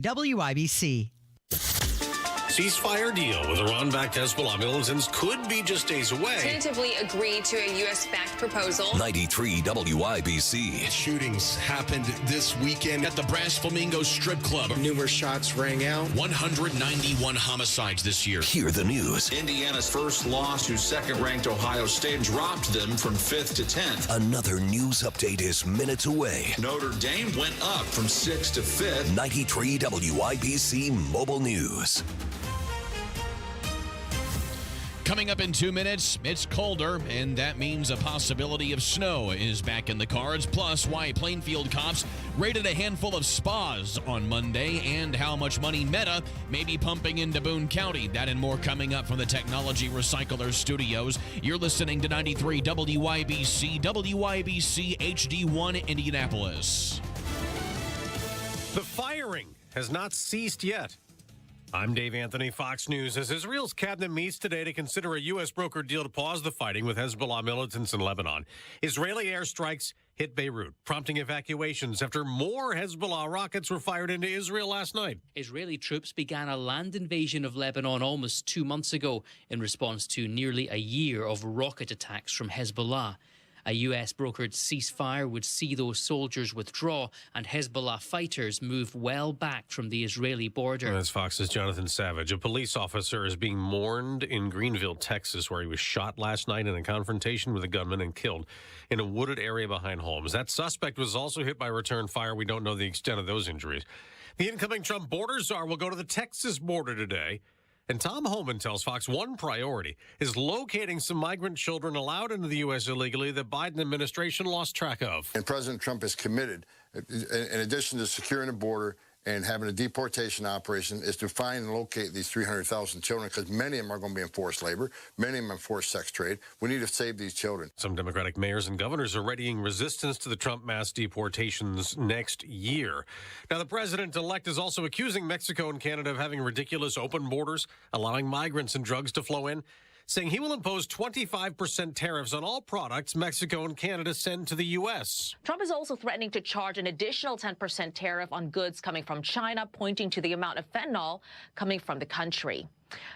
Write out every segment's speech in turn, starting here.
WIBC. Ceasefire deal with Iran-backed Hezbollah militants could be just days away. Tentatively agreed to a U.S.-backed proposal. 93 WIBC. Shootings happened this weekend at the Brass Flamingo Strip Club. Numerous shots rang out. 191 homicides this year. Hear the news. Indiana's first loss to second-ranked Ohio State dropped them from 5th to 10th. Another news update is minutes away. Notre Dame went up from 6th to 5th. 93 WIBC Mobile News. Coming up in 2 minutes, it's colder, and that means a possibility of snow is back in the cards. Plus, why Plainfield cops raided a handful of spas on Monday, and how much money Meta may be pumping into Boone County. That and more coming up from the Technology Recycler Studios. You're listening to 93 WIBC, WIBC HD1 Indianapolis. The firing has not ceased yet. I'm Dave Anthony, Fox News. As Israel's cabinet meets today to consider a U.S. brokered deal to pause the fighting with Hezbollah militants in Lebanon, Israeli airstrikes hit Beirut, prompting evacuations after more Hezbollah rockets were fired into Israel last night. Israeli troops began a land invasion of Lebanon almost 2 months ago in response to nearly a year of rocket attacks from Hezbollah. A U.S. brokered ceasefire would see those soldiers withdraw and Hezbollah fighters move well back from the Israeli border. That's Fox's Jonathan Savage. A police officer is being mourned in Greenville, Texas, where he was shot last night in a confrontation with a gunman and killed in a wooded area behind homes. That suspect was also hit by return fire. We don't know the extent of those injuries. The incoming Trump border czar will go to the Texas border today. And Tom Homan tells Fox one priority is locating some migrant children allowed into the U.S. illegally that Biden administration lost track of. And President Trump is committed, in addition to securing the border and having a deportation operation, is to find and locate these 300,000 children, because many of them are going to be in forced labor, many of them in forced sex trade. We need to save these children. Some Democratic mayors and governors are readying resistance to the Trump mass deportations next year. Now, the president-elect is also accusing Mexico and Canada of having ridiculous open borders, allowing migrants and drugs to flow in, saying he will impose 25% tariffs on all products Mexico and Canada send to the U.S. Trump is also threatening to charge an additional 10% tariff on goods coming from China, pointing to the amount of fentanyl coming from the country.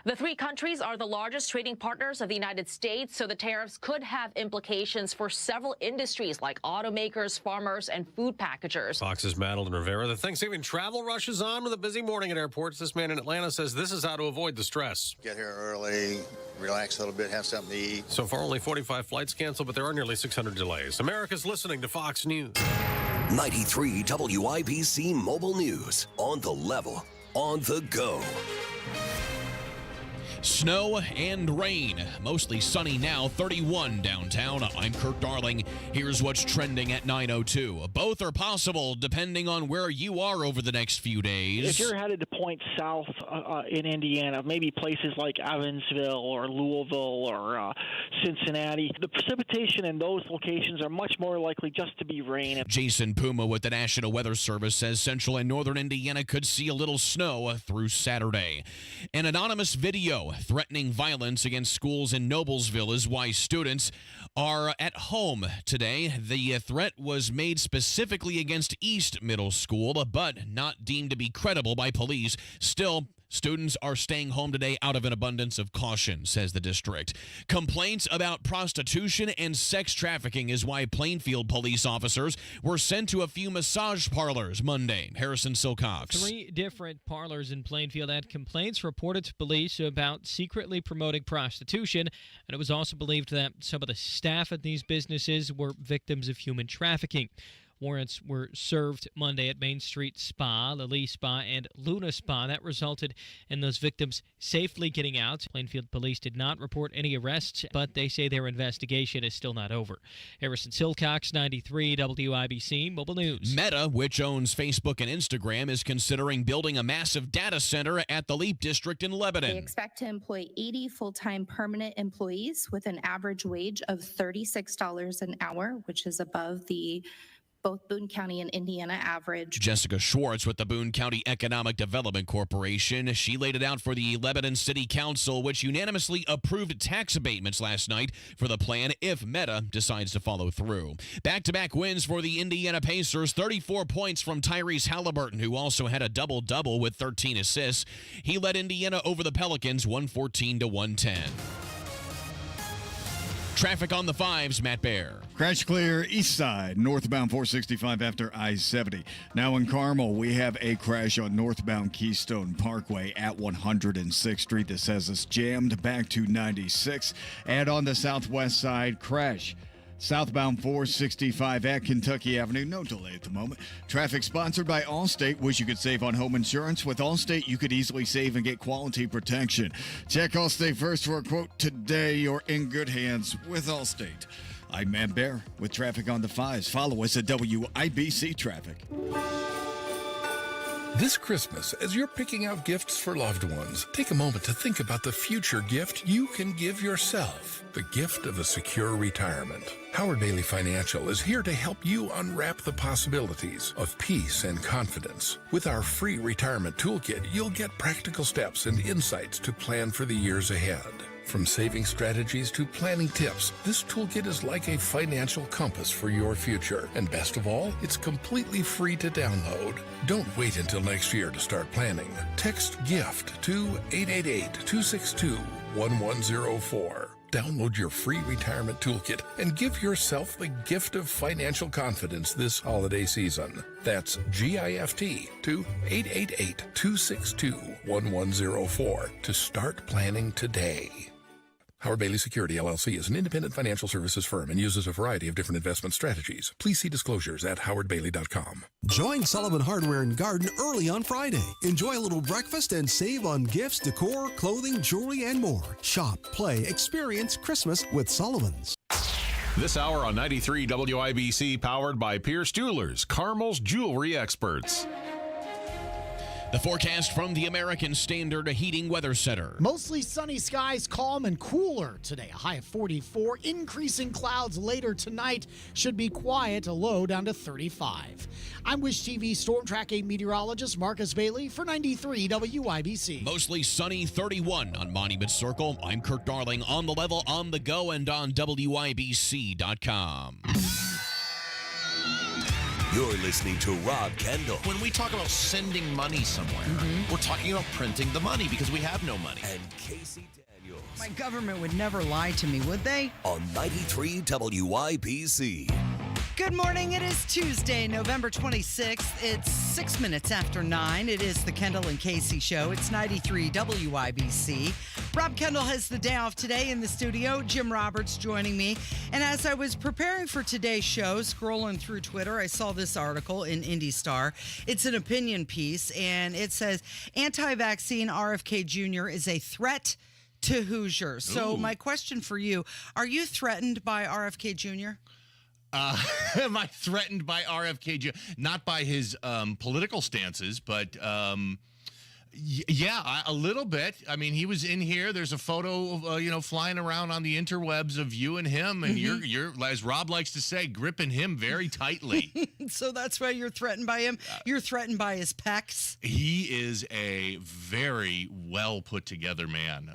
The three countries are the largest trading partners of the United States, so the tariffs could have implications for several industries like automakers, farmers, and food packagers. Fox's Madeline Rivera. The Thanksgiving travel rush is on with a busy morning at airports. This man in Atlanta says this is how to avoid the stress. Get here early, relax a little bit, have something to eat. So far, only 45 flights canceled, but there are nearly 600 delays. America's listening to Fox News. 93 WIBC Mobile News. On the level, on the go. Snow and rain. Mostly sunny now, 31 downtown. I'm Kirk Darling. Here's what's trending at 9:02. Both are possible depending on where you are over the next few days. If you're headed to point south in Indiana, maybe places like Evansville or Louisville or Cincinnati, the precipitation in those locations are much more likely just to be rain. Jason Puma with the National Weather Service says central and northern Indiana could see a little snow through Saturday. An anonymous video threatening violence against schools in Noblesville is why students are at home today. The threat was made specifically against East Middle School, but not deemed to be credible by police. Still, students are staying home today out of an abundance of caution, says the district. Complaints about prostitution and sex trafficking is why Plainfield police officers were sent to a few massage parlors Monday. Harrison Silcox. 3 different parlors in Plainfield had complaints reported to police about secretly promoting prostitution, and it was also believed that some of the staff at these businesses were victims of human trafficking. Warrants were served Monday at Main Street Spa, Lily Spa, and Luna Spa. That resulted in those victims safely getting out. Plainfield police did not report any arrests, but they say their investigation is still not over. Harrison Silcox, 93 WIBC Mobile News. Meta, which owns Facebook and Instagram, is considering building a massive data center at the Leap District in Lebanon. They expect to employ 80 full-time permanent employees with an average wage of $36 an hour, which is above the both Boone County and Indiana average. Jessica Schwartz with the Boone County Economic Development Corporation. She laid it out for the Lebanon City Council, which unanimously approved tax abatements last night for the plan if Meta decides to follow through. Back-to-back wins for the Indiana Pacers, 34 points from Tyrese Halliburton, who also had a double-double with 13 assists. He led Indiana over the Pelicans 114-110. Traffic on the 5s, Matt Baer. Crash clear east side, northbound 465 after I-70. Now in Carmel, we have a crash on northbound Keystone Parkway at 106th Street. This has us jammed back to 96. And on the southwest side, crash southbound 465 at Kentucky Avenue. No delay at the moment. Traffic sponsored by Allstate. Wish you could save on home insurance. With Allstate, you could easily save and get quality protection. Check Allstate first for a quote today. You're in good hands with Allstate. I'm Matt Bear with Traffic on the 5s. Follow us at WIBC Traffic. This Christmas, as you're picking out gifts for loved ones, take a moment to think about the future gift you can give yourself. The gift of a secure retirement. Howard Bailey Financial is here to help you unwrap the possibilities of peace and confidence. With our free retirement toolkit, you'll get practical steps and insights to plan for the years ahead. From saving strategies to planning tips, this toolkit is like a financial compass for your future. And best of all, it's completely free to download. Don't wait until next year to start planning. Text GIFT to 888-262-1104. Download your free retirement toolkit and give yourself the gift of financial confidence this holiday season. That's GIFT to 888-262-1104 to start planning today. Howard Bailey Security, LLC is an independent financial services firm and uses a variety of different investment strategies. Please see disclosures at howardbailey.com. Join Sullivan Hardware and Garden early on Friday. Enjoy a little breakfast and save on gifts, decor, clothing, jewelry, and more. Shop, play, experience Christmas with Sullivan's. This hour on 93 WIBC, powered by Pierce Jewelers, Carmel's jewelry experts. The forecast from the American Standard Heating Weather Center. Mostly sunny skies, calm and cooler today. A high of 44. Increasing clouds later tonight. Should be quiet, a low down to 35. I'm Wish TV Storm Tracking meteorologist Marcus Bailey for 93 WIBC. Mostly sunny, 31 on Monument Circle. I'm Kurt Darling on the level, on the go, and on WIBC.com. You're listening to Rob Kendall. When we talk about sending money somewhere, we're talking about printing the money because we have no money. And Casey Daniels. My government would never lie to me, would they? On 93 WIBC. Good morning. It is Tuesday, November 26th. It's 6 minutes after 9. It is the Kendall and Casey Show. It's 93 WIBC. Rob Kendall has the day off today in the studio. Jim Roberts joining me. And as I was preparing for today's show, scrolling through Twitter, I saw this article in Indy Star. It's an opinion piece, and it says, anti-vaccine RFK Jr. is a threat to Hoosiers. So my question for you, are you threatened by RFK Jr.? Am I threatened by RFK Jr.? Not by his political stances, but yeah, a little bit. I mean, he was in here. There's a photo of, flying around on the interwebs of you and him, and you're, as Rob likes to say, gripping him very tightly. So that's why you're threatened by him? You're threatened by his pecs? He is a very well put together man.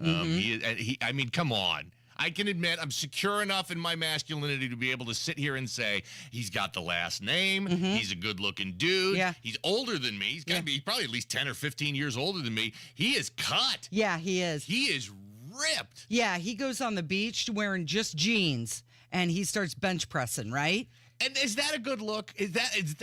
I mean, come on. I can admit I'm secure enough in my masculinity to be able to sit here and say he's got the last name. He's a good-looking dude. Yeah. He's older than me. He's got to be probably at least 10 or 15 years older than me. He is cut. Yeah, he is. He is ripped. Yeah, he goes on the beach wearing just jeans, and he starts bench pressing, right? And is that a good look?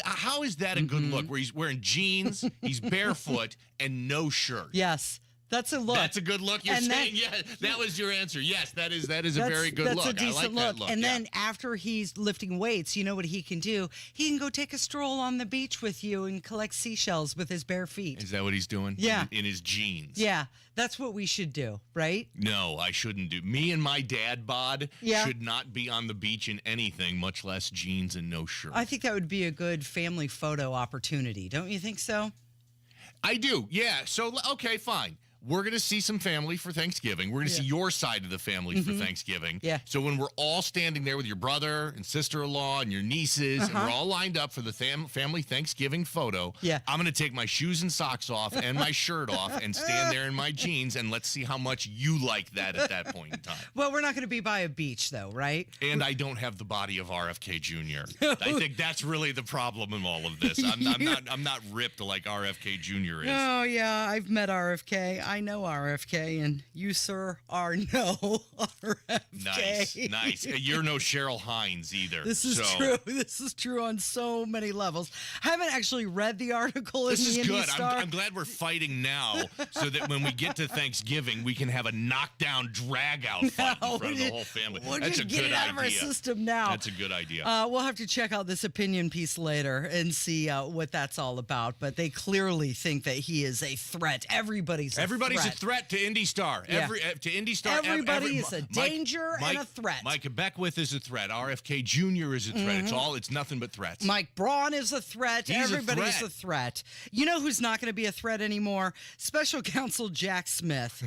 How is that a good look? Where he's wearing jeans, he's barefoot, and no shirt. Yes. That's a look. That's a good look. You're saying, yeah, that was your answer. Yes, that is a very good look. That's a decent look. That look. And then after he's lifting weights, you know what he can do? He can go take a stroll on the beach with you and collect seashells with his bare feet. Is that what he's doing? Yeah. In his jeans. Yeah. That's what we should do, right? No, I shouldn't do. Me and my dad bod should not be on the beach in anything, much less jeans and no shirt. I think that would be a good family photo opportunity. Don't you think so? I do. Yeah. So, okay, fine. we're going to see some family for Thanksgiving. We're going to see your side of the family for Thanksgiving. Yeah. So when we're all standing there with your brother and sister-in-law and your nieces, and we're all lined up for the family Thanksgiving photo, I'm going to take my shoes and socks off and my shirt off and stand there in my jeans, and let's see how much you like that at that point in time. Well, we're not going to be by a beach, though, right? And I don't have the body of RFK Jr. I think that's really the problem in all of this. I'm not ripped like RFK Jr. is. Oh, yeah, I've met RFK. I know RFK, and you, sir, are no RFK. Nice. You're no Cheryl Hines either. This is true. This is true on so many levels. I haven't actually read the article in the Indy good. Star. I'm glad we're fighting now so that when we get to Thanksgiving, we can have a knockdown, drag-out fight in front of the whole family. That's a good idea. Get it out of our system now. That's a good idea. We'll have to check out this opinion piece later and see what that's all about. But they clearly think that he is a threat. Everybody's a threat to Indy Star. To Indy Star. Everybody is a danger and a threat. Mike Beckwith is a threat. RFK Jr. is a threat. It's nothing but threats. Mike Braun is a threat. Everybody's a a threat. You know who's not going to be a threat anymore? Special Counsel Jack Smith.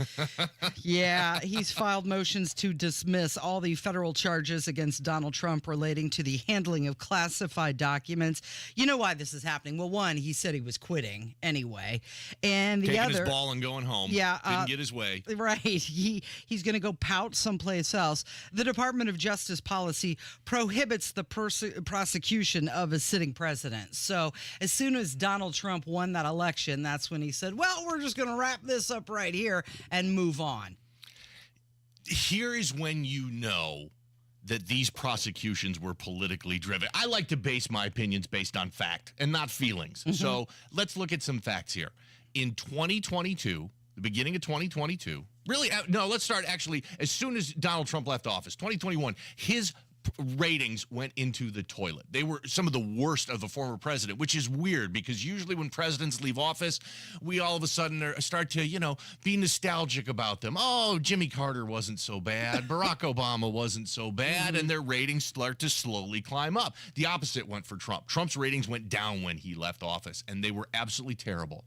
Yeah, he's filed motions to dismiss all the federal charges against Donald Trump relating to the handling of classified documents. You know why this is happening? Well, one, he said he was quitting anyway. And the Taking other, his ball and going home. Yeah, didn't get his way. Right. He's going to go pout someplace else. The Department of Justice policy prohibits the prosecution of a sitting president. So as soon as Donald Trump won that election, that's when he said, well, we're just going to wrap this up right here and move on. Here is when you know that these prosecutions were politically driven. I like to base my opinions based on fact and not feelings. So let's look at some facts here. In 2022, the beginning of 2022, let's start actually as soon as Donald Trump left office, 2021, his ratings went into the toilet. They were some of the worst of the former president, which is weird because usually when presidents leave office, we all of a sudden start to, be nostalgic about them. Oh, Jimmy Carter wasn't so bad. Barack Obama wasn't so bad. And their ratings start to slowly climb up. The opposite went for Trump. Trump's ratings went down when he left office, and they were absolutely terrible.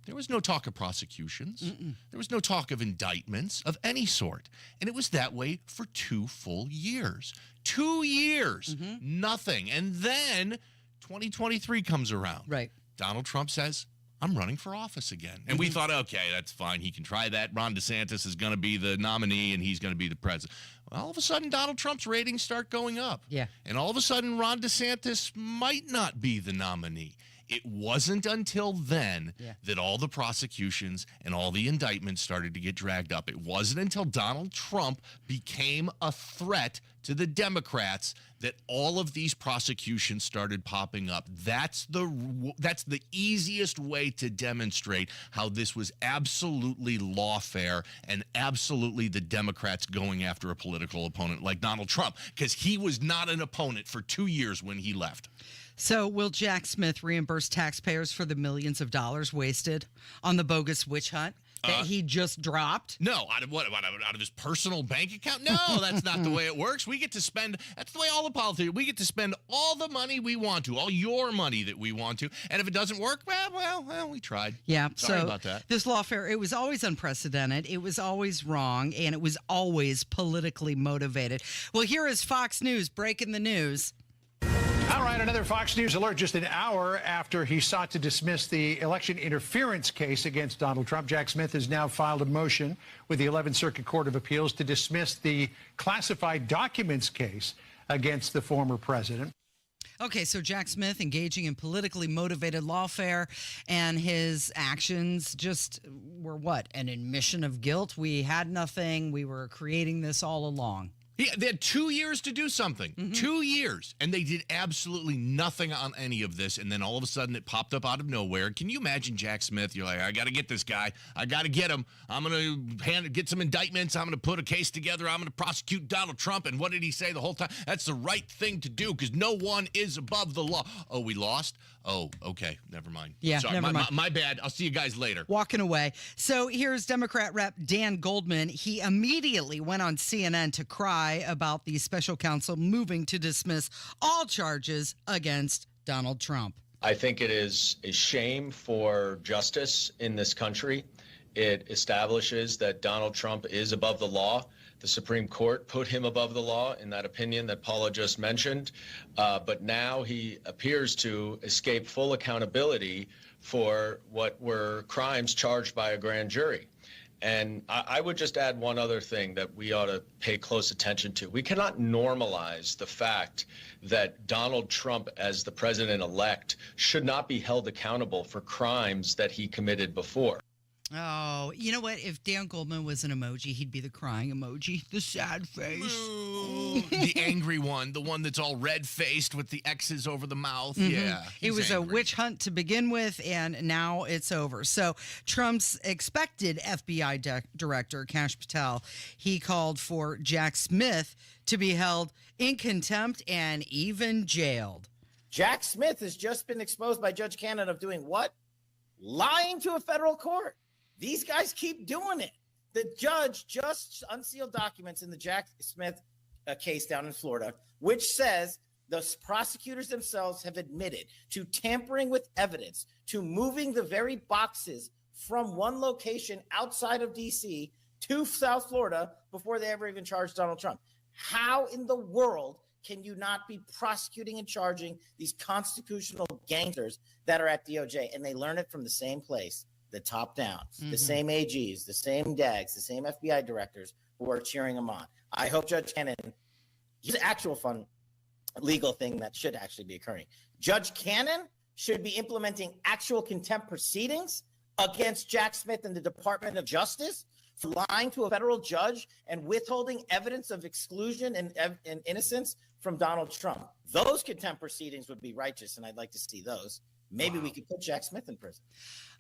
There was no talk of prosecutions. There was no talk of indictments of any sort. And it was that way for 2 full years. 2 years, nothing. And then 2023 comes around. Right. Donald Trump says, I'm running for office again. And we thought, okay, that's fine. He can try that. Ron DeSantis is going to be the nominee, and he's going to be the president. Well, all of a sudden, Donald Trump's ratings start going up. Yeah. And all of a sudden, Ron DeSantis might not be the nominee. It wasn't until then that all the prosecutions and all the indictments started to get dragged up. It wasn't until Donald Trump became a threat to the Democrats that all of these prosecutions started popping up. That's the easiest way to demonstrate how this was absolutely lawfare and absolutely the Democrats going after a political opponent like Donald Trump, because he was not an opponent for 2 years when he left. So will Jack Smith reimburse taxpayers for the millions of dollars wasted on the bogus witch hunt that he just dropped? No, out of his personal bank account? No, that's not the way it works. We get to spend, that's the way all the politicians, we get to spend all the money we want to, all your money that we want to. And if it doesn't work, well, we tried. Yeah, Sorry about that. This lawfare, it was always unprecedented. It was always wrong, and it was always politically motivated. Well, here is Fox News breaking the news. All right, another Fox News alert just an hour after he sought to dismiss the election interference case against Donald Trump. Jack Smith has now filed a motion with the 11th Circuit Court of Appeals to dismiss the classified documents case against the former president. Okay, so Jack Smith engaging in politically motivated lawfare, and his actions just were what? An admission of guilt? We had nothing. We were creating this all along. Yeah, they had 2 years to do something. 2 years. And they did absolutely nothing on any of this. And then all of a sudden it popped up out of nowhere. Can you imagine Jack Smith? You're like, I got to get this guy. I got to get him. I'm going to get some indictments. I'm going to put a case together. I'm going to prosecute Donald Trump. And what did he say the whole time? That's the right thing to do because no one is above the law. Oh, we lost? Oh, okay. Never mind. Yeah, sorry. never mind. My bad. I'll see you guys later. Walking away. So here's Democrat Rep Dan Goldman. He immediately went on CNN to cry about the special counsel moving to dismiss all charges against Donald Trump. I think it is a shame for justice in this country It establishes that Donald Trump is above the law. The Supreme Court put him above the law in that opinion that Paula just mentioned. But now he appears to escape full accountability for what were crimes charged by a grand jury. And I would just add one other thing that we ought to pay close attention to. We cannot normalize the fact that Donald Trump, as the president-elect, should not be held accountable for crimes that he committed before. Oh, you know what? If Dan Goldman was an emoji, he'd be the crying emoji, the sad face. The angry one, the one that's all red-faced with the X's over the mouth. Mm-hmm. Yeah. It was a witch hunt to begin with, and now it's over. So Trump's expected FBI director, Kash Patel, he called for Jack Smith to be held in contempt and even jailed. Jack Smith has just been exposed by Judge Cannon of doing what? Lying to a federal court. These guys keep doing it. The judge just unsealed documents in the Jack Smith case down in Florida, which says the prosecutors themselves have admitted to tampering with evidence, to moving the very boxes from one location outside of D.C. to South Florida before they ever even charged Donald Trump. How in the world can you not be prosecuting and charging these constitutional gangsters that are at DOJ? And they learn it from the same place. The top down, the same AGs, the same DAGs, the same FBI directors who are cheering him on. I hope Judge Cannon, he's an actual fun legal thing that should actually be occurring. Judge Cannon should be implementing actual contempt proceedings against Jack Smith and the Department of Justice for lying to a federal judge and withholding evidence of exclusion and innocence from Donald Trump. Those contempt proceedings would be righteous, and I'd like to see those. Maybe we could put Jack Smith in prison.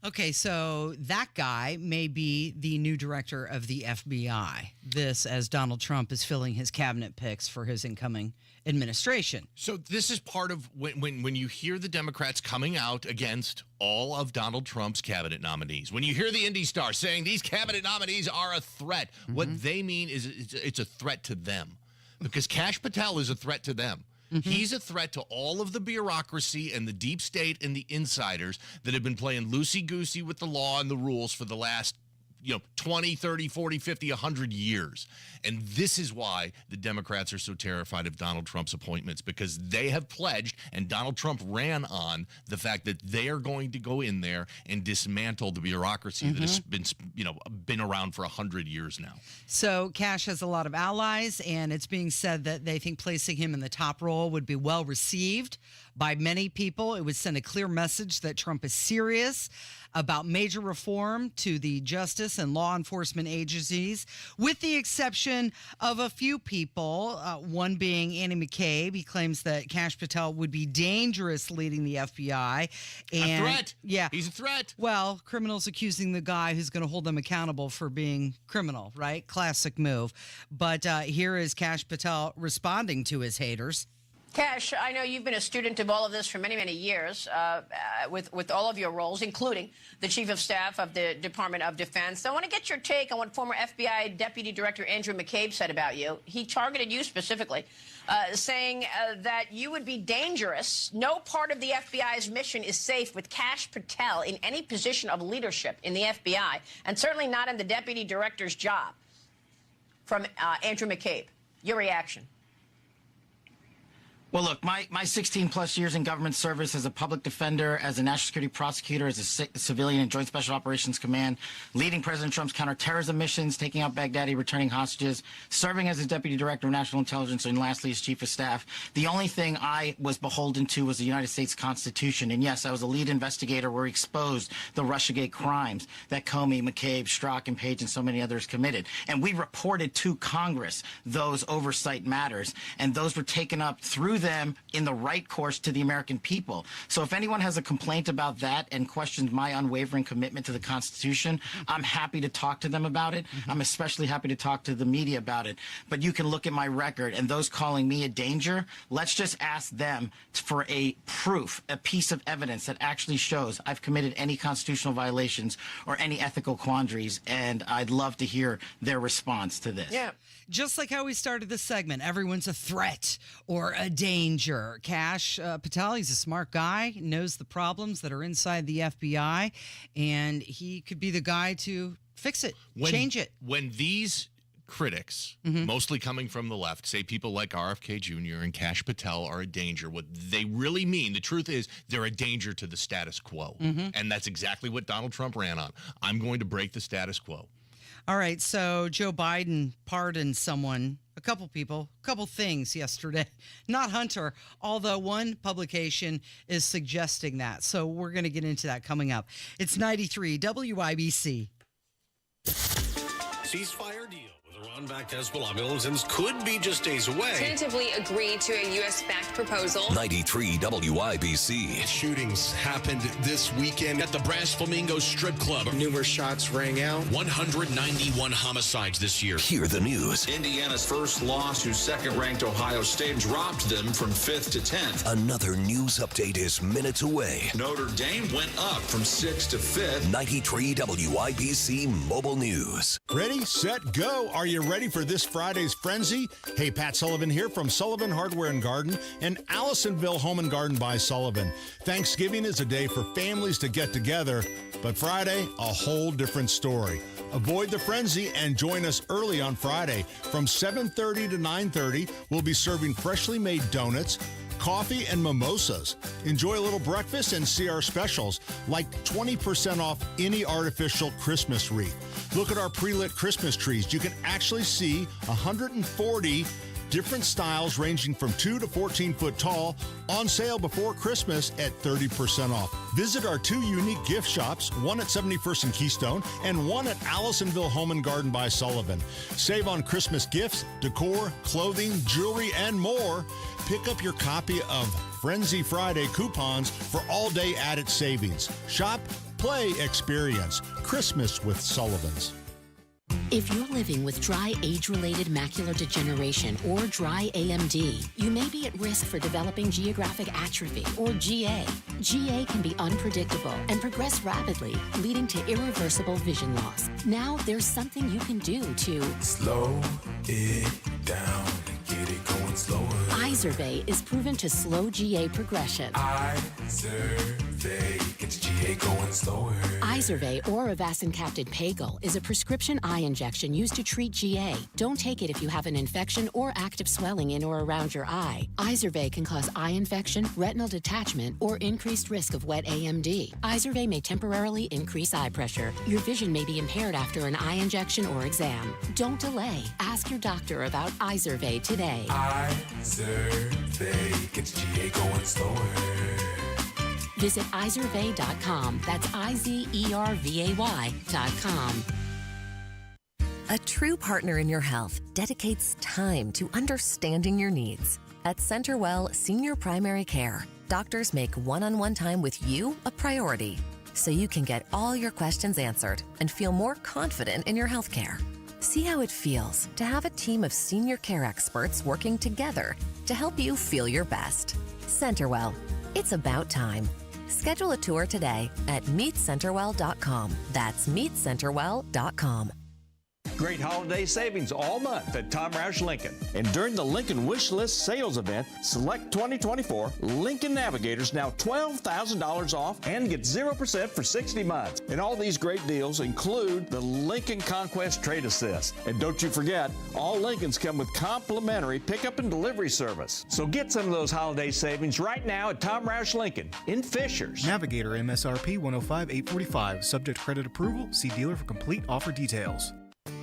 Okay, so that guy may be the new director of the FBI. This as Donald Trump is filling his cabinet picks for his incoming administration. So this is part of when you hear the Democrats coming out against all of Donald Trump's cabinet nominees. When you hear the Indy Star saying these cabinet nominees are a threat, what they mean is it's a threat to them. Because Kash Patel is a threat to them. He's a threat to all of the bureaucracy and the deep state and the insiders that have been playing loosey-goosey with the law and the rules for the last 20, 30, 40, 50, 100 years. And this is why the Democrats are so terrified of Donald Trump's appointments, because they have pledged, and Donald Trump ran on the fact that they are going to go in there and dismantle the bureaucracy that has been around for 100 years now. So Kash has a lot of allies, and it's being said that they think placing him in the top role would be well received by many people. It would send a clear message that Trump is serious about major reform to the justice and law enforcement agencies, with the exception of a few people, one being Andy McCabe. He claims that Kash Patel would be dangerous leading the FBI. And, a threat. Yeah. He's a threat. Well, criminals accusing the guy who's going to hold them accountable for being criminal, right? Classic move. But here is Kash Patel responding to his haters. Kash, I know you've been a student of all of this for many, many years, with all of your roles, including the Chief of Staff of the Department of Defense. So I want to get your take on what former FBI Deputy Director Andrew McCabe said about you. He targeted you specifically, saying that you would be dangerous. No part of the FBI's mission is safe with Kash Patel in any position of leadership in the FBI, and certainly not in the Deputy Director's job. From Andrew McCabe. Your reaction? Well, look, my 16-plus years in government service as a public defender, as a national security prosecutor, as a civilian in Joint Special Operations Command, leading President Trump's counterterrorism missions, taking out Baghdadi, returning hostages, serving as his Deputy Director of National Intelligence, and lastly as Chief of Staff. The only thing I was beholden to was the United States Constitution. And yes, I was a lead investigator where he exposed the Russiagate crimes that Comey, McCabe, Strzok, and Page, and so many others committed. And we reported to Congress those oversight matters, and those were taken up through them in the right course to the American people. So if anyone has a complaint about that and questions my unwavering commitment to the Constitution, I'm happy to talk to them about it. I'm especially happy to talk to the media about it. But you can look at my record, and those calling me a danger, let's just ask them for a proof, a piece of evidence that actually shows I've committed any constitutional violations or any ethical quandaries, and I'd love to hear their response to this. Yeah. Just like how we started this segment, everyone's a threat or a danger. Kash Patel, he's a smart guy, knows the problems that are inside the FBI, and he could be the guy to Fix it. Change it. When these critics, mostly coming from the left, say people like RFK Jr. and Kash Patel are a danger, what they really mean, the truth is, they're a danger to the status quo. And that's exactly what Donald Trump ran on. I'm going to break the status quo. All right, so Joe Biden pardoned someone, a couple people, a couple things yesterday. Not Hunter, although one publication is suggesting that. So we're going to get into that coming up. It's 93 WIBC. Ceasefire deal with Iran-backed Hezbollah militants could be just days away. Tentatively agreed to a U.S.-backed proposal. 93 WIBC. Shootings happened this weekend at the Brass Flamingo Strip Club. Numerous shots rang out. 191 homicides this year. Hear the news. Indiana's first loss to second-ranked Ohio State dropped them from 5th to 10th. Another news update is minutes away. Notre Dame went up from 6th to 5th. 93 WIBC Mobile News. Ready, set, go. Are you ready for this Friday's frenzy? Hey, Pat Sullivan here from Sullivan Hardware and Garden and Allisonville Home and Garden by Sullivan. Thanksgiving is a day for families to get together, but Friday, a whole different story. Avoid the frenzy and join us early on Friday. From 7:30 to 9:30, we'll be serving freshly made donuts, coffee, and mimosas. Enjoy a little breakfast and see our specials, like 20% off any artificial Christmas wreath. Look at our pre-lit Christmas trees. You can actually see 140 different styles ranging from 2 to 14 foot tall on sale before Christmas at 30% off. Visit our two unique gift shops, one at 71st and Keystone and one at Allisonville Home and Garden by Sullivan. Save on Christmas gifts, decor, clothing, jewelry, and more. Pick up your copy of Frenzy Friday coupons for all-day added savings. Shop, play, experience. Christmas with Sullivan's. If you're living with dry age-related macular degeneration or dry AMD, you may be at risk for developing geographic atrophy or GA. GA can be unpredictable and progress rapidly, leading to irreversible vision loss. Now there's something you can do to slow it down and get it going slower. Izervay is proven to slow GA progression. Izervay gets GA going slower. Izervay or avacincaptad pagel is a prescription eye injection used to treat GA. Don't take it if you have an infection or active swelling in or around your eye. Izervay can cause eye infection, retinal detachment, or increased risk of wet AMD. Izervay may temporarily increase eye pressure. Your vision may be impaired after an eye injection or exam. Don't delay. Ask your doctor about Izervay today. Izervay gets GA going slower. Visit Izervay.com. That's IZERVAY.com. A true partner in your health dedicates time to understanding your needs. At CenterWell Senior Primary Care, doctors make one-on-one time with you a priority, so you can get all your questions answered and feel more confident in your health care. See how it feels to have a team of senior care experts working together to help you feel your best. CenterWell, it's about time. Schedule a tour today at meetcenterwell.com. That's meetcenterwell.com. Great holiday savings all month at Tom Roush Lincoln. And during the Lincoln Wish List sales event, select 2024 Lincoln Navigators now $12,000 off and get 0% for 60 months. And all these great deals include the Lincoln Conquest Trade Assist. And don't you forget, all Lincolns come with complimentary pickup and delivery service. So get some of those holiday savings right now at Tom Roush Lincoln in Fishers. Navigator MSRP 105,845. Subject credit approval. See dealer for complete offer details.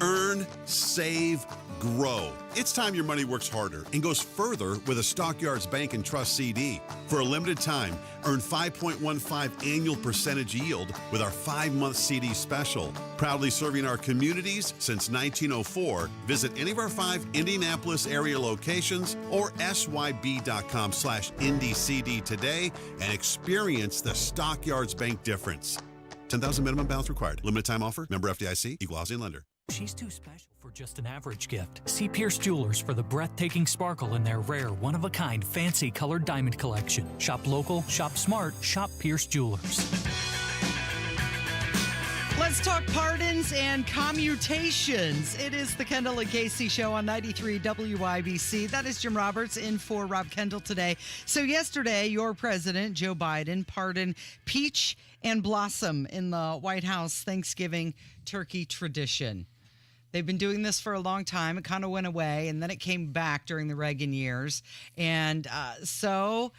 Earn, save, grow. It's time your money works harder and goes further with a Stockyards Bank and Trust CD. For a limited time, earn 5.15 annual percentage yield with our 5-month CD special. Proudly serving our communities since 1904. Visit any of our 5 Indianapolis area locations or syb.com/IndyCD today and experience the Stockyards Bank difference. 10,000 minimum balance required. Limited time offer. Member FDIC. Equal housing lender. She's too special for just an average gift. See Pierce Jewelers for the breathtaking sparkle in their rare, one-of-a-kind, fancy colored diamond collection. Shop local, shop smart, shop Pierce Jewelers. Let's talk pardons and commutations. It is the Kendall and Casey show on 93 WIBC. That is Jim Roberts in for Rob Kendall today. So yesterday, your president, Joe Biden, pardoned Peach and Blossom in the White House Thanksgiving turkey tradition. They've been doing this for a long time. It kind of went away, and then it came back during the Reagan years. And so...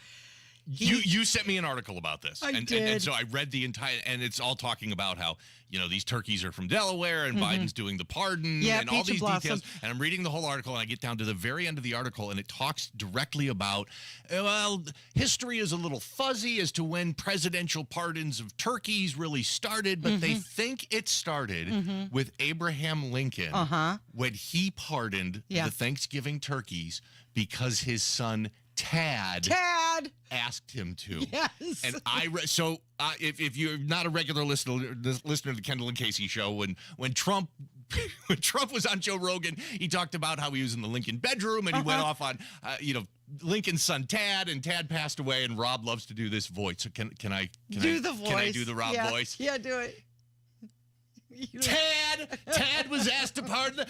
You sent me an article about this. I did. And so I read the entire, and it's all talking about how, these turkeys are from Delaware and Biden's doing the pardon and all these details. And I'm reading the whole article, and I get down to the very end of the article, and it talks directly about, history is a little fuzzy as to when presidential pardons of turkeys really started, but they think it started with Abraham Lincoln when he pardoned the Thanksgiving turkeys because his son Tad asked him to. Yes. And if you're not a regular listener to the Kendall and Casey show, when Trump was on Joe Rogan, he talked about how he was in the Lincoln bedroom and he went off on Lincoln's son Tad, and Tad passed away, and Rob loves to do this voice. So can I do the Rob voice? Yeah, do it. Tad was asked to pardon.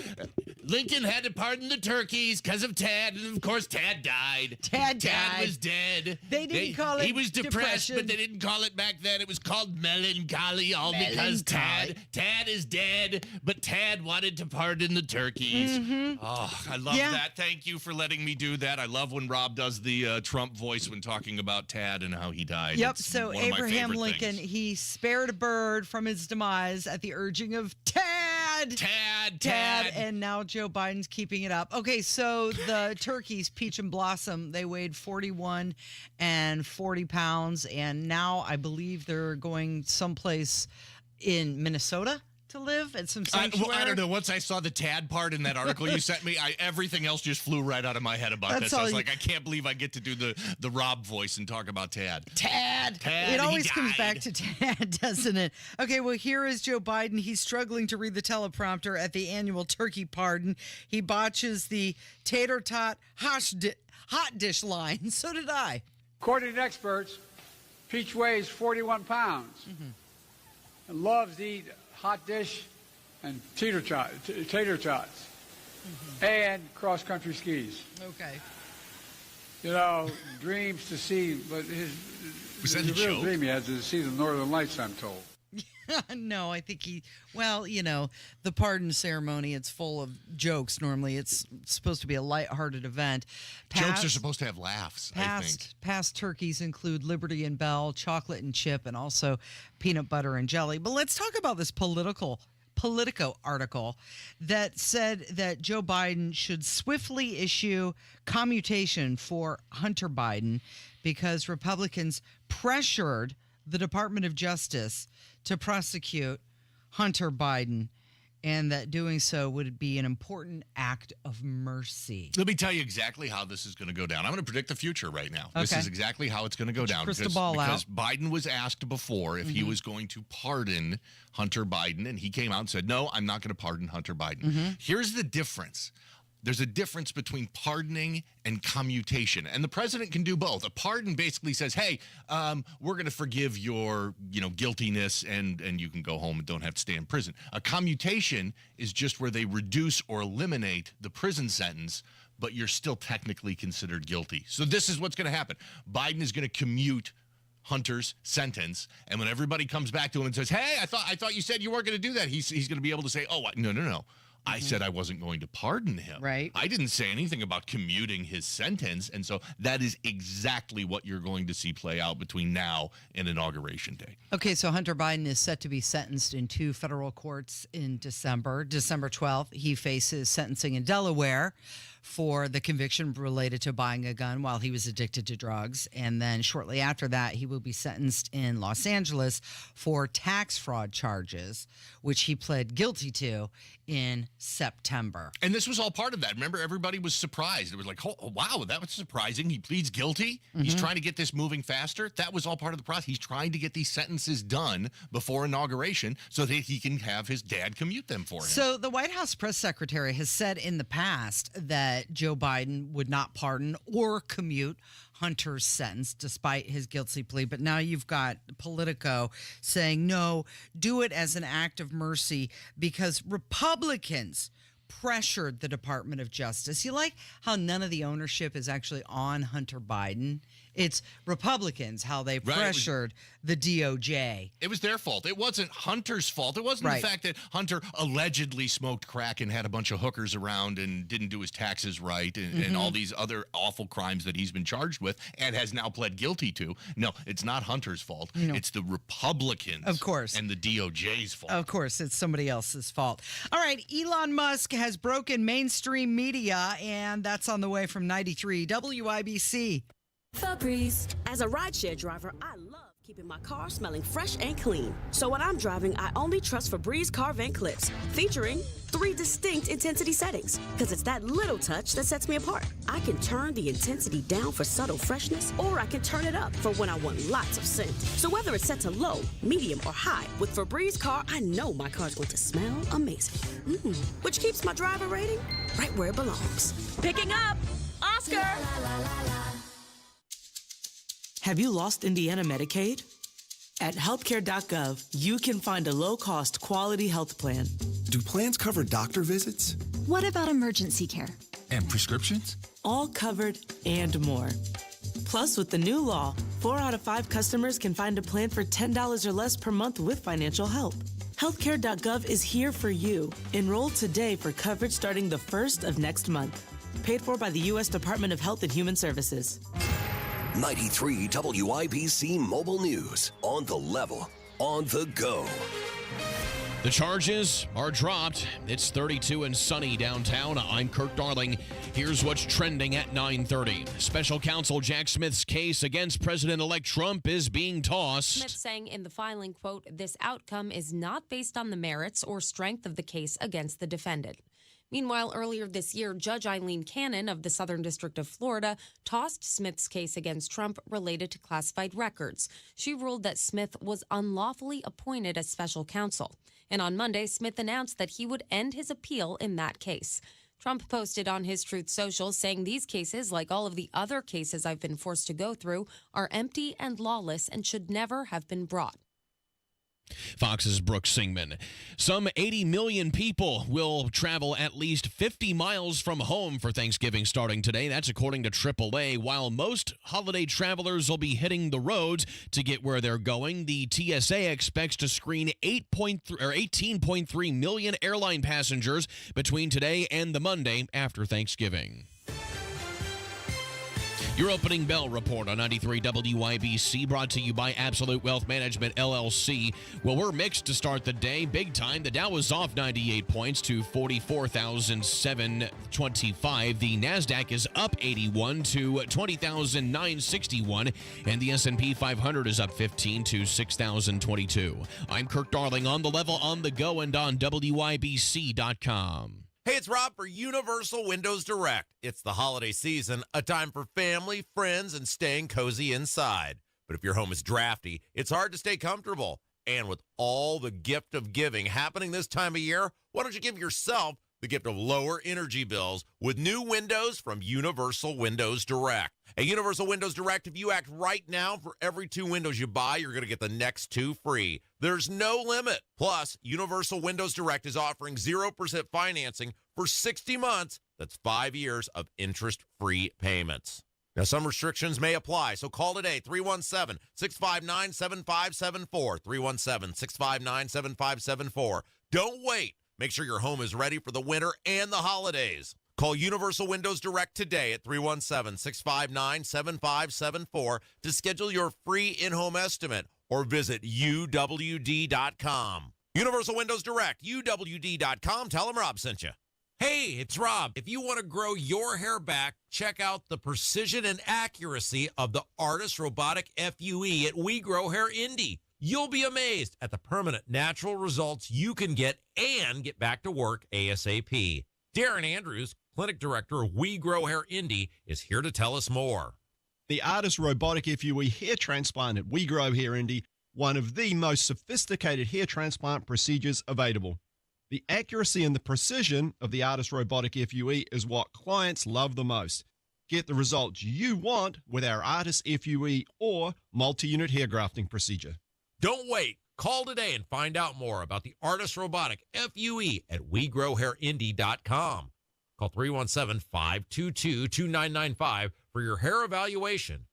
Lincoln had to pardon the turkeys because of Tad, and of course Tad died. Tad was dead. They didn't call it. He was depressed, but they didn't call it back then. It was called melancholy, because Tad is dead. But Tad wanted to pardon the turkeys. Oh, I love that. Thank you for letting me do that. I love when Rob does the Trump voice when talking about Tad and how he died. Yep. It's so Abraham Lincoln, he spared a bird from his demise at the urging of Tad, and now Joe Biden's keeping it up. Okay, so the turkeys, Peach and Blossom, they weighed 41 and 40 pounds, and now I believe they're going someplace in Minnesota to live at some sanctuary. I don't know. Once I saw the Tad part in that article you sent me, everything else just flew right out of my head about this. I was like, I can't believe I get to do the Rob voice and talk about Tad. Tad. It always comes back to Tad, doesn't it? Okay, well, here is Joe Biden. He's struggling to read the teleprompter at the annual turkey pardon. He botches the tater tot hot dish line. So did I. According to experts, Peach weighs 41 pounds and loves to eat hot dish and tater tots and cross-country skis. Okay. Dreams to see, but was that the a real joke? dream he had to see the Northern Lights, I'm told. No, I think the pardon ceremony, it's full of jokes. Normally, it's supposed to be a lighthearted event. Jokes are supposed to have laughs, I think. Past turkeys include Liberty and Bell, chocolate and chip, and also peanut butter and jelly. But let's talk about this Politico article that said that Joe Biden should swiftly issue commutation for Hunter Biden because Republicans pressured the Department of Justice to prosecute Hunter Biden, and that doing so would be an important act of mercy. Let me tell you exactly how this is going to go down. I'm going to predict the future right now. This is exactly how it's going to go down. Crystal ball out. Because Biden was asked before if he was going to pardon Hunter Biden, and he came out and said, no, I'm not going to pardon Hunter Biden. Here's the difference. There's a difference between pardoning and commutation, and the president can do both. A pardon basically says, hey, we're going to forgive your guiltiness, and you can go home and don't have to stay in prison. A commutation is just where they reduce or eliminate the prison sentence, but you're still technically considered guilty. So this is what's going to happen. Biden is going to commute Hunter's sentence, and when everybody comes back to him and says, hey, I thought you said you weren't going to do that, he's going to be able to say, oh, no. I said I wasn't going to pardon him. Right. I didn't say anything about commuting his sentence. And so that is exactly what you're going to see play out between now and Inauguration Day. Okay, so Hunter Biden is set to be sentenced in 2 federal courts in December. December 12th, he faces sentencing in Delaware for the conviction related to buying a gun while he was addicted to drugs. And then shortly after that, he will be sentenced in Los Angeles for tax fraud charges, which he pled guilty to in September. And this was all part of that. Remember, everybody was surprised. It was like, oh, wow, that was surprising. He pleads guilty. He's trying to get this moving faster. That was all part of the process. He's trying to get these sentences done before inauguration so that he can have his dad commute them for him. So the White House press secretary has said in the past that that Joe Biden would not pardon or commute Hunter's sentence despite his guilty plea. But now you've got Politico saying, no, do it as an act of mercy because Republicans pressured the Department of Justice. You like how none of the ownership is actually on Hunter Biden? It's Republicans, how they pressured the DOJ. It was their fault. It wasn't Hunter's fault. It wasn't the fact that Hunter allegedly smoked crack and had a bunch of hookers around and didn't do his taxes right and all these other awful crimes that he's been charged with and has now pled guilty to. No, it's not Hunter's fault. No. It's the Republicans, of course, and the DOJ's fault. Of course, it's somebody else's fault. All right, Elon Musk has broken mainstream media, and that's on the way from 93 WIBC. Febreze. As a rideshare driver, I love keeping my car smelling fresh and clean. So when I'm driving, I only trust Febreze car vent clips, featuring 3 distinct intensity settings, because it's that little touch that sets me apart. I can turn the intensity down for subtle freshness, or I can turn it up for when I want lots of scent. So whether it's set to low, medium, or high, with Febreze car, I know my car's going to smell amazing. Which keeps my driver rating right where it belongs. Picking up Oscar! Have you lost Indiana Medicaid? At healthcare.gov, you can find a low-cost, quality health plan. Do plans cover doctor visits? What about emergency care? And prescriptions? All covered and more. Plus, with the new law, 4 out of 5 customers can find a plan for $10 or less per month with financial help. Healthcare.gov is here for you. Enroll today for coverage starting the 1st of next month. Paid for by the U.S. Department of Health and Human Services. 93 WIBC Mobile News. On the level, on the go. The charges are dropped. It's 32 and sunny downtown. I'm Kirk Darling. Here's what's trending at 9:30. Special counsel Jack Smith's case against President-elect Trump is being tossed. Smith saying in the filing, quote, this outcome is not based on the merits or strength of the case against the defendant. Meanwhile, earlier this year, Judge Eileen Cannon of the Southern District of Florida tossed Smith's case against Trump related to classified records. She ruled that Smith was unlawfully appointed as special counsel. And on Monday, Smith announced that he would end his appeal in that case. Trump posted on his Truth Social saying these cases, like all of the other cases I've been forced to go through, are empty and lawless and should never have been brought. Fox's Brooke Singman. Some 80 million people will travel at least 50 miles from home for Thanksgiving starting today. That's according to AAA. While most holiday travelers will be hitting the roads to get where they're going, the TSA expects to screen 18.3 million airline passengers between today and the Monday after Thanksgiving. Your opening bell report on 93 WIBC, brought to you by Absolute Wealth Management, LLC. Well, we're mixed to start the day. Big time. The Dow was off 98 points to 44,725. The NASDAQ is up 81 to 20,961. And the S&P 500 is up 15 to 6,022. I'm Kirk Darling, on the level, on the go, and on WIBC.com. Hey, it's Rob for Universal Windows Direct. It's the holiday season, a time for family, friends, and staying cozy inside. But if your home is drafty, it's hard to stay comfortable. And with all the gift of giving happening this time of year, why don't you give yourself the gift of lower energy bills with new windows from Universal Windows Direct. At Universal Windows Direct, if you act right now, for every 2 windows you buy, you're going to get the next 2 free. There's no limit. Plus, Universal Windows Direct is offering 0% financing for 60 months. That's 5 years of interest-free payments. Now, some restrictions may apply, so call today, 317-659-7574, 317-659-7574. Don't wait. Make sure your home is ready for the winter and the holidays. Call Universal Windows Direct today at 317-659-7574 to schedule your free in-home estimate or visit UWD.com. Universal Windows Direct, UWD.com. Tell them Rob sent you. Hey, it's Rob. If you want to grow your hair back, check out the precision and accuracy of the Artist Robotic FUE at We Grow Hair Indie. You'll be amazed at the permanent natural results you can get and get back to work ASAP. Darren Andrews, Clinic Director of We Grow Hair Indie, is here to tell us more. The Artist Robotic FUE hair transplant at We Grow Hair Indie, one of the most sophisticated hair transplant procedures available. The accuracy and the precision of the Artist Robotic FUE is what clients love the most. Get the results you want with our Artist FUE or multi-unit hair grafting procedure. Don't wait. Call today and find out more about the Artist Robotic FUE at WeGrowHairIndy.com. Call 317-522-2995 for your hair evaluation.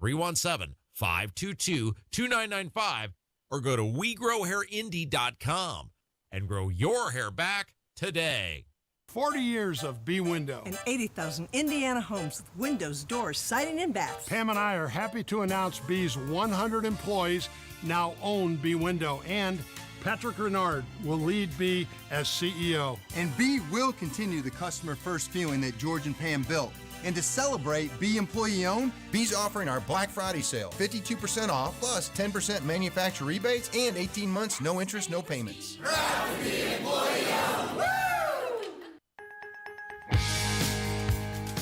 317-522-2995 or go to WeGrowHairIndy.com and grow your hair back today. 40 years of B Window. And 80,000 Indiana homes with windows, doors, siding, and baths. Pam and I are happy to announce B's 100 employees now own B Window, and Patrick Renard will lead B as CEO. And B will continue the customer-first feeling that George and Pam built. And to celebrate B employee owned, B's offering our Black Friday sale, 52% off, plus 10% manufacturer rebates, and 18 months, no interest, no payments. Proud to be employee owned. Woo!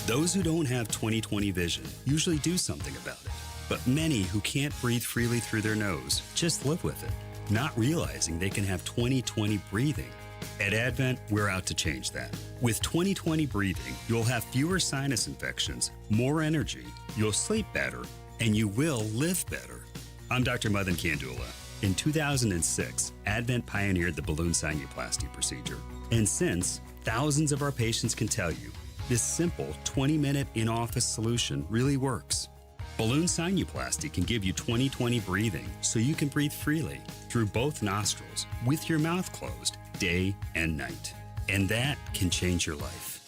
Those who don't have 20/20 vision usually do something about it. But many who can't breathe freely through their nose just live with it, not realizing they can have 20/20 breathing. At Advent, we're out to change that. With 20/20 breathing, you'll have fewer sinus infections, more energy, you'll sleep better, and you will live better. I'm Dr. Madan Kandula. In 2006, Advent pioneered the balloon sinuplasty procedure. And since, thousands of our patients can tell you, this simple 20-minute in-office solution really works. Balloon sinuplasty can give you 20/20 breathing so you can breathe freely through both nostrils with your mouth closed day and night. And that can change your life.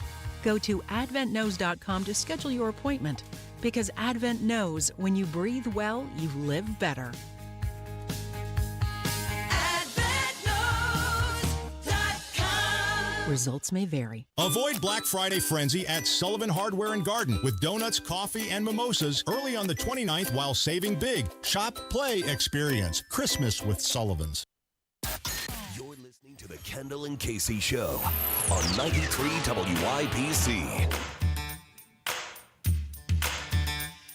Go to adventknows.com to schedule your appointment because Advent knows when you breathe well, you live better. Results may vary. Avoid Black Friday frenzy at Sullivan Hardware and Garden with donuts, coffee, and mimosas early on the 29th while saving big. Shop, play, experience. Christmas with Sullivan's. You're listening to the Kendall and Casey Show on 93 WIBC.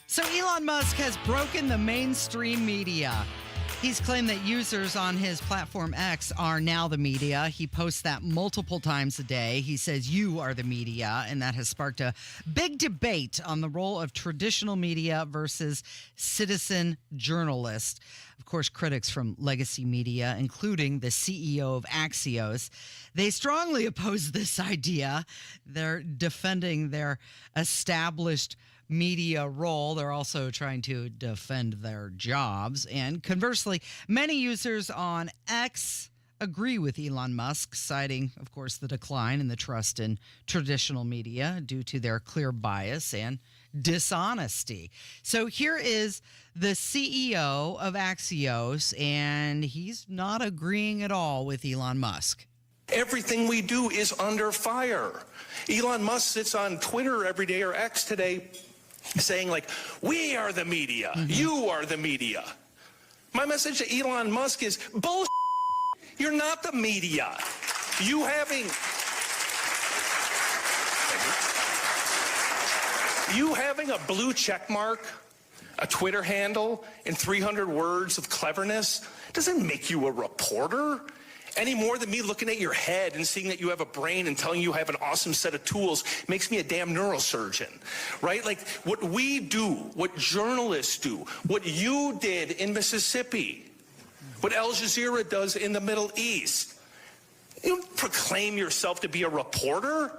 So Elon Musk has broken the mainstream media. He's claimed that users on his platform X are now the media. He posts that multiple times a day. He says, you are the media, and that has sparked a big debate on the role of traditional media versus citizen journalists. Of course, critics from legacy media, including the CEO of Axios, they strongly oppose this idea. They're defending their established media role. They're also trying to defend their jobs. And conversely, many users on X agree with Elon Musk, citing, of course, the decline in the trust in traditional media due to their clear bias and dishonesty. So here is the CEO of Axios, and he's not agreeing at all with Elon Musk. Everything we do is under fire. Elon Musk sits on Twitter every day, or X today, saying like, we are the media, you are the media. My message to Elon Musk is, bullshit. You're not the media. You having a blue check mark, a Twitter handle, and 300 words of cleverness doesn't make you a reporter. Any more than me looking at your head and seeing that you have a brain and telling you have an awesome set of tools makes me a damn neurosurgeon, right? Like what we do, what journalists do, what you did in Mississippi, what Al Jazeera does in the Middle East. You don't proclaim yourself to be a reporter.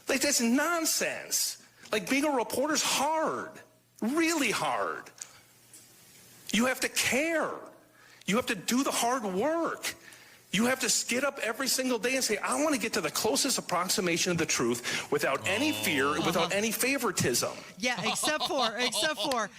Like that's nonsense. Like being a reporter's hard, really hard. You have to care. You have to do the hard work. You have to get up every single day and say, I want to get to the closest approximation of the truth without any fear, without any favoritism. Yeah, except for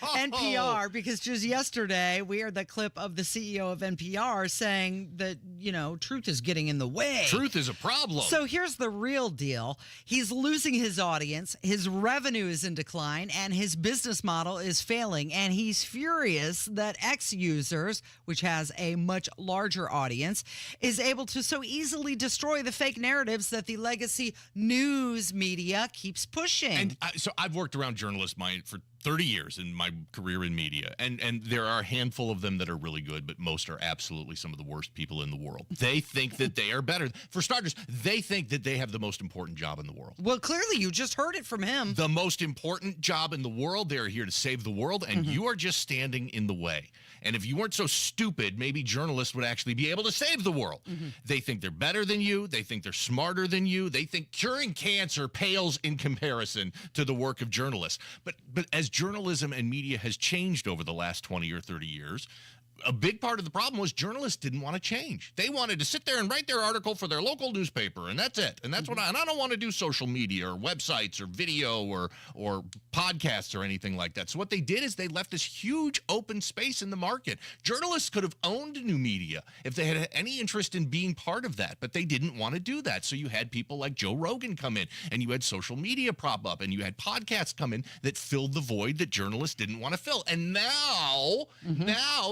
NPR, because just yesterday we heard the clip of the CEO of NPR saying that, you know, truth is getting in the way. Truth is a problem. So here's the real deal. He's losing his audience, his revenue is in decline, and his business model is failing. And he's furious that X users, which has a much larger audience, is able to so easily destroy the fake narratives that the legacy news media keeps pushing. And so I've worked around journalists for 30 years in my career in media, and there are a handful of them that are really good, but most are absolutely some of the worst people in the world. They think that they are better. For starters, they think that they have the most important job in the world. Well, clearly you just heard it from him. The most important job in the world. They're here to save the world, and you are just standing in the way. And if you weren't so stupid, maybe journalists would actually be able to save the world. They think they're better than you. They think they're smarter than you. They think curing cancer pales in comparison to the work of journalists. But as journalism and media has changed over the last 20 or 30 years, a big part of the problem was journalists didn't want to change. They wanted to sit there and write their article for their local newspaper, and that's it. And that's what I don't want to do social media or websites or video or podcasts or anything like that. So what they did is they left this huge open space in the market. Journalists could have owned new media if they had any interest in being part of that, but they didn't want to do that. So you had people like Joe Rogan come in, and you had social media prop up, and you had podcasts come in that filled the void that journalists didn't want to fill. And now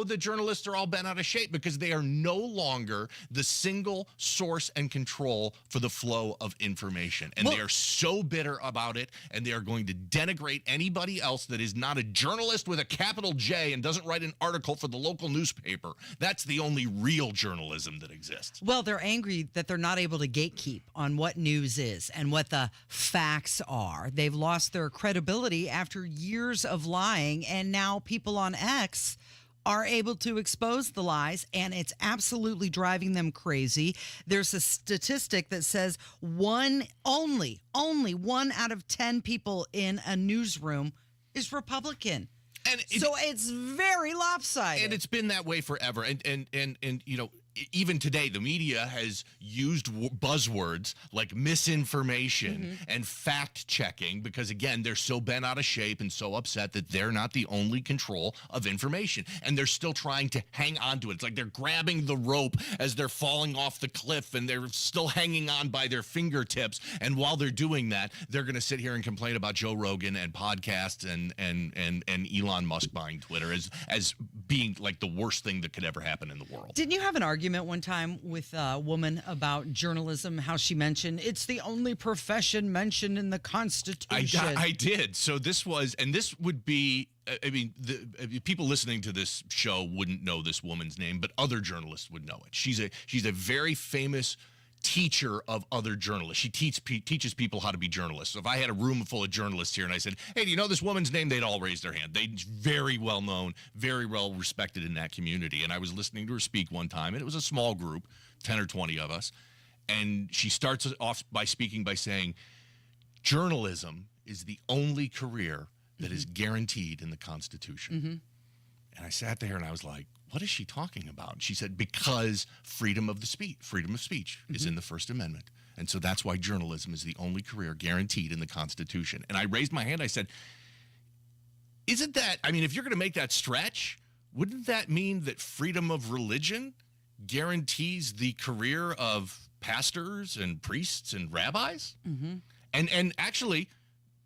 the journalists are all bent out of shape because they are no longer the single source and control for the flow of information. And they are so bitter about it, and they are going to denigrate anybody else that is not a journalist with a capital J and doesn't write an article for the local newspaper. That's the only real journalism that exists. Well, they're angry that they're not able to gatekeep on what news is and what the facts are. They've lost their credibility after years of lying, and now people on X are able to expose the lies, and it's absolutely driving them crazy. There's a statistic that says only 1 out of 10 people in a newsroom is Republican. And so it's very lopsided. And it's been that way forever. And you know, even today, the media has used buzzwords like misinformation and fact-checking because, again, they're so bent out of shape and so upset that they're not the only control of information. And they're still trying to hang on to it. It's like they're grabbing the rope as they're falling off the cliff, and they're still hanging on by their fingertips. And while they're doing that, they're going to sit here and complain about Joe Rogan and podcasts and Elon Musk buying Twitter as being like the worst thing that could ever happen in the world. Didn't you have an argument one time with a woman about journalism, how she mentioned it's the only profession mentioned in the Constitution? I did. So this would be, I mean, the people listening to this show wouldn't know this woman's name, but other journalists would know it. She's a very famous teacher of other journalists. She teaches people how to be journalists. So if I had a room full of journalists here and I said, hey, do you know this woman's name? They'd all raise their hand. They're very well known, very well respected in that community. And I was listening to her speak one time, and it was a small group, 10 or 20 of us. And she starts off by speaking by saying, journalism is the only career that is guaranteed in the Constitution. And I sat there and I was like, what is she talking about? She said, because freedom of speech is in the First Amendment. And so that's why journalism is the only career guaranteed in the Constitution. And I raised my hand. I said, isn't that, I mean, if you're going to make that stretch, wouldn't that mean that freedom of religion guarantees the career of pastors and priests and rabbis? And actually,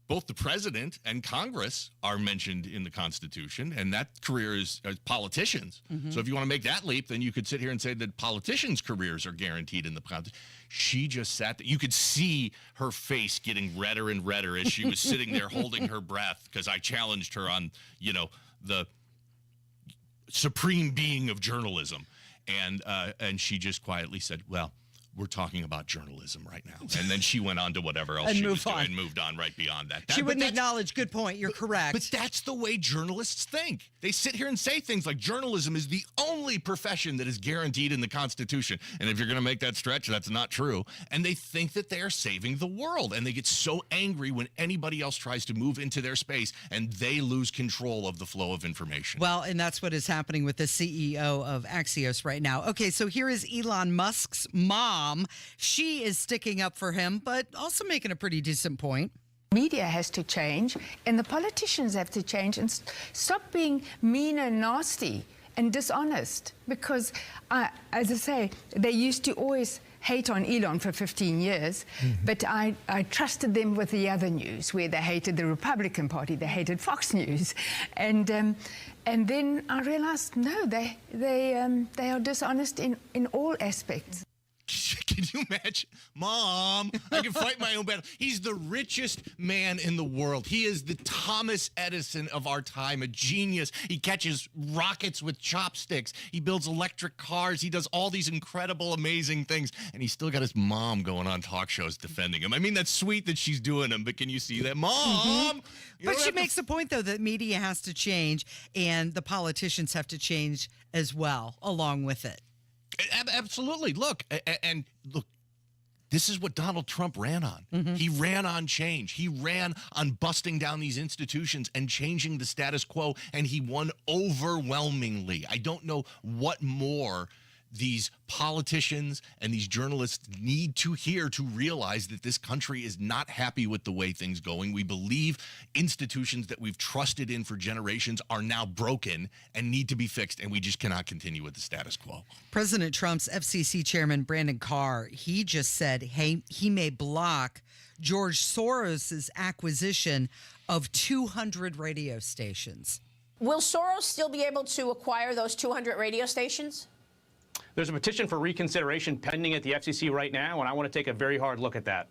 both the president and Congress are mentioned in the Constitution, and that career is politicians. So if you want to make that leap, then you could sit here and say that politicians' careers are guaranteed in the Constitution. She just sat there. You could see her face getting redder and redder as she was sitting there holding her breath because I challenged her on, you know, the supreme being of journalism. And she just quietly said, well, we're talking about journalism right now. And then she went on to whatever else she was doing and moved on right beyond that. She wouldn't acknowledge. Good point. You're correct. But that's the way journalists think. They sit here and say things like journalism is the only profession that is guaranteed in the Constitution. And if you're going to make that stretch, that's not true. And they think that they are saving the world. And they get so angry when anybody else tries to move into their space and they lose control of the flow of information. Well, and that's what is happening with the CEO of Axios right now. Okay, so here is Elon Musk's mom. She is sticking up for him, but also making a pretty decent point. Media has to change, and the politicians have to change and stop being mean and nasty and dishonest. Because, as I say, they used to always hate on Elon for 15 years, but I trusted them with the other news, where they hated the Republican Party, they hated Fox News, and then I realized, no, they are dishonest in all aspects. Can you imagine? Mom, I can fight my own battle. He's the richest man in the world. He is the Thomas Edison of our time, a genius. He catches rockets with chopsticks. He builds electric cars. He does all these incredible, amazing things. And he's still got his mom going on talk shows defending him. I mean, that's sweet that she's doing them, but can you see that? Mom! But she makes the point, though, that media has to change and the politicians have to change as well along with it. Absolutely. Look, this is what Donald Trump ran on. He ran on change. He ran on busting down these institutions and changing the status quo, and he won overwhelmingly. I don't know what more these politicians and these journalists need to hear to realize that this country is not happy with the way things going. We believe institutions that we've trusted in for generations are now broken and need to be fixed, and we just cannot continue with the status quo. President Trump's FCC chairman, Brandon Carr, he just said, hey, he may block George Soros's acquisition of 200 radio stations. Will Soros still be able to acquire those 200 radio stations? There's a petition for reconsideration pending at the FCC right now, and I want to take a very hard look at that.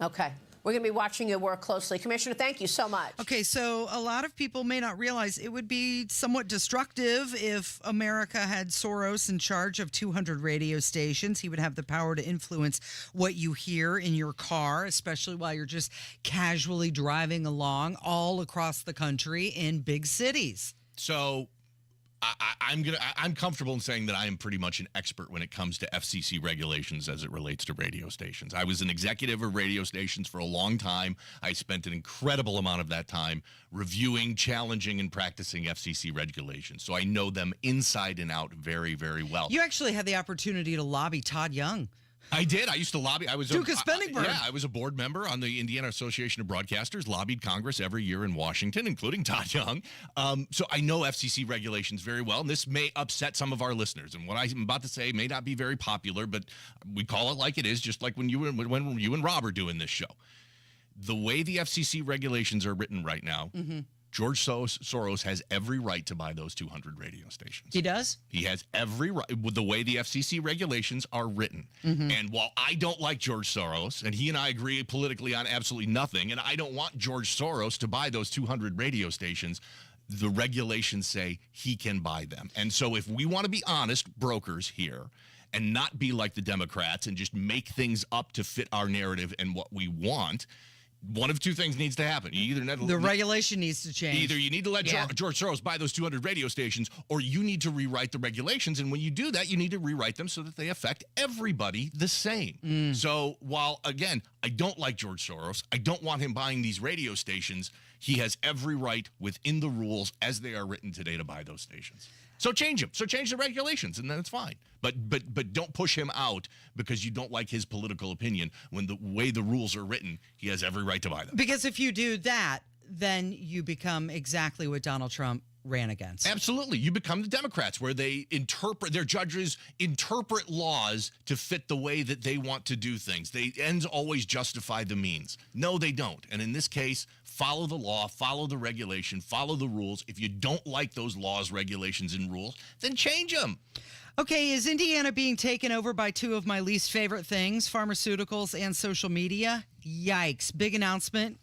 Okay. We're going to be watching your work closely. Commissioner, thank you so much. Okay, so a lot of people may not realize it would be somewhat destructive if America had Soros in charge of 200 radio stations. He would have the power to influence what you hear in your car, especially while you're just casually driving along all across the country in big cities. So I'm comfortable in saying that I am pretty much an expert when it comes to FCC regulations as it relates to radio stations. I was an executive of radio stations for a long time. I spent an incredible amount of that time reviewing, challenging, and practicing FCC regulations. So I know them inside and out very, very well. You actually had the opportunity to lobby Todd Young. I did. I used to lobby. I was Duke of Spendenburg. I was a board member on the Indiana Association of Broadcasters, lobbied Congress every year in Washington, including Todd Young. So I know FCC regulations very well, and this may upset some of our listeners. And what I'm about to say may not be very popular, but we call it like it is, just like when you and Rob are doing this show. The way the FCC regulations are written right now, George Soros has every right to buy those 200 radio stations. He does? He has every right with the way the FCC regulations are written. And while I don't like George Soros, and he and I agree politically on absolutely nothing, and I don't want George Soros to buy those 200 radio stations, the regulations say he can buy them. And so if we want to be honest brokers here and not be like the Democrats and just make things up to fit our narrative and what we want, one of two things needs to happen. The regulation needs to change. Either you need to let George Soros buy those 200 radio stations, or you need to rewrite the regulations. And when you do that, you need to rewrite them so that they affect everybody the same. So while, again, I don't like George Soros, I don't want him buying these radio stations, he has every right within the rules as they are written today to buy those stations. So change them. So change the regulations, and then it's fine. But don't push him out because you don't like his political opinion. When the way the rules are written, he has every right to buy them. Because if you do that, then you become exactly what Donald Trump ran against. Absolutely. You become the Democrats, where their judges interpret laws to fit the way that they want to do things. The ends always justify the means. No, they don't. And in this case, follow the law, follow the regulation, follow the rules. If you don't like those laws, regulations, and rules, then change them. Okay, is Indiana being taken over by two of my least favorite things, pharmaceuticals and social media? Yikes. Big announcement.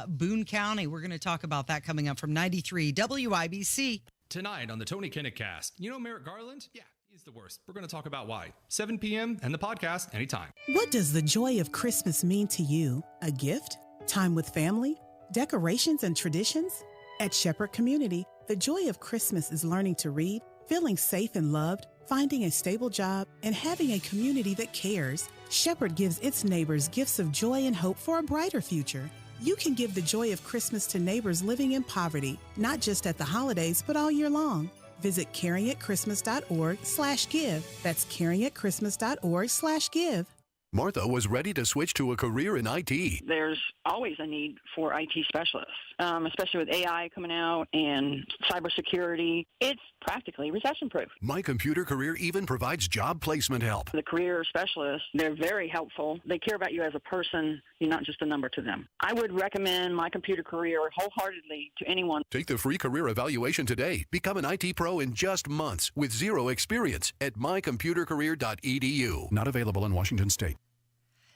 Boone County. We're going to talk about that coming up from 93 WIBC. Tonight on the Tony Kinnett Cast. You know Merrick Garland? Yeah, he's the worst. We're going to talk about why. 7 p.m. and the podcast anytime. What does the joy of Christmas mean to you? A gift? Time with family? Decorations and traditions? At Shepherd Community, the joy of Christmas is learning to read, feeling safe and loved, finding a stable job, and having a community that cares. Shepherd gives its neighbors gifts of joy and hope for a brighter future. You can give the joy of Christmas to neighbors living in poverty, not just at the holidays, but all year long. Visit caringatchristmas.org/give. That's caringatchristmas.org/give. Martha was ready to switch to a career in IT. There's always a need for IT specialists, especially with AI coming out and cybersecurity. It's practically recession-proof. My Computer Career even provides job placement help. The career specialists, they're very helpful. They care about you as a person. You're not just a number to them. I would recommend My Computer Career wholeheartedly to anyone. Take the free career evaluation today. Become an IT pro in just months with zero experience at mycomputercareer.edu. Not available in Washington State.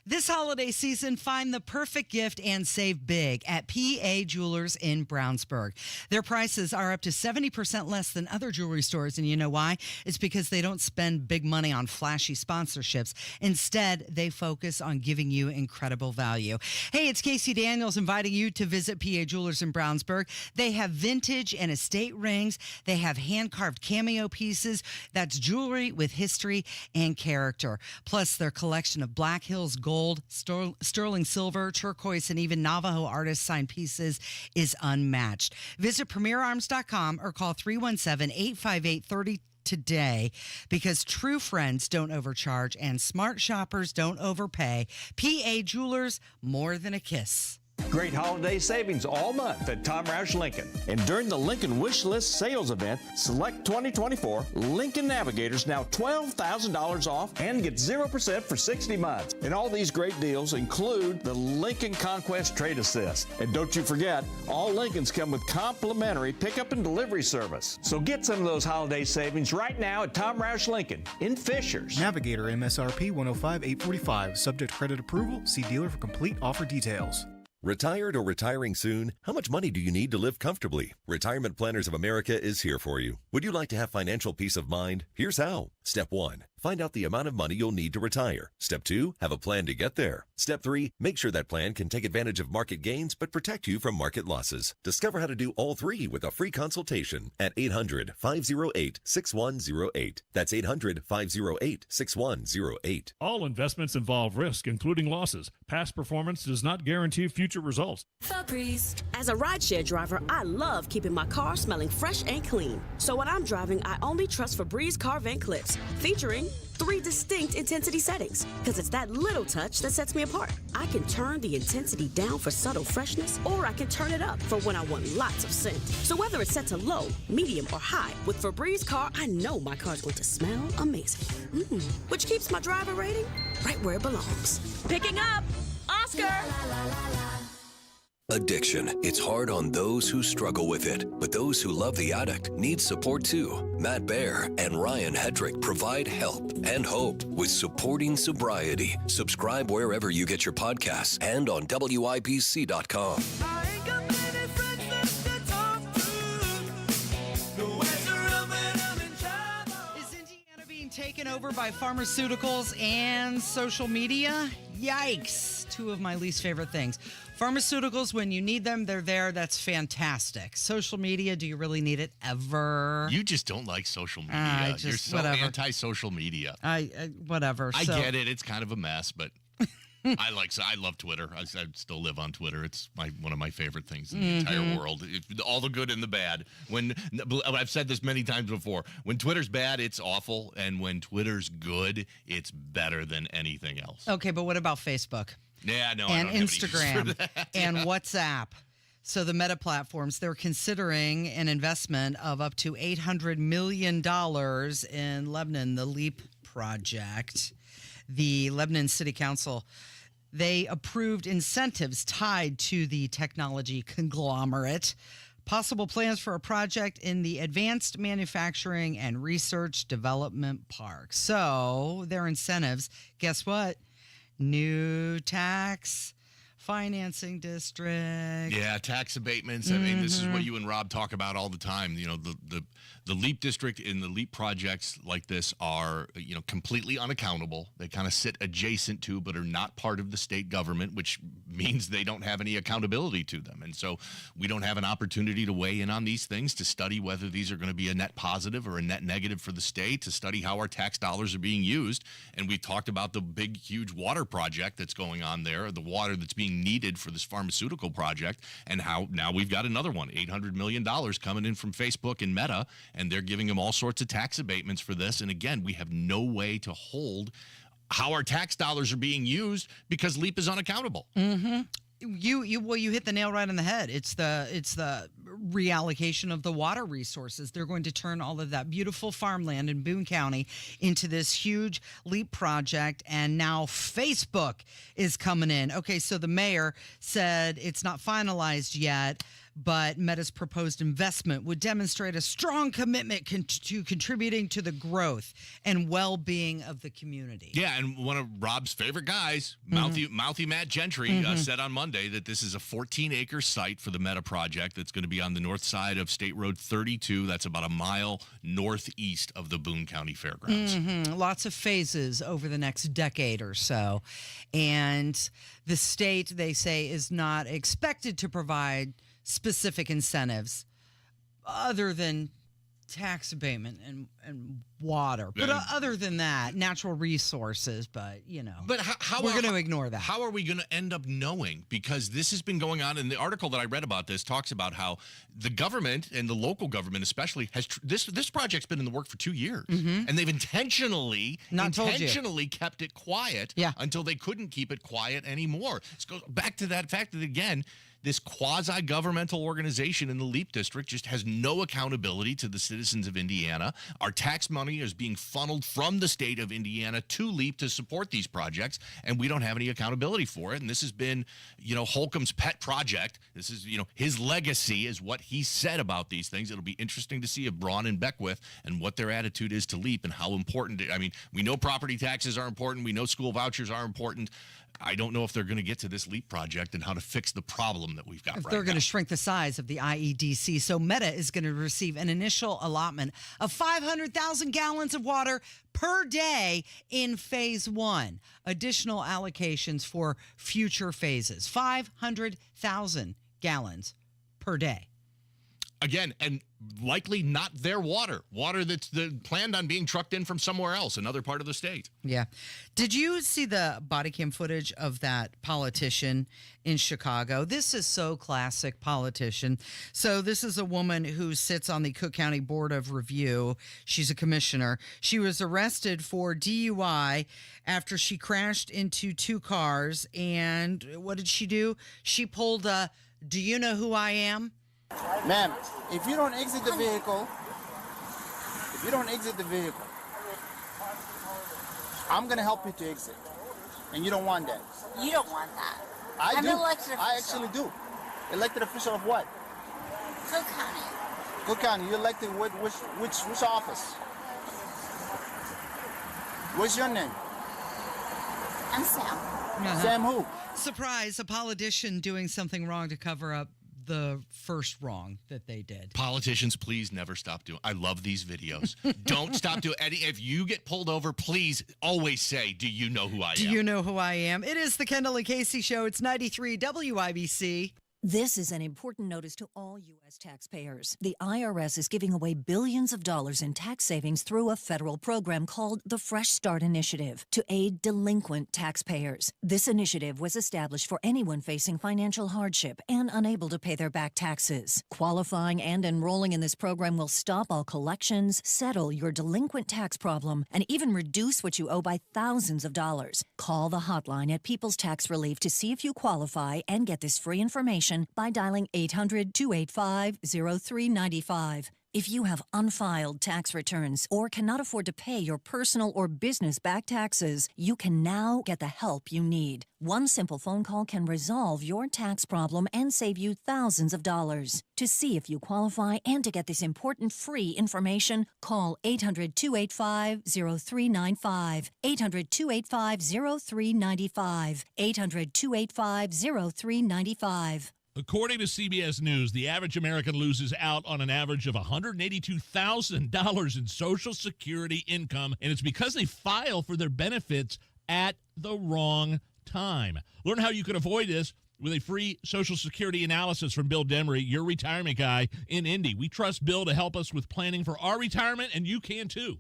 This holiday season, find the perfect gift and save big at PA Jewelers in Brownsburg. Their prices are up to 70% less than other jewelry stores, and you know why? It's because they don't spend big money on flashy sponsorships. Instead, they focus on giving you incredible value. Hey, it's Casey Daniels inviting you to visit PA Jewelers in Brownsburg. They have vintage and estate rings. They have hand-carved cameo pieces. That's jewelry with history and character. Plus, their collection of Black Hills gold, sterling silver, turquoise, and even Navajo artist signed pieces is unmatched. Visit premierarms.com or call 317-858-30 today, because true friends don't overcharge and smart shoppers don't overpay. PA Jewelers, more than a kiss. Great holiday savings all month at Tom Roush Lincoln. And during the Lincoln Wish List sales event, select 2024 Lincoln Navigators now $12,000 off and get 0% for 60 months. And all these great deals include the Lincoln Conquest Trade Assist. And don't you forget, all Lincolns come with complimentary pickup and delivery service. So get some of those holiday savings right now at Tom Roush Lincoln in Fishers. Navigator MSRP 105,845. Subject credit approval. See dealer for complete offer details. Retired or retiring soon? How much money do you need to live comfortably? Retirement Planners of America is here for you. Would you like to have financial peace of mind? Here's how. Step 1. Find out the amount of money you'll need to retire. Step 2. Have a plan to get there. Step 3. Make sure that plan can take advantage of market gains but protect you from market losses. Discover how to do all three with a free consultation at 800-508-6108. That's 800-508-6108. All investments involve risk, including losses. Past performance does not guarantee future results. Febreze. As a rideshare driver, I love keeping my car smelling fresh and clean. So when I'm driving, I only trust Febreze car vent clips, featuring 3 distinct intensity settings, because it's that little touch that sets me apart. I can turn the intensity down for subtle freshness, or I can turn it up for when I want lots of scent. So whether it's set to low, medium, or high, with Febreze car, I know my car's going to smell amazing. Which keeps my driver rating right where it belongs. Picking up Oscar! Addiction. It's hard on those who struggle with it, but those who love the addict need support too. Matt Baer and Ryan Hedrick provide help and hope with Supporting Sobriety. Subscribe wherever you get your podcasts and on WIBC.com. Taken over by pharmaceuticals and social media? Yikes. 2 of my least favorite things. Pharmaceuticals, when you need them, they're there. That's fantastic. Social media, do you really need it ever? You just don't like social media. You're so anti-social media. Whatever. I get it. It's kind of a mess, but I love Twitter. I still live on Twitter. It's one of my favorite things in the entire world. All the good and the bad. I've said this many times before. When Twitter's bad, it's awful, and when Twitter's good, it's better than anything else. Okay, but what about Facebook? Yeah, no, and I don't Instagram have any and WhatsApp. So the Meta platforms, they're considering an investment of up to $800 million in Lebanon, the LEAP project. The Lebanon City Council, they approved incentives tied to the technology conglomerate. Possible plans for a project in the Advanced Manufacturing and Research Development Park. So their incentives, guess what? New tax financing district. Yeah, tax abatements. I mean, this is what you and Rob talk about all the time. You know, the LEAP district and the LEAP projects like this are, completely unaccountable. They kind of sit adjacent to, but are not part of the state government, which means they don't have any accountability to them. And so we don't have an opportunity to weigh in on these things, to study whether these are going to be a net positive or a net negative for the state, to study how our tax dollars are being used. And we talked about the big, huge water project that's going on there, the water that's being needed for this pharmaceutical project, and how now we've got another one, $800 million coming in from Facebook and Meta, and they're giving them all sorts of tax abatements for this. And again, we have no way to hold how our tax dollars are being used because LEAP is unaccountable. Mm-hmm. You hit the nail right on the head. It's the reallocation of the water resources. They're going to turn all of that beautiful farmland in Boone County into this huge LEAP project, and now Facebook is coming in. Okay, so the mayor said it's not finalized yet, but Meta's proposed investment would demonstrate a strong commitment to contributing to the growth and well-being of the community. Yeah, and one of Rob's favorite guys, Mouthy Matt Gentry, said on Monday that this is a 14-acre site for the Meta project that's going to be on the north side of State Road 32. That's about a mile northeast of the Boone County Fairgrounds. Lots of phases over the next decade or so. And the state, they say, is not expected to provide specific incentives other than tax abatement and water. But other than that, natural resources, but, But how we're going to ignore that. How are we going to end up knowing? Because this has been going on, and the article that I read about this talks about how the government, and the local government especially, has this project's been in the work for 2 years. And they've intentionally kept it quiet until they couldn't keep it quiet anymore. This goes back to that fact that, again, this quasi-governmental organization in the LEAP district just has no accountability to the citizens of Indiana. Our tax money is being funneled from the state of Indiana to LEAP to support these projects, and we don't have any accountability for it. And this has been, Holcomb's pet project. This is, his legacy is what he said about these things. It'll be interesting to see if Braun and Beckwith and what their attitude is to LEAP and how important we know property taxes are important. We know school vouchers are important. I don't know if they're going to get to this LEAP project and how to fix the problem that we've got right now. They're going to shrink the size of the IEDC. So Meta is going to receive an initial allotment of 500,000 gallons of water per day in phase 1. Additional allocations for future phases. 500,000 gallons per day. Again, and likely not their water that's planned on being trucked in from somewhere else, another part of the state. Yeah. Did you see the body cam footage of that politician in Chicago? This is so classic politician. So this is a woman who sits on the Cook County Board of Review. She's a commissioner. She was arrested for DUI after she crashed into 2 cars. And what did she do? She pulled a, "Do you know who I am?" Ma'am, if you don't exit the vehicle, I'm going to help you to exit. And you don't want that. You don't want that. I I'm do. an elected official. I actually do. Elected official of what? Cook County. Cook County. You elected which office? What's your name? I'm Sam. Sam who? Surprise, a politician doing something wrong to cover up the first wrong that they did. Politicians, please never stop doing. I love these videos. Don't stop doing. If you get pulled over, please always say, "Do you know who I am?" Do you know who I am? It is the Kendall Casey Show. It's 93 WIBC. This is an important notice to all U.S. taxpayers. The IRS is giving away billions of dollars in tax savings through a federal program called the Fresh Start Initiative to aid delinquent taxpayers. This initiative was established for anyone facing financial hardship and unable to pay their back taxes. Qualifying and enrolling in this program will stop all collections, settle your delinquent tax problem, and even reduce what you owe by thousands of dollars. Call the hotline at People's Tax Relief to see if you qualify and get this free information by dialing 800-285-0395. If you have unfiled tax returns or cannot afford to pay your personal or business back taxes, you can now get the help you need. One simple phone call can resolve your tax problem and save you thousands of dollars. To see if you qualify and to get this important free information, call 800-285-0395. 800-285-0395. 800-285-0395. According to CBS News, the average American loses out on an average of $182,000 in Social Security income, and it's because they file for their benefits at the wrong time. Learn how you can avoid this with a free Social Security analysis from Bill Demery, your retirement guy in Indy. We trust Bill to help us with planning for our retirement, and you can too.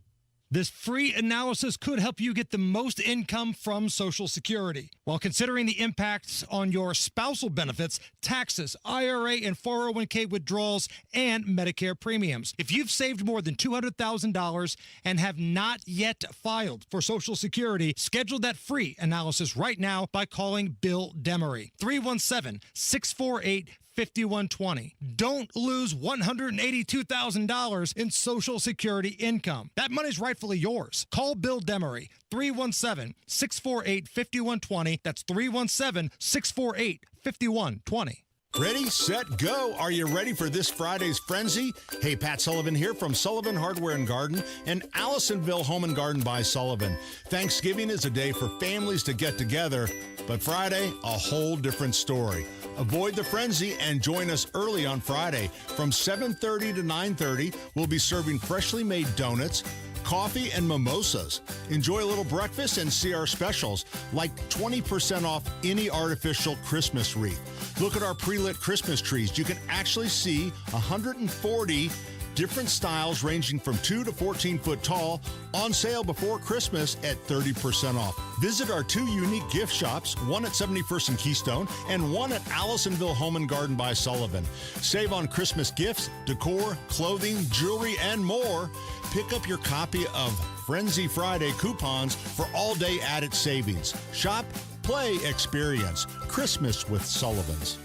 This free analysis could help you get the most income from Social Security while considering the impacts on your spousal benefits, taxes, IRA and 401k withdrawals, and Medicare premiums. If you've saved more than $200,000 and have not yet filed for Social Security, schedule that free analysis right now by calling Bill Demery. 317-648-5120. Don't lose $182,000 in Social Security income. That money's rightfully yours. Call Bill Demery, 317-648-5120. That's 317-648-5120. Ready, set, go. Are you ready for this Friday's frenzy? Hey, Pat Sullivan here from Sullivan Hardware and Garden and Allisonville Home and Garden by Sullivan. Thanksgiving is a day for families to get together, but Friday, a whole different story. Avoid the frenzy and join us early on Friday. From 7:30 to 9:30, we'll be serving freshly made donuts, coffee, and mimosas. Enjoy a little breakfast and see our specials, like 20% off any artificial Christmas wreath. Look at our pre-lit Christmas trees. You can actually see 140 different styles ranging from 2 to 14 foot tall on sale before Christmas at 30% off. Visit our 2 unique gift shops, one at 71st and Keystone and one at Allisonville Home and Garden by Sullivan. Save on Christmas gifts, decor, clothing, jewelry, and more. Pick up your copy of Frenzy Friday coupons for all-day added savings. Shop, play, experience. Christmas with Sullivan's.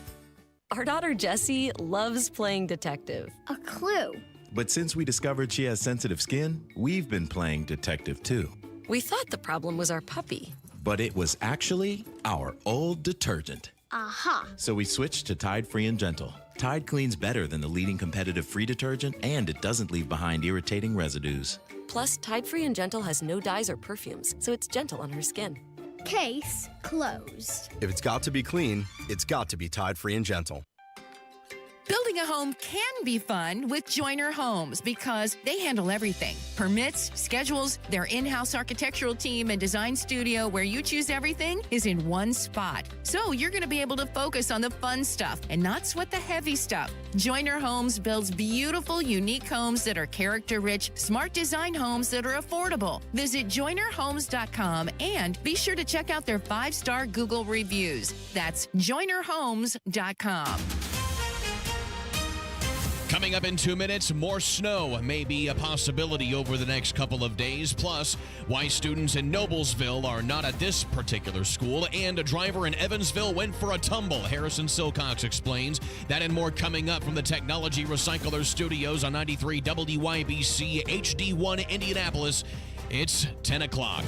Our daughter Jessie loves playing detective. A clue. But since we discovered she has sensitive skin, we've been playing detective too. We thought the problem was our puppy. But it was actually our old detergent. Aha. So we switched to Tide Free and Gentle. Tide cleans better than the leading competitive free detergent, and it doesn't leave behind irritating residues. Plus, Tide Free and Gentle has no dyes or perfumes, so it's gentle on her skin. Case closed. If it's got to be clean, it's got to be Tide Free and Gentle. Building a home can be fun with Joiner Homes because they handle everything. Permits, schedules, their in-house architectural team and design studio where you choose everything is in one spot. So you're going to be able to focus on the fun stuff and not sweat the heavy stuff. Joiner Homes builds beautiful, unique homes that are character-rich, smart design homes that are affordable. Visit joinerhomes.com and be sure to check out their 5-star Google reviews. That's joinerhomes.com. Coming up in 2 minutes, more snow may be a possibility over the next couple of days. Plus, why students in Noblesville are not at this particular school, and a driver in Evansville went for a tumble. Harrison Silcox explains that and more coming up from the Technology Recycler Studios on 93 WYBC HD1 Indianapolis. It's 10 o'clock.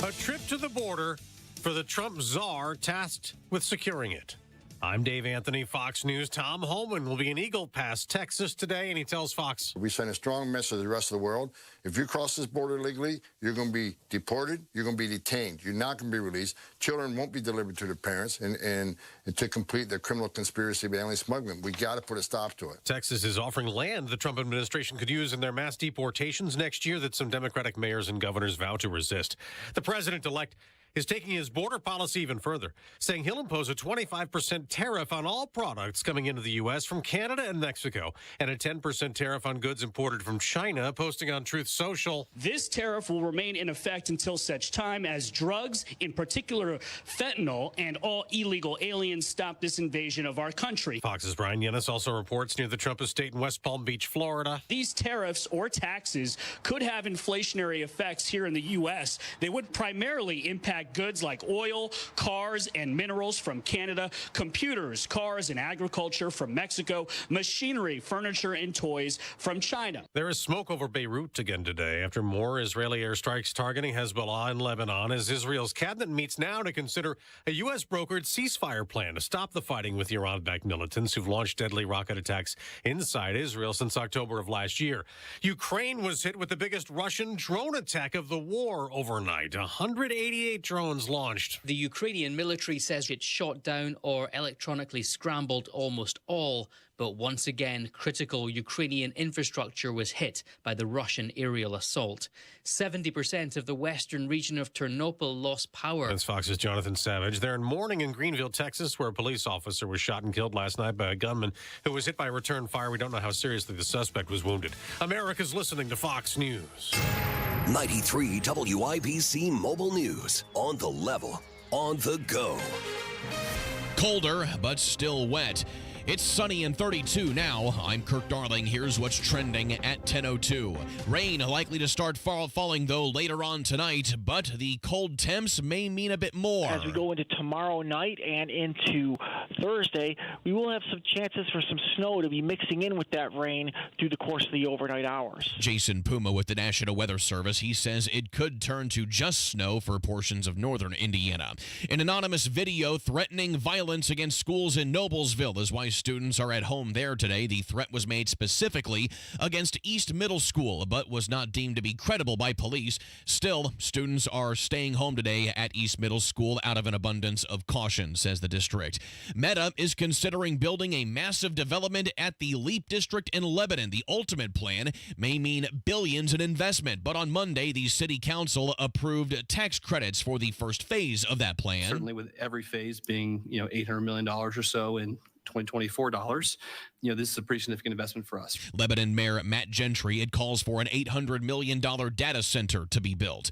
A trip to the border for the Trump czar tasked with securing it. I'm Dave Anthony, Fox News. Tom Holman will be in Eagle Pass, Texas today, and he tells Fox. We send a strong message to the rest of the world. If you cross this border illegally, you're going to be deported. You're going to be detained. You're not going to be released. Children won't be delivered to their parents and to complete their criminal conspiracy of alien smuggling. We got to put a stop to it. Texas is offering land the Trump administration could use in their mass deportations next year that some Democratic mayors and governors vow to resist. The president-elect is taking his border policy even further, saying he'll impose a 25% tariff on all products coming into the U.S. from Canada and Mexico, and a 10% tariff on goods imported from China, posting on Truth Social. This tariff will remain in effect until such time as drugs, in particular fentanyl, and all illegal aliens stop this invasion of our country. Fox's Brian Yennis also reports near the Trump estate in West Palm Beach, Florida. These tariffs or taxes could have inflationary effects here in the U.S. They would primarily impact goods like oil, cars, and minerals from Canada, computers, cars, and agriculture from Mexico, machinery, furniture, and toys from China. There is smoke over Beirut again today after more Israeli airstrikes targeting Hezbollah in Lebanon as Israel's cabinet meets now to consider a U.S.-brokered ceasefire plan to stop the fighting with Iran-backed militants who've launched deadly rocket attacks inside Israel since October of last year. Ukraine was hit with the biggest Russian drone attack of the war overnight. 188 drones launched. The Ukrainian military says it shot down or electronically scrambled almost all, but once again, critical Ukrainian infrastructure was hit by the Russian aerial assault. 70% of the western region of Ternopil lost power. That's Fox's Jonathan Savage. They're in mourning in Greenville, Texas, where a police officer was shot and killed last night by a gunman who was hit by a return fire. We don't know how seriously the suspect was wounded. America's listening to Fox News. 93 WIBC Mobile News. On the level, on the go. Colder, but still wet. It's sunny and 32 now. I'm Kirk Darling. Here's what's trending at 10:02. Rain likely to start falling, though, later on tonight, but the cold temps may mean a bit more. As we go into tomorrow night and into Thursday, we will have some chances for some snow to be mixing in with that rain through the course of the overnight hours. Jason Puma with the National Weather Service. He says it could turn to just snow for portions of northern Indiana. An anonymous video threatening violence against schools in Noblesville is why students are at home there today. The threat was made specifically against East Middle School, but was not deemed to be credible by police. Still, students are staying home today at East Middle School out of an abundance of caution, says the district. Meta is considering building a massive development at the Leap District in Lebanon. The ultimate plan may mean billions in investment, but on Monday, the city council approved tax credits for the first phase of that plan. Certainly with every phase being, $800 million or so in 2024 dollars. This is a pretty significant investment for us. Lebanon Mayor Matt Gentry, it calls for an $800 million data center to be built.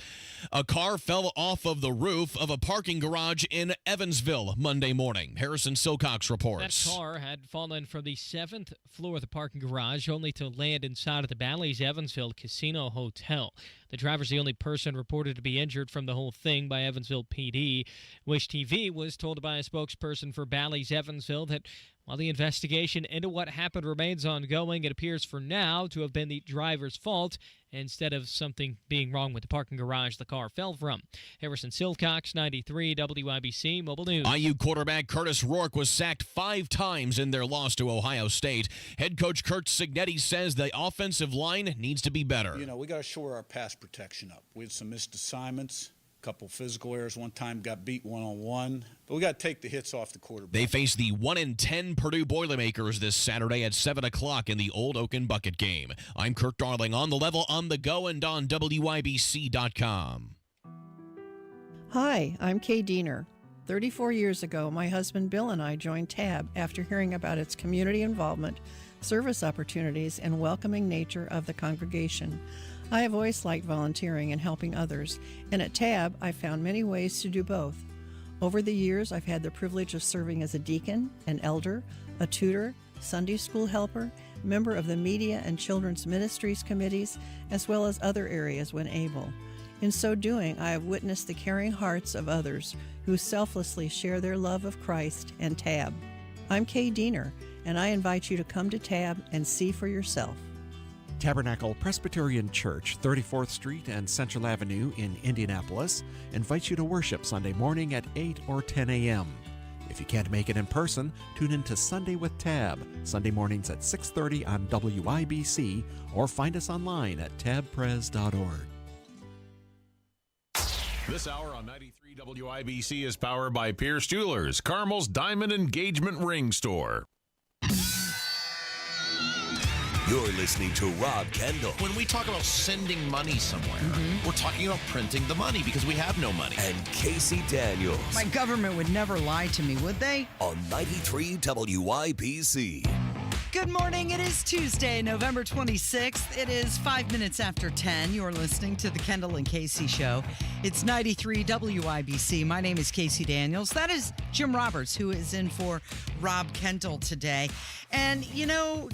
A car fell off of the roof of a parking garage in Evansville Monday morning. Harrison Silcox reports. That car had fallen from the 7th floor of the parking garage only to land inside of the Bally's Evansville Casino Hotel. The driver's the only person reported to be injured from the whole thing by Evansville PD. Wish TV was told by a spokesperson for Bally's Evansville that while the investigation into what happened remains ongoing, it appears for now to have been the driver's fault instead of something being wrong with the parking garage the car fell from. Harrison Silcox, 93 WIBC Mobile News. IU quarterback Curtis Rourke was sacked 5 times in their loss to Ohio State. Head coach Kurt Cignetti says the offensive line needs to be better. We got to shore our pass protection up. We had some missed assignments. Couple physical errors. One time got beat one-on-one. But we got to take the hits off the quarterback. They face the 1-10 Purdue Boilermakers this Saturday at 7 o'clock in the Old Oaken Bucket game. I'm Kirk Darling, on the level, on the go, and on WIBC.com. Hi, I'm Kay Diener. 34 years ago, my husband Bill and I joined TAB after hearing about its community involvement, service opportunities, and welcoming nature of the congregation. I have always liked volunteering and helping others, and at TAB, I found many ways to do both. Over the years, I've had the privilege of serving as a deacon, an elder, a tutor, Sunday school helper, member of the Media and Children's Ministries committees, as well as other areas when able. In so doing, I have witnessed the caring hearts of others who selflessly share their love of Christ and TAB. I'm Kay Diener, and I invite you to come to TAB and see for yourself. Tabernacle Presbyterian Church, 34th Street and Central Avenue in Indianapolis, invites you to worship Sunday morning at 8 or 10 a.m. If you can't make it in person, tune in to Sunday with Tab, Sunday mornings at 6:30 on WIBC, or find us online at tabpres.org. This hour on 93 WIBC is powered by Pierce Jewelers, Carmel's Diamond Engagement Ring Store. You're listening to Rob Kendall. When we talk about sending money somewhere, we're talking about printing the money because we have no money. And Casey Daniels. My government would never lie to me, would they? On 93 WIBC. Good morning. It is Tuesday, November 26th. It is 5 minutes after 10. You're listening to the Kendall and Casey Show. It's 93 WIBC. My name is Casey Daniels. That is Jim Roberts, who is in for Rob Kendall today. And,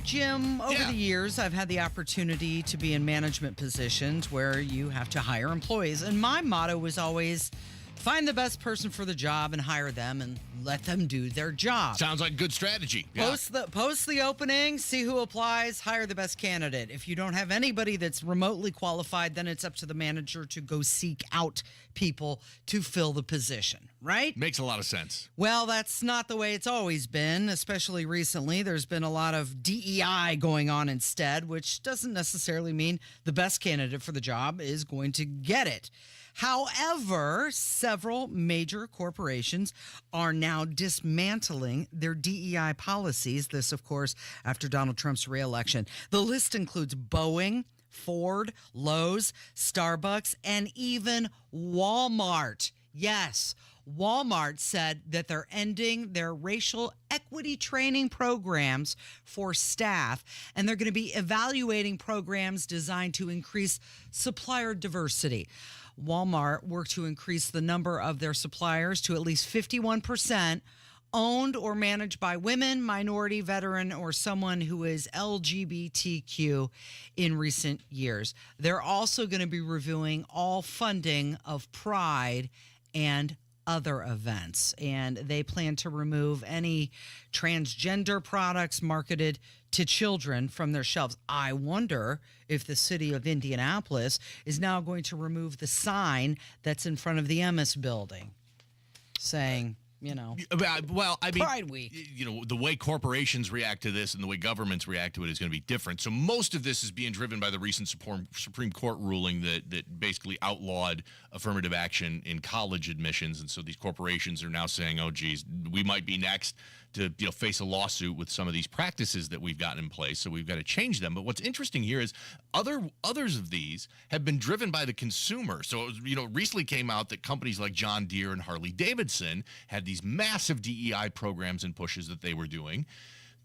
Jim, over the years, I've had the opportunity to be in management positions where you have to hire employees. And my motto was always, find the best person for the job and hire them and let them do their job. Sounds like a good strategy. Yeah. Post the opening, see who applies, hire the best candidate. If you don't have anybody that's remotely qualified, then it's up to the manager to go seek out people to fill the position, right? Makes a lot of sense. Well, that's not the way it's always been, especially recently. There's been a lot of DEI going on instead, which doesn't necessarily mean the best candidate for the job is going to get it. However, several major corporations are now dismantling their DEI policies. This, of course, after Donald Trump's reelection. The list includes Boeing, Ford, Lowe's, Starbucks, and even Walmart. Yes, Walmart said that they're ending their racial equity training programs for staff, and they're going to be evaluating programs designed to increase supplier diversity. Walmart worked to increase the number of their suppliers to at least 51% owned or managed by women, minority, veteran, or someone who is LGBTQ in recent years. They're also going to be reviewing all funding of Pride and other events, and they plan to remove any transgender products marketed to children from their shelves. I wonder if the city of Indianapolis is now going to remove the sign that's in front of the Emmis building saying, well, I mean, Pride Week. The way corporations react to this and the way governments react to it is going to be different. So most of this is being driven by the recent Supreme Court ruling that basically outlawed affirmative action in college admissions. And so these corporations are now saying, oh, geez, we might be next to face a lawsuit with some of these practices that we've gotten in place. So we've got to change them. But what's interesting here is others of these have been driven by the consumer. So it recently came out that companies like John Deere and Harley Davidson had these massive DEI programs and pushes that they were doing.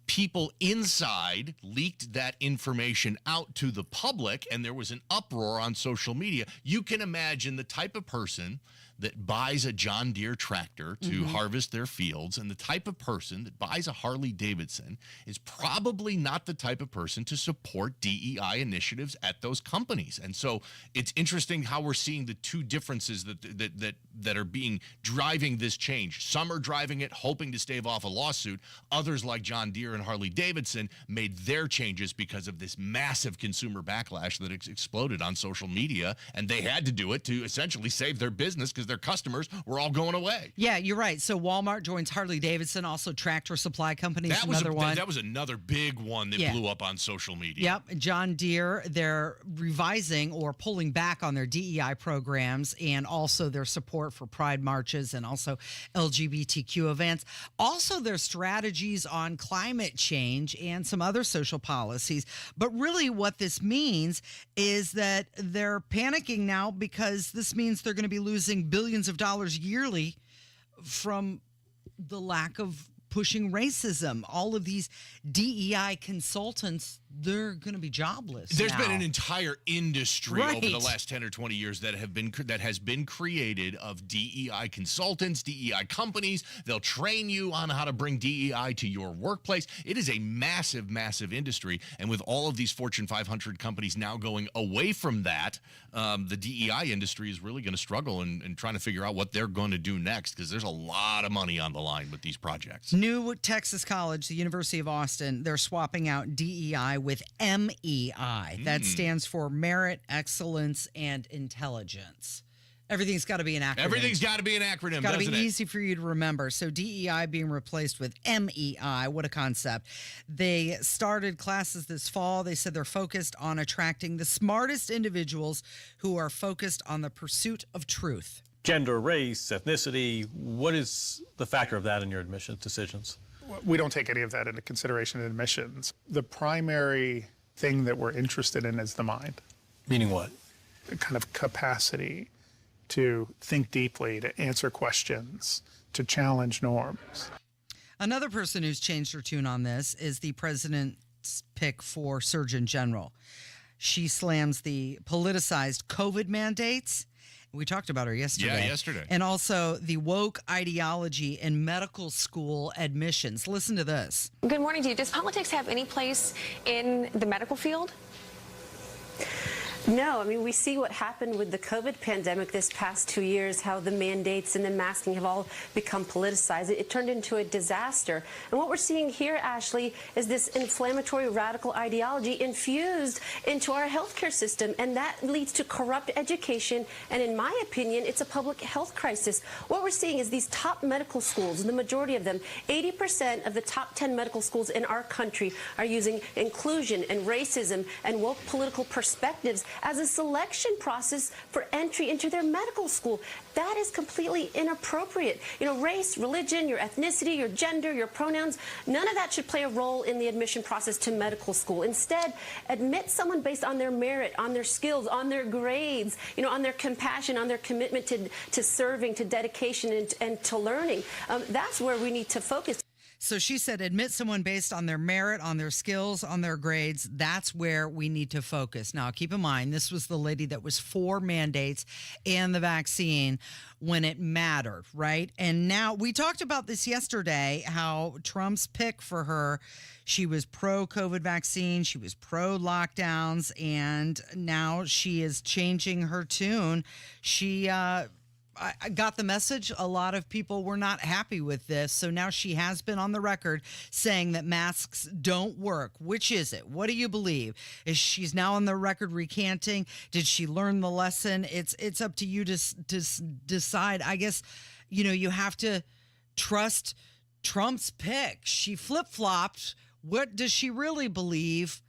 People inside leaked that information out to the public, and there was an uproar on social media. You can imagine the type of person that buys a John Deere tractor to harvest their fields, and the type of person that buys a Harley Davidson is probably not the type of person to support DEI initiatives at those companies. And so it's interesting how we're seeing the two differences that are driving this change. Some are driving it, hoping to stave off a lawsuit. Others, like John Deere and Harley Davidson, made their changes because of this massive consumer backlash that exploded on social media, and they had to do it to essentially save their business because their customers were all going away. Yeah, you're right. So Walmart joins Harley Davidson, also Tractor Supply Company is another one. That was another big one that blew up on social media. Yep. John Deere, they're revising or pulling back on their DEI programs and also their support for pride marches and also LGBTQ events. Also their strategies on climate change and some other social policies. But really what this means is that they're panicking now because this means they're going to be losing billions of dollars yearly from the lack of pushing racism. All of these DEI consultants, they're going to be jobless. There's been an entire industry over the last 10 or 20 years that has been created of DEI consultants, DEI companies. They'll train you on how to bring DEI to your workplace. It is a massive, massive industry. And with all of these Fortune 500 companies now going away from that, the DEI industry is really going to struggle and trying to figure out what they're going to do next, because there's a lot of money on the line with these projects. New Texas College, the University of Austin, they're swapping out DEI with MEI. That stands for Merit, Excellence, and Intelligence. Everything's got to be an acronym. Everything's got to be an acronym, It's got to be easy for you to remember. So DEI being replaced with MEI. What a concept. They started classes this fall. They said they're focused on attracting the smartest individuals who are focused on the pursuit of truth. Gender, race, ethnicity, what is the factor of that in your admissions decisions? We don't take any of that into consideration in admissions. The primary thing that we're interested in is the mind. Meaning what? The kind of capacity to think deeply, to answer questions, to challenge norms. Another person who's changed her tune on this is the president's pick for Surgeon General. She slams the politicized COVID mandates. We talked about her yesterday. Yeah, yesterday. And also the woke ideology in medical school admissions. Listen to this. Good morning to you. Does politics have any place in the medical field? No, I mean, we see what happened with the COVID pandemic this past 2 years, how the mandates and the masking have all become politicized. It turned into a disaster. And what we're seeing here, Ashley, is this inflammatory radical ideology infused into our healthcare system. And that leads to corrupt education. And in my opinion, it's a public health crisis. What we're seeing is these top medical schools, the majority of them, 80% of the top 10 medical schools in our country are using inclusion and racism and woke political perspectives as a selection process for entry into their medical school. That is completely inappropriate. Race, religion, your ethnicity, your gender, your pronouns, none of that should play a role in the admission process to medical school. Instead, admit someone based on their merit, on their skills, on their grades, on their compassion, on their commitment to serving, to dedication, and to learning. That's where we need to focus. So she said, admit someone based on their merit, on their skills, on their grades. That's where we need to focus. Now, keep in mind, this was the lady that was for mandates and the vaccine when it mattered, right? And now we talked about this yesterday, how Trump's pick for her, she was pro-COVID vaccine, she was pro-lockdowns, and now she is changing her tune. I got the message. A lot of people were not happy with this. So now she has been on the record saying that masks don't work. Which is it? What do you believe? She's now on the record recanting? Did she learn the lesson? It's up to you to decide. I guess, you have to trust Trump's pick. She flip-flopped. What does she really believe?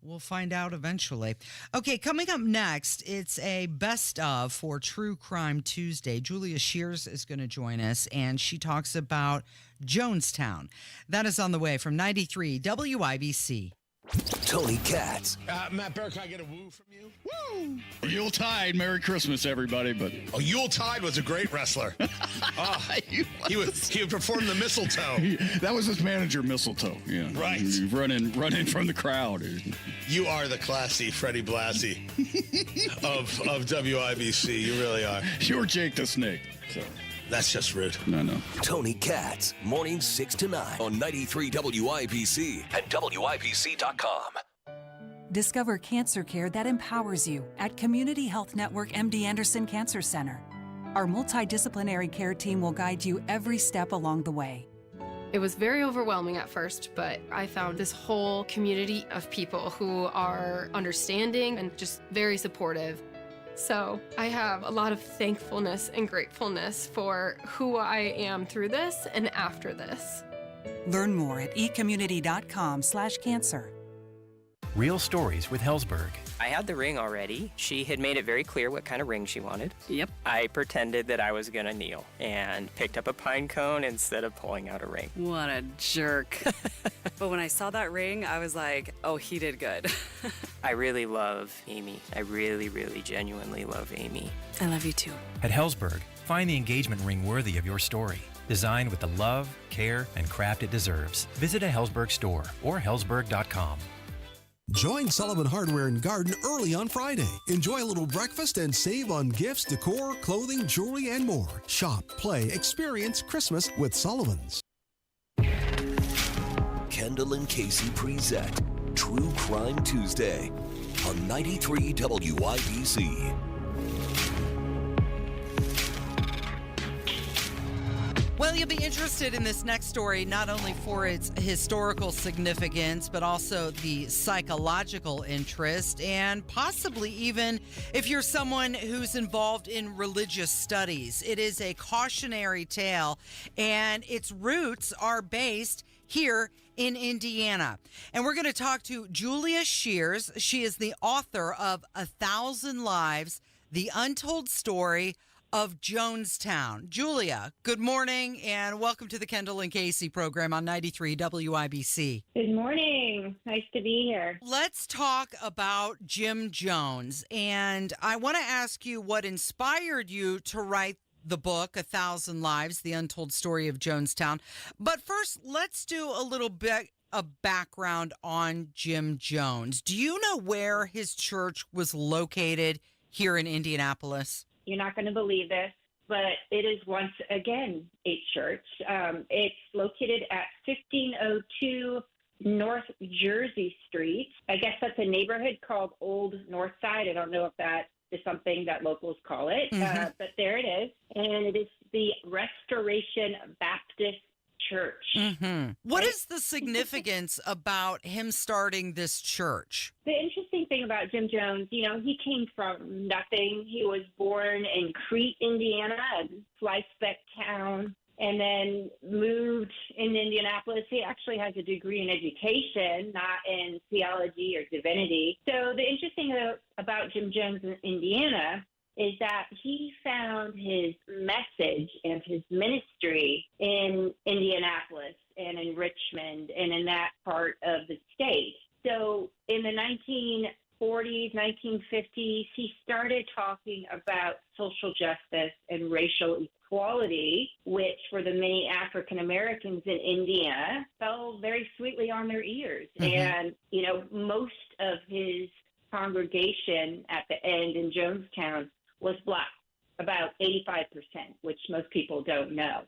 We'll find out eventually. Okay, coming up next, it's a best of for True Crime Tuesday. Julia Shears is going to join us, and she talks about Jonestown. That is on the way from 93 WIBC. Tony Katz. Matt Bear, can I get a woo from you? Woo! Yuletide, Merry Christmas, everybody. Oh, Yuletide was a great wrestler. He would perform the mistletoe. That was his manager, Mistletoe. Yeah, right. Running from the crowd. You are the classy Freddie Blassie of WIBC. You really are. You're Jake the Snake. So. That's just rude. No. Tony Katz, mornings 6 to 9 on 93 WIBC and WIBC.com. Discover cancer care that empowers you at Community Health Network MD Anderson Cancer Center. Our multidisciplinary care team will guide you every step along the way. It was very overwhelming at first, but I found this whole community of people who are understanding and just very supportive. So I have a lot of thankfulness and gratefulness for who I am through this and after this. Learn more at ecommunity.com/cancer. Real stories with Helzberg. I had the ring already. She had made it very clear what kind of ring she wanted. Yep. I pretended that I was going to kneel and picked up a pine cone instead of pulling out a ring. What a jerk. But when I saw that ring, I was like, oh, he did good. I really love Amy. I really, really genuinely love Amy. I love you too. At Helzberg, find the engagement ring worthy of your story. Designed with the love, care, and craft it deserves. Visit a Helzberg store or helzberg.com. Join Sullivan Hardware and Garden early on Friday. Enjoy a little breakfast and save on gifts, decor, clothing, jewelry, and more. Shop, play, experience Christmas with Sullivan's. Kendall and Casey present True Crime Tuesday on 93 WIBC. Well, you'll be interested in this next story, not only for its historical significance, but also the psychological interest, and possibly even if you're someone who's involved in religious studies. It is a cautionary tale, and its roots are based here in Indiana. And we're going to talk to Julia Shears. She is the author of 1,000 Lives, The Untold Story of Jonestown. Julia, good morning and welcome to the Kendall and Casey program on 93 WIBC. Good morning. Nice to be here. Let's talk about Jim Jones. And I want to ask you what inspired you to write the book, 1,000 Lives, The Untold Story of Jonestown. But first, let's do a little bit of background on Jim Jones. Do you know where his church was located here in Indianapolis? You're not going to believe this, but it is once again a church. It's located at 1502 North Jersey Street. I guess that's a neighborhood called Old North Side. I don't know if that is something that locals call it, but there it is. And it is the Restoration Baptist Church. Mm-hmm. What is the significance about him starting this church? The interesting thing about Jim Jones, you know, he came from nothing. He was born in Crete, Indiana, a fly-speck town, and then moved in Indianapolis. He actually has a degree in education, not in theology or divinity. So the interesting thing about Jim Jones in Indiana is that he found his message and his ministry in Indianapolis and in Richmond and in that part of the state. So in the 1940s, 1950s, he started talking about social justice and racial equality, which for the many African Americans in Indiana fell very sweetly on their ears. And, you know, most of his congregation at the end in Jonestown was Black, about 85%, which most people don't know.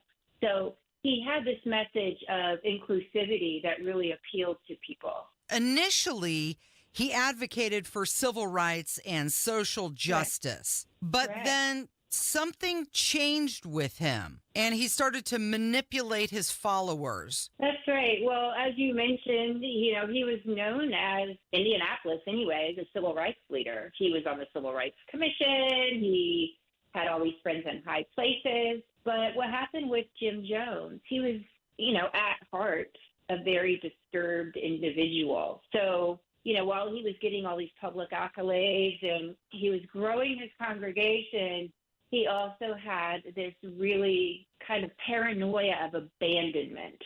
So he had this message of inclusivity that really appealed to people. Initially, he advocated for civil rights and social justice, but then something changed with him, and he started to manipulate his followers. That's right. Well, as you mentioned, you know, he was known as Indianapolis anyway, the civil rights leader. He was on the Civil Rights Commission. He had all these friends in high places. But what happened with Jim Jones, he was, you know, at heart, a very disturbed individual. So, you know, while he was getting all these public accolades and he was growing his congregation, he also had this really kind of paranoia of abandonment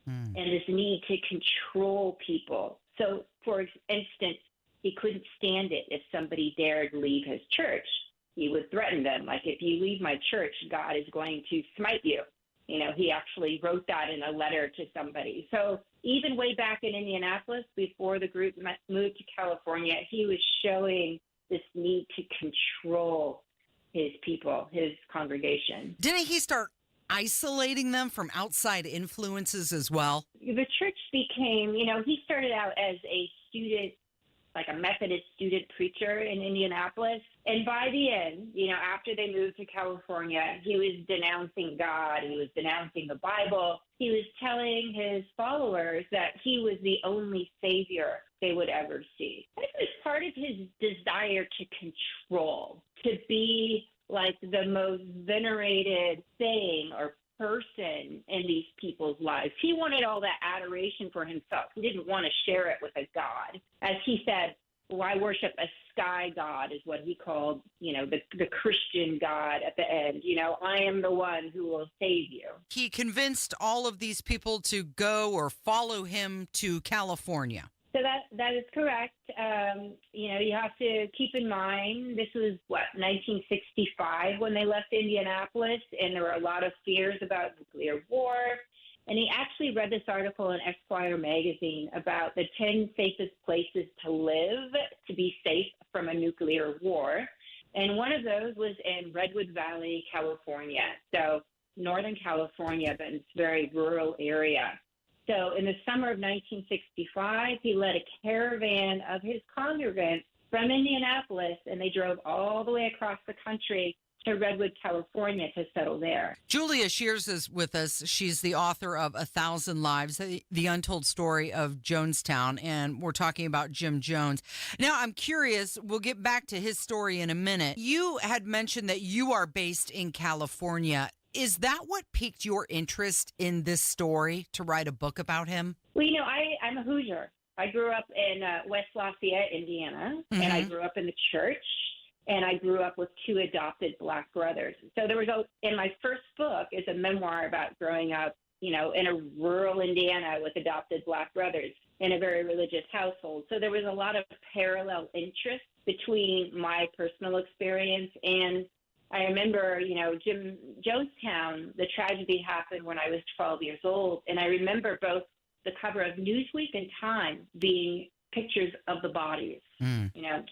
and this need to control people. So, for instance, he couldn't stand it if somebody dared leave his church. He would threaten them, like, if you leave my church, God is going to smite you. You know, he actually wrote that in a letter to somebody. So even way back in Indianapolis, before the group moved to California, he was showing this need to control his people, his congregation. Didn't he start isolating them from outside influences as well? The church became, you know, he started out as a student, like a Methodist student preacher in Indianapolis. And by the end, you know, after they moved to California, he was denouncing God. He was denouncing the Bible. He was telling his followers that he was the only savior they would ever see. It was part of his desire to control, to be like the most venerated thing or person in these people's lives. He wanted all that adoration for himself. He didn't want to share it with a God. As he said, well, I worship a sky God is what he called, you know, the Christian God at the end. You know, I am the one who will save you. He convinced all of these people to go or follow him to California. So that is correct. You know, you have to keep in mind this was, 1965 when they left Indianapolis, and there were a lot of fears about nuclear war. And he actually read this article in Esquire magazine about the 10 safest places to live to be safe from a nuclear war. And one of those was in Redwood Valley, California. So Northern California, but it's a very rural area. So in the summer of 1965, he led a caravan of his congregants from Indianapolis, and they drove all the way across the country to Redwood, California to settle there. Julia Shears is with us. She's the author of 1,000 Lives, the untold story of Jonestown, and we're talking about Jim Jones. Now, I'm curious, we'll get back to his story in a minute. You had mentioned that you are based in California. Is that what piqued your interest in this story to write a book about him? Well, you know, I'm a Hoosier. I grew up in West Lafayette, Indiana, and I grew up in the church, and I grew up with 2 adopted Black brothers. So there was in my first book is a memoir about growing up, you know, in a rural Indiana with adopted Black brothers in a very religious household. So there was a lot of parallel interest between my personal experience and I remember, you know, Jonestown, the tragedy happened when I was 12 years old. And I remember both the cover of Newsweek and Time being pictures of the bodies. You know,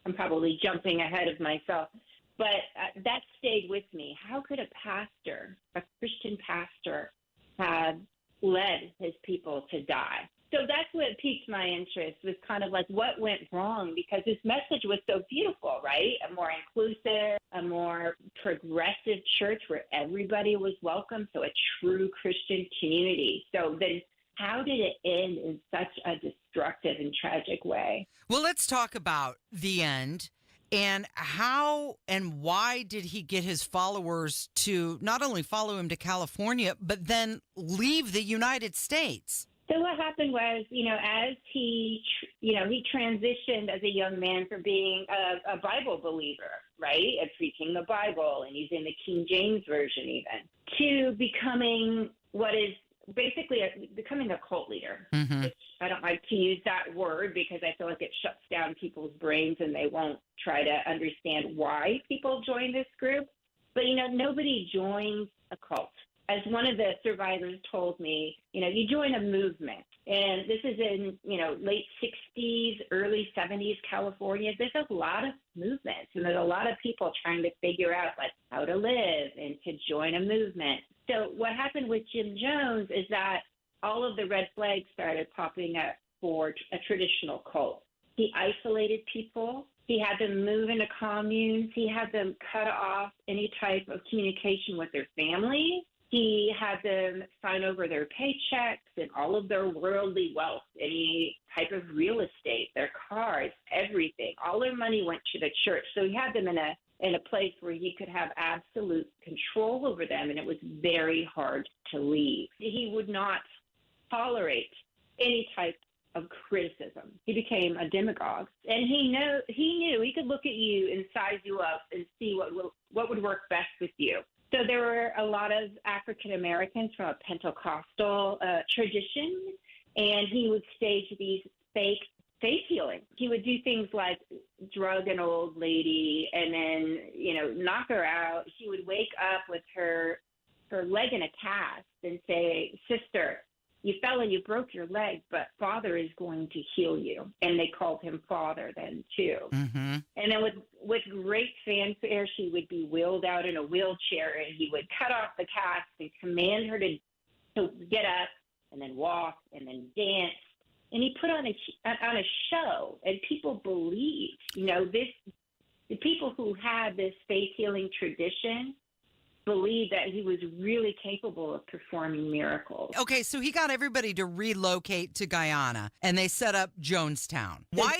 I'm probably jumping ahead of myself. But that stayed with me. How could a pastor, a Christian pastor, have led his people to die? So that's what piqued my interest, was kind of like what went wrong, because this message was so beautiful, right? A more inclusive, a more progressive church where everybody was welcome, so a true Christian community. So then how did it end in such a destructive and tragic way? Well, let's talk about the end. And how and why did he get his followers to not only follow him to California, but then leave the United States? So what happened was, as he transitioned as a young man from being a Bible believer, right, and preaching the Bible and using the King James Version even, to becoming what is basically becoming a cult leader. Mm-hmm. Which I don't like to use that word because I feel like it shuts down people's brains and they won't try to understand why people join this group. But, nobody joins a cult. As one of the survivors told me, you join a movement. And this is in, late 60s, early 70s California. There's a lot of movements and there's a lot of people trying to figure out how to live and to join a movement. So what happened with Jim Jones is that all of the red flags started popping up for a traditional cult. He isolated people. He had them move into communes. He had them cut off any type of communication with their families. He had them sign over their paychecks and all of their worldly wealth, any type of real estate, their cars, everything. All their money went to the church. So he had them in a place where he could have absolute control over them, and it was very hard to leave. He would not tolerate any type of criticism. He became a demagogue, and he knew he could look at you and size you up and see what would work best with you. So there were a lot of African Americans from a Pentecostal tradition, and he would stage these fake faith healing. He would do things like drug an old lady and then, knock her out. She would wake up with her leg in a cast and say, "Sister, you fell and you broke your leg, but Father is going to heal you." And they called him Father then, too. Mm-hmm. And then with great fanfare, she would be wheeled out in a wheelchair, and he would cut off the cast and command her to get up and then walk and then dance. And he put on a show, and people believed. The people who had this faith healing tradition believed that he was really capable of performing miracles. Okay, so he got everybody to relocate to Guyana, and they set up Jonestown. Why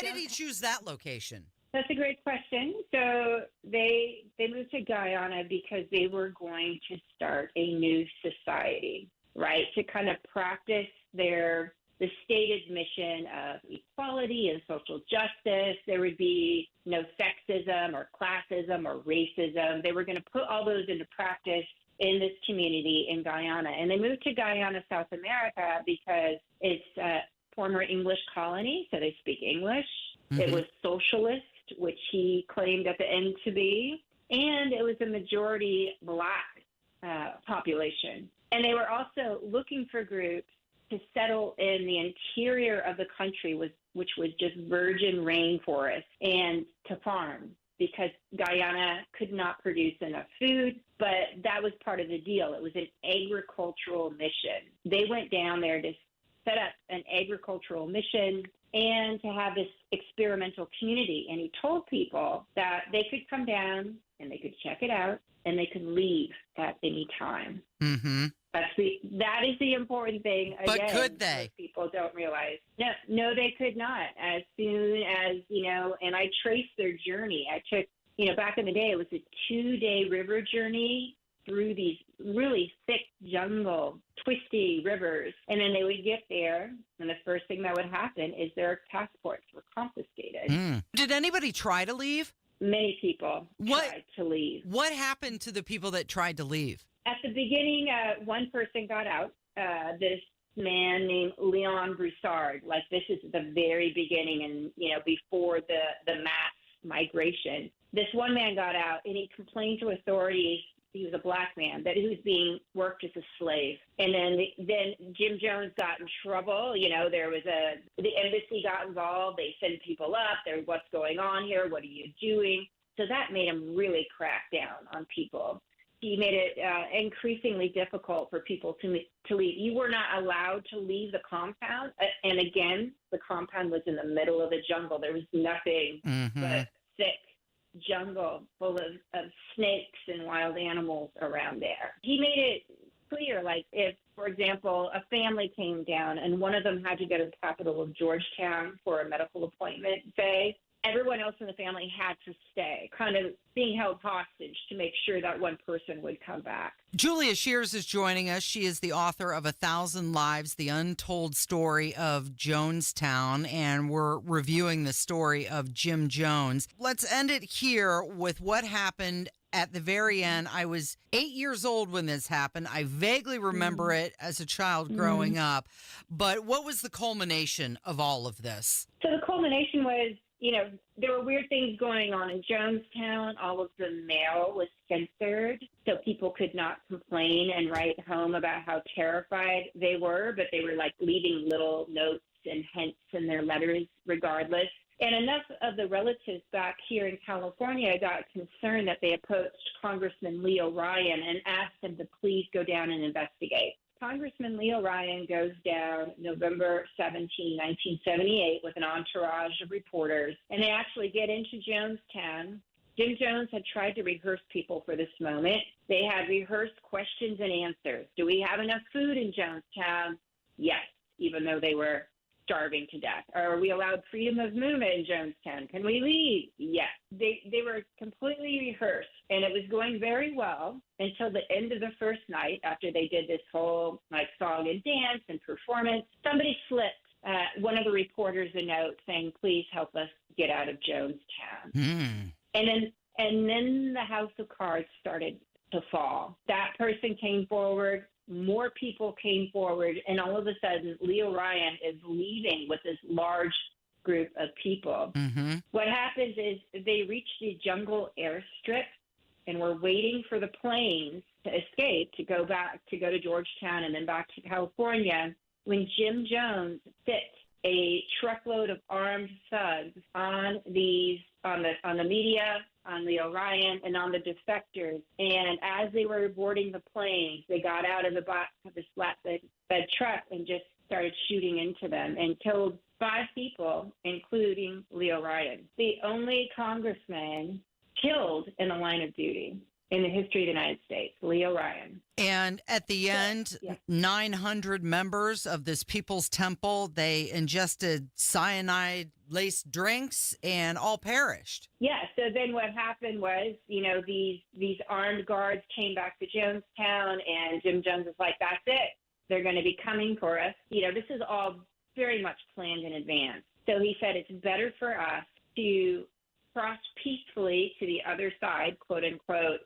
did he choose that location? That's a great question. So they moved to Guyana because they were going to start a new society, right, to kind of practice the stated mission of equality and social justice. There would be no sexism or classism or racism. They were going to put all those into practice in this community in Guyana. And they moved to Guyana, South America, because it's a former English colony, so they speak English. Mm-hmm. It was socialist, which he claimed at the end to be, and it was a majority Black population. And they were also looking for groups to settle in the interior of the country, which was just virgin rainforest, and to farm, because Guyana could not produce enough food, but that was part of the deal. It was an agricultural mission. They went down there to set up an agricultural mission and to have this experimental community. And he told people that they could come down and they could check it out and they could leave at any time. Mm-hmm. That is the important thing. But again, could they? People don't realize. No, they could not. As soon as, and I traced their journey. I took, back in the day, it was a 2-day river journey through these really thick jungle, twisty rivers. And then they would get there, and the first thing that would happen is their passports were confiscated. Mm. Did anybody try to leave? Many people tried to leave. What happened to the people that tried to leave? At the beginning, one person got out, this man named Leon Broussard. This is the very beginning and, before the mass migration. This one man got out, and he complained to authorities, he was a Black man, that he was being worked as a slave. And then Jim Jones got in trouble. There was the embassy got involved. They send people up. What's going on here? What are you doing? So that made him really crack down on people. He made it increasingly difficult for people to leave. You were not allowed to leave the compound. And again, the compound was in the middle of the jungle. There was nothing but thick jungle full of snakes and wild animals around there. He made it clear, if, for example, a family came down and one of them had to go to the capital of Georgetown for a medical appointment, say, everyone else in the family had to stay, kind of being held hostage to make sure that one person would come back. Julia Shears is joining us. She is the author of 1,000 Lives, The Untold Story of Jonestown, and we're reviewing the story of Jim Jones. Let's end it here with what happened at the very end. I was 8 years old when this happened. I vaguely remember it as a child growing up. But what was the culmination of all of this? So the culmination was, there were weird things going on in Jonestown. All of the mail was censored, so people could not complain and write home about how terrified they were, but they were like leaving little notes and hints in their letters regardless. And enough of the relatives back here in California got concerned that they approached Congressman Leo Ryan and asked him to please go down and investigate. Congressman Leo Ryan goes down November 17, 1978 with an entourage of reporters, and they actually get into Jonestown. Jim Jones had tried to rehearse people for this moment. They had rehearsed questions and answers. Do we have enough food in Jonestown? Yes, even though they were starving to death. Are we allowed freedom of movement in Jonestown? Can we leave? Yes. They were completely rehearsed, and it was going very well until the end of the first night after they did this whole song and dance and performance. Somebody slipped one of the reporters a note saying, please help us get out of Jonestown. And then the house of cards started to fall. That person came forward. More people came forward, and all of a sudden, Leo Ryan is leaving with this large group of people. What happens is they reach the jungle airstrip, and we're waiting for the planes to escape, to go to Georgetown and then back to California, when Jim Jones sits a truckload of armed thugs on the media, on Leo Ryan, and on the defectors. And as they were boarding the planes, they got out of the back of this flatbed truck and just started shooting into them and killed 5 people, including Leo Ryan, the only congressman killed in the line of duty in the history of the United States, Leo Ryan. And at the end, 900 members of this People's Temple, they ingested cyanide-laced drinks and all perished. Yeah, so then what happened was, these armed guards came back to Jonestown, and Jim Jones was like, that's it. They're going to be coming for us. This is all very much planned in advance. So he said it's better for us to cross peacefully to the other side, quote unquote,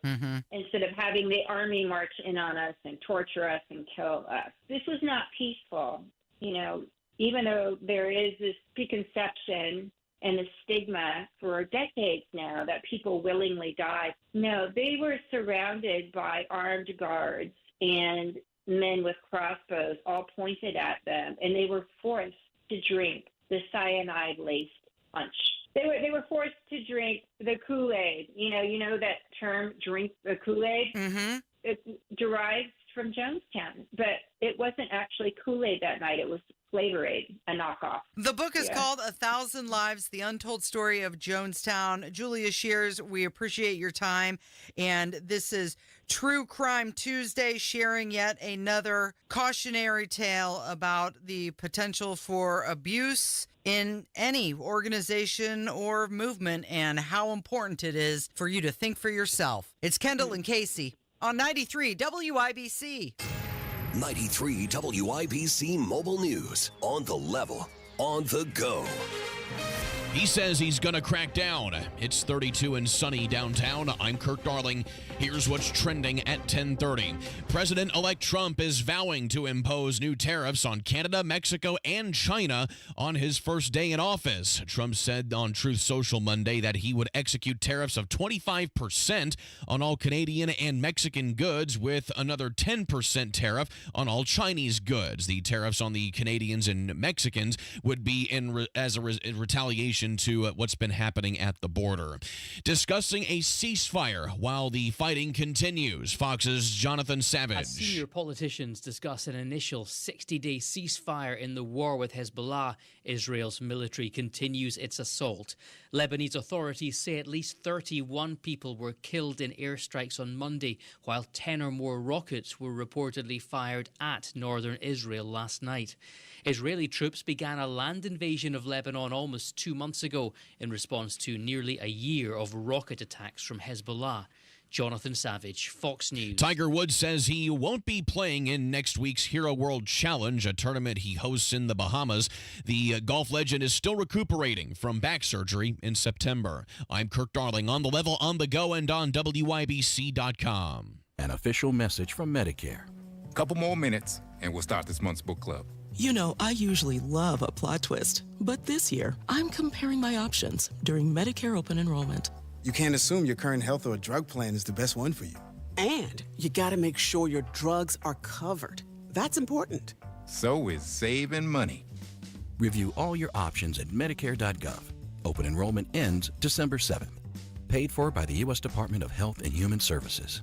instead of having the army march in on us and torture us and kill us. This was not peaceful. Even though there is this preconception and the stigma for decades now that people willingly die. No, they were surrounded by armed guards and men with crossbows all pointed at them, and they were forced to drink the cyanide-laced punch. They were forced to drink the Kool-Aid. You know that term, drink the Kool-Aid? It derives from Jonestown, but it wasn't actually Kool-Aid that night. It was Flavor Aid, a knockoff. The book is called 1,000 Lives, The Untold Story of Jonestown. Julia Shears, we appreciate your time. And this is True Crime Tuesday, sharing yet another cautionary tale about the potential for abuse in any organization or movement and how important it is for you to think for yourself. It's Kendall and Casey on 93 WIBC. 93 WIBC Mobile News. On the level, on the go. He says he's going to crack down. It's 32 and sunny downtown. I'm Kirk Darling. Here's what's trending at 10:30. President-elect Trump is vowing to impose new tariffs on Canada, Mexico, and China on his first day in office. Trump said on Truth Social Monday that he would execute tariffs of 25% on all Canadian and Mexican goods, with another 10% tariff on all Chinese goods. The tariffs on the Canadians and Mexicans would be as a retaliation to what's been happening at the border. Discussing a ceasefire while the fighting continues. Fox's Jonathan Savage. As senior politicians discuss an initial 60-day ceasefire in the war with Hezbollah, Israel's military continues its assault. Lebanese authorities say at least 31 people were killed in airstrikes on Monday, while 10 or more rockets were reportedly fired at northern Israel last night. Israeli troops began a land invasion of Lebanon almost 2 months months ago in response to nearly a year of rocket attacks from Hezbollah. Jonathan Savage, Fox News. Tiger Woods says he won't be playing in next week's Hero World Challenge, a tournament he hosts in the Bahamas. The golf legend is still recuperating from back surgery in September. I'm Kirk Darling, on the level, on the go, and on WIBC.com. An official message from Medicare. Couple more minutes, and we'll start this month's book club. You know, I usually love a plot twist, but this year, I'm comparing my options during Medicare open enrollment. You can't assume your current health or drug plan is the best one for you. And you gotta make sure your drugs are covered. That's important. So is saving money. Review all your options at Medicare.gov. Open enrollment ends December 7th. Paid for by the U.S. Department of Health and Human Services.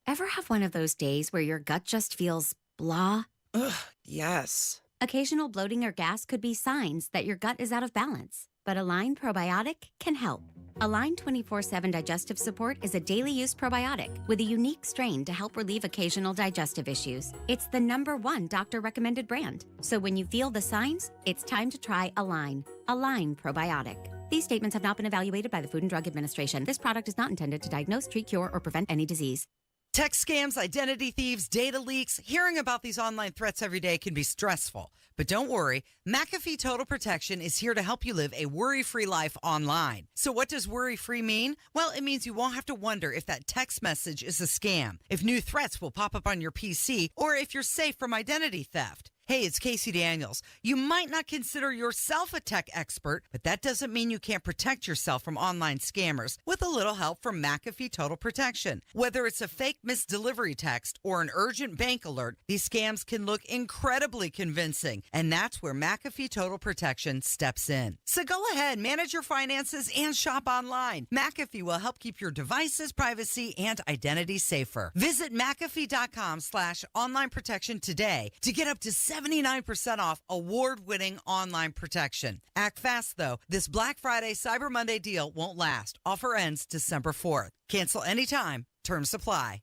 Ever have one of those days where your gut just feels blah? Ugh, yes. Occasional bloating or gas could be signs that your gut is out of balance, but Align Probiotic can help. Align 24/7 Digestive Support is a daily use probiotic with a unique strain to help relieve occasional digestive issues. It's the #1 doctor-recommended brand. So when you feel the signs, it's time to try Align. Align Probiotic. These statements have not been evaluated by the Food and Drug Administration. This product is not intended to diagnose, treat, cure, or prevent any disease. Tech scams, identity thieves, data leaks. Hearing about these online threats every day can be stressful. But don't worry, McAfee Total Protection is here to help you live a worry-free life online. So what does worry-free mean? Well, it means you won't have to wonder if that text message is a scam, if new threats will pop up on your PC, or if you're safe from identity theft. Hey, it's Casey Daniels. You might not consider yourself a tech expert, but that doesn't mean you can't protect yourself from online scammers with a little help from McAfee Total Protection. Whether it's a fake missed delivery text or an urgent bank alert, these scams can look incredibly convincing, and that's where McAfee Total Protection steps in. So go ahead, manage your finances and shop online. McAfee will help keep your devices, privacy, and identity safer. Visit McAfee.com/online protection today to get up to 79% off award-winning online protection. Act fast, though. This Black Friday Cyber Monday deal won't last. Offer ends December 4th. Cancel anytime. Terms apply.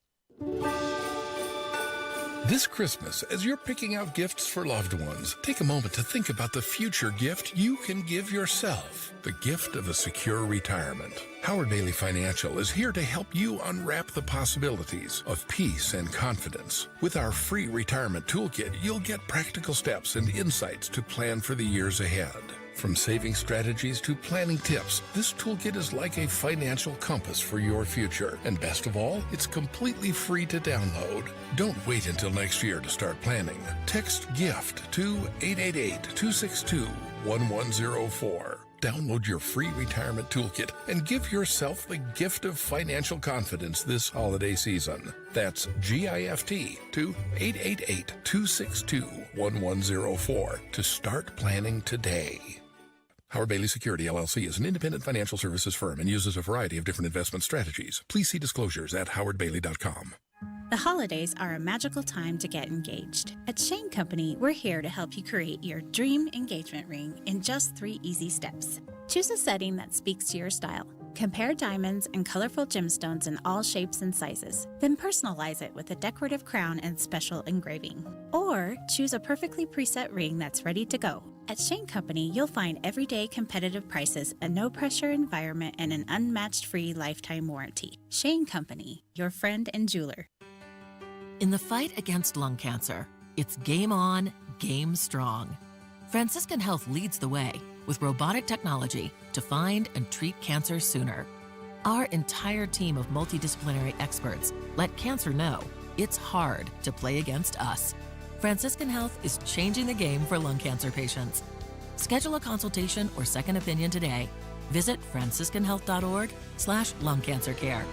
This Christmas, as you're picking out gifts for loved ones, take a moment to think about the future gift you can give yourself. The gift of a secure retirement. Howard Bailey Financial is here to help you unwrap the possibilities of peace and confidence. With our free retirement toolkit, you'll get practical steps and insights to plan for the years ahead. From saving strategies to planning tips, this toolkit is like a financial compass for your future. And best of all, it's completely free to download. Don't wait until next year to start planning. Text GIFT to 888-262-1104. Download your free retirement toolkit and give yourself the gift of financial confidence this holiday season. That's GIFT to 888-262-1104 to start planning today. Howard Bailey Security, LLC is an independent financial services firm and uses a variety of different investment strategies. Please see disclosures at howardbailey.com. The holidays are a magical time to get engaged. At Shane Company, we're here to help you create your dream engagement ring in just 3 easy steps. Choose a setting that speaks to your style. Compare diamonds and colorful gemstones in all shapes and sizes. Then personalize it with a decorative crown and special engraving. Or choose a perfectly preset ring that's ready to go. At Shane Company, you'll find everyday competitive prices, a no-pressure environment, and an unmatched free lifetime warranty. Shane Company, your friend and jeweler. In the fight against lung cancer, it's game on, game strong. Franciscan Health leads the way with robotic technology to find and treat cancer sooner. Our entire team of multidisciplinary experts let cancer know it's hard to play against us. Franciscan Health is changing the game for lung cancer patients. Schedule a consultation or second opinion today. Visit franciscanhealth.org/lungcancercare.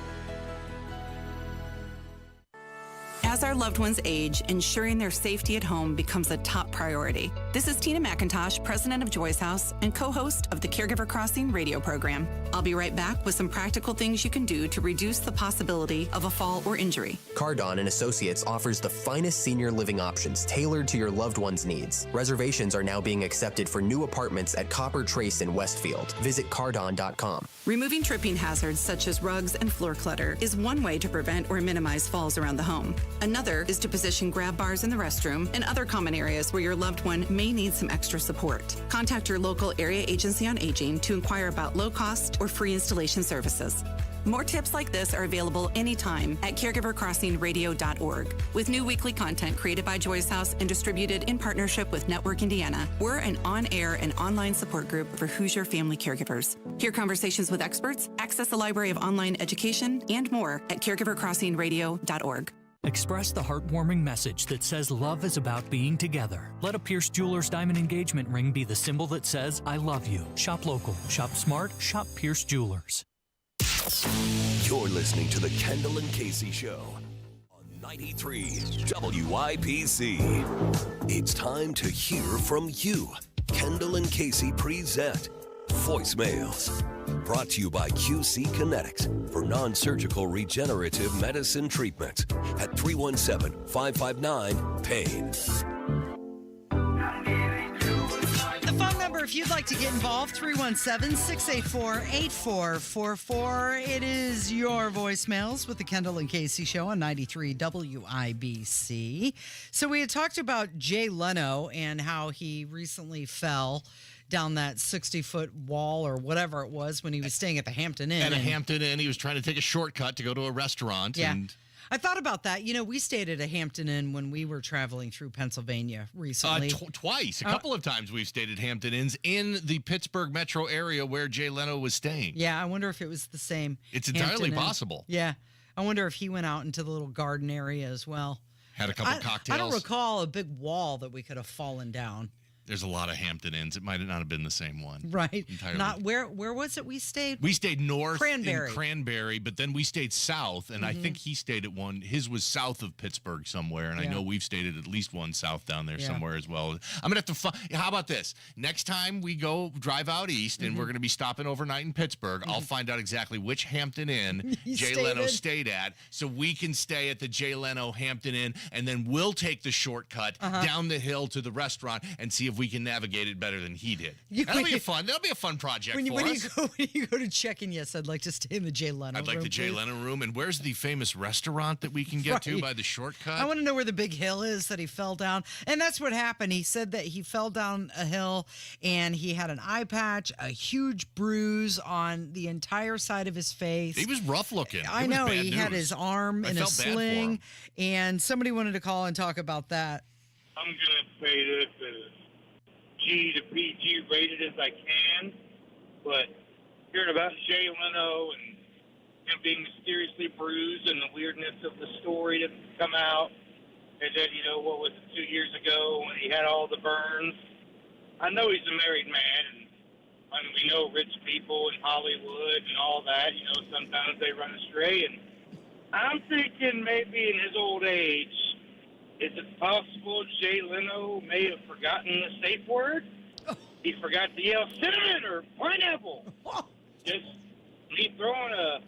As our loved ones age, ensuring their safety at home becomes a top priority. This is Tina McIntosh, president of Joyce House and co-host of the Caregiver Crossing radio program. I'll be right back with some practical things you can do to reduce the possibility of a fall or injury. Cardon and Associates offers the finest senior living options tailored to your loved one's needs. Reservations are now being accepted for new apartments at Copper Trace in Westfield. Visit cardon.com. Removing tripping hazards such as rugs and floor clutter is one way to prevent or minimize falls around the home. Another is to position grab bars in the restroom and other common areas where your loved one may need some extra support. Contact your local area agency on aging to inquire about low-cost or free installation services. More tips like this are available anytime at caregivercrossingradio.org. With new weekly content created by Joyce House and distributed in partnership with Network Indiana, we're an on-air and online support group for Hoosier family caregivers. Hear conversations with experts, access a library of online education, and more at caregivercrossingradio.org. Express the heartwarming message that says love is about being together. Let a Pierce Jewelers diamond engagement ring be the symbol that says, I love you. Shop local, shop smart, shop Pierce Jewelers. You're listening to the Kendall and Casey Show on 93 WIBC. It's time to hear from you. Kendall and Casey present Voicemails. Brought to you by QC Kinetics for non-surgical regenerative medicine treatments at 317-559-PAIN. The phone number, if you'd like to get involved, 317-684-8444. It is your voicemails with the Kendall and Casey Show on 93 WIBC. So we had talked about Jay Leno and how he recently fell down that 60-foot wall or whatever it was when he was staying at the Hampton Inn. At a Hampton Inn, he was trying to take a shortcut to go to a restaurant. Yeah. And I thought about that. You know, we stayed at a Hampton Inn when we were traveling through Pennsylvania recently. Twice. A couple of times we've stayed at Hampton Inns in the Pittsburgh metro area where Jay Leno was staying. Yeah, I wonder if it was the same. It's entirely Hampton Inn. possible. Yeah. I wonder if he went out into the little garden area as well. Had a couple cocktails. I don't recall a big wall that we could have fallen down. There's a lot of Hampton Inns. It might not have been the same one. Right. Entirely. Not where was it we stayed? We stayed north Cranberry. in Cranberry, but then we stayed south, and I think he stayed at one. His was south of Pittsburgh somewhere, and I know we've stayed at least one south down there somewhere as well. I'm going to have to how about this? Next time we go drive out east, and we're going to be stopping overnight in Pittsburgh, I'll find out exactly which Hampton Inn Jay Leno stayed at, so we can stay at the Jay Leno Hampton Inn, and then we'll take the shortcut down the hill to the restaurant and see if we can navigate it better than he did. That'll be fun project for us. When you go to check-in, yes, I'd like to stay in the Jay Leno room. I'd like the Jay Leno room. And where's the famous restaurant that we can get to by the shortcut? I want to know where the big hill is that he fell down. And that's what happened. He said that he fell down a hill and he had an eye patch, a huge bruise on the entire side of his face. He was rough looking. I know. He had his arm in a sling. And somebody wanted to call and talk about that. I'm going to say this as G to PG rated as I can, but hearing about Jay Leno and him being mysteriously bruised and the weirdness of the story to come out, and then, what was it, 2 years ago when he had all the burns. I know he's a married man, and we know rich people in Hollywood and all that, sometimes they run astray, and I'm thinking maybe in his old age, is it possible Jay Leno may have forgotten the safe word? He forgot to yell cinnamon or pineapple. Just me throwing a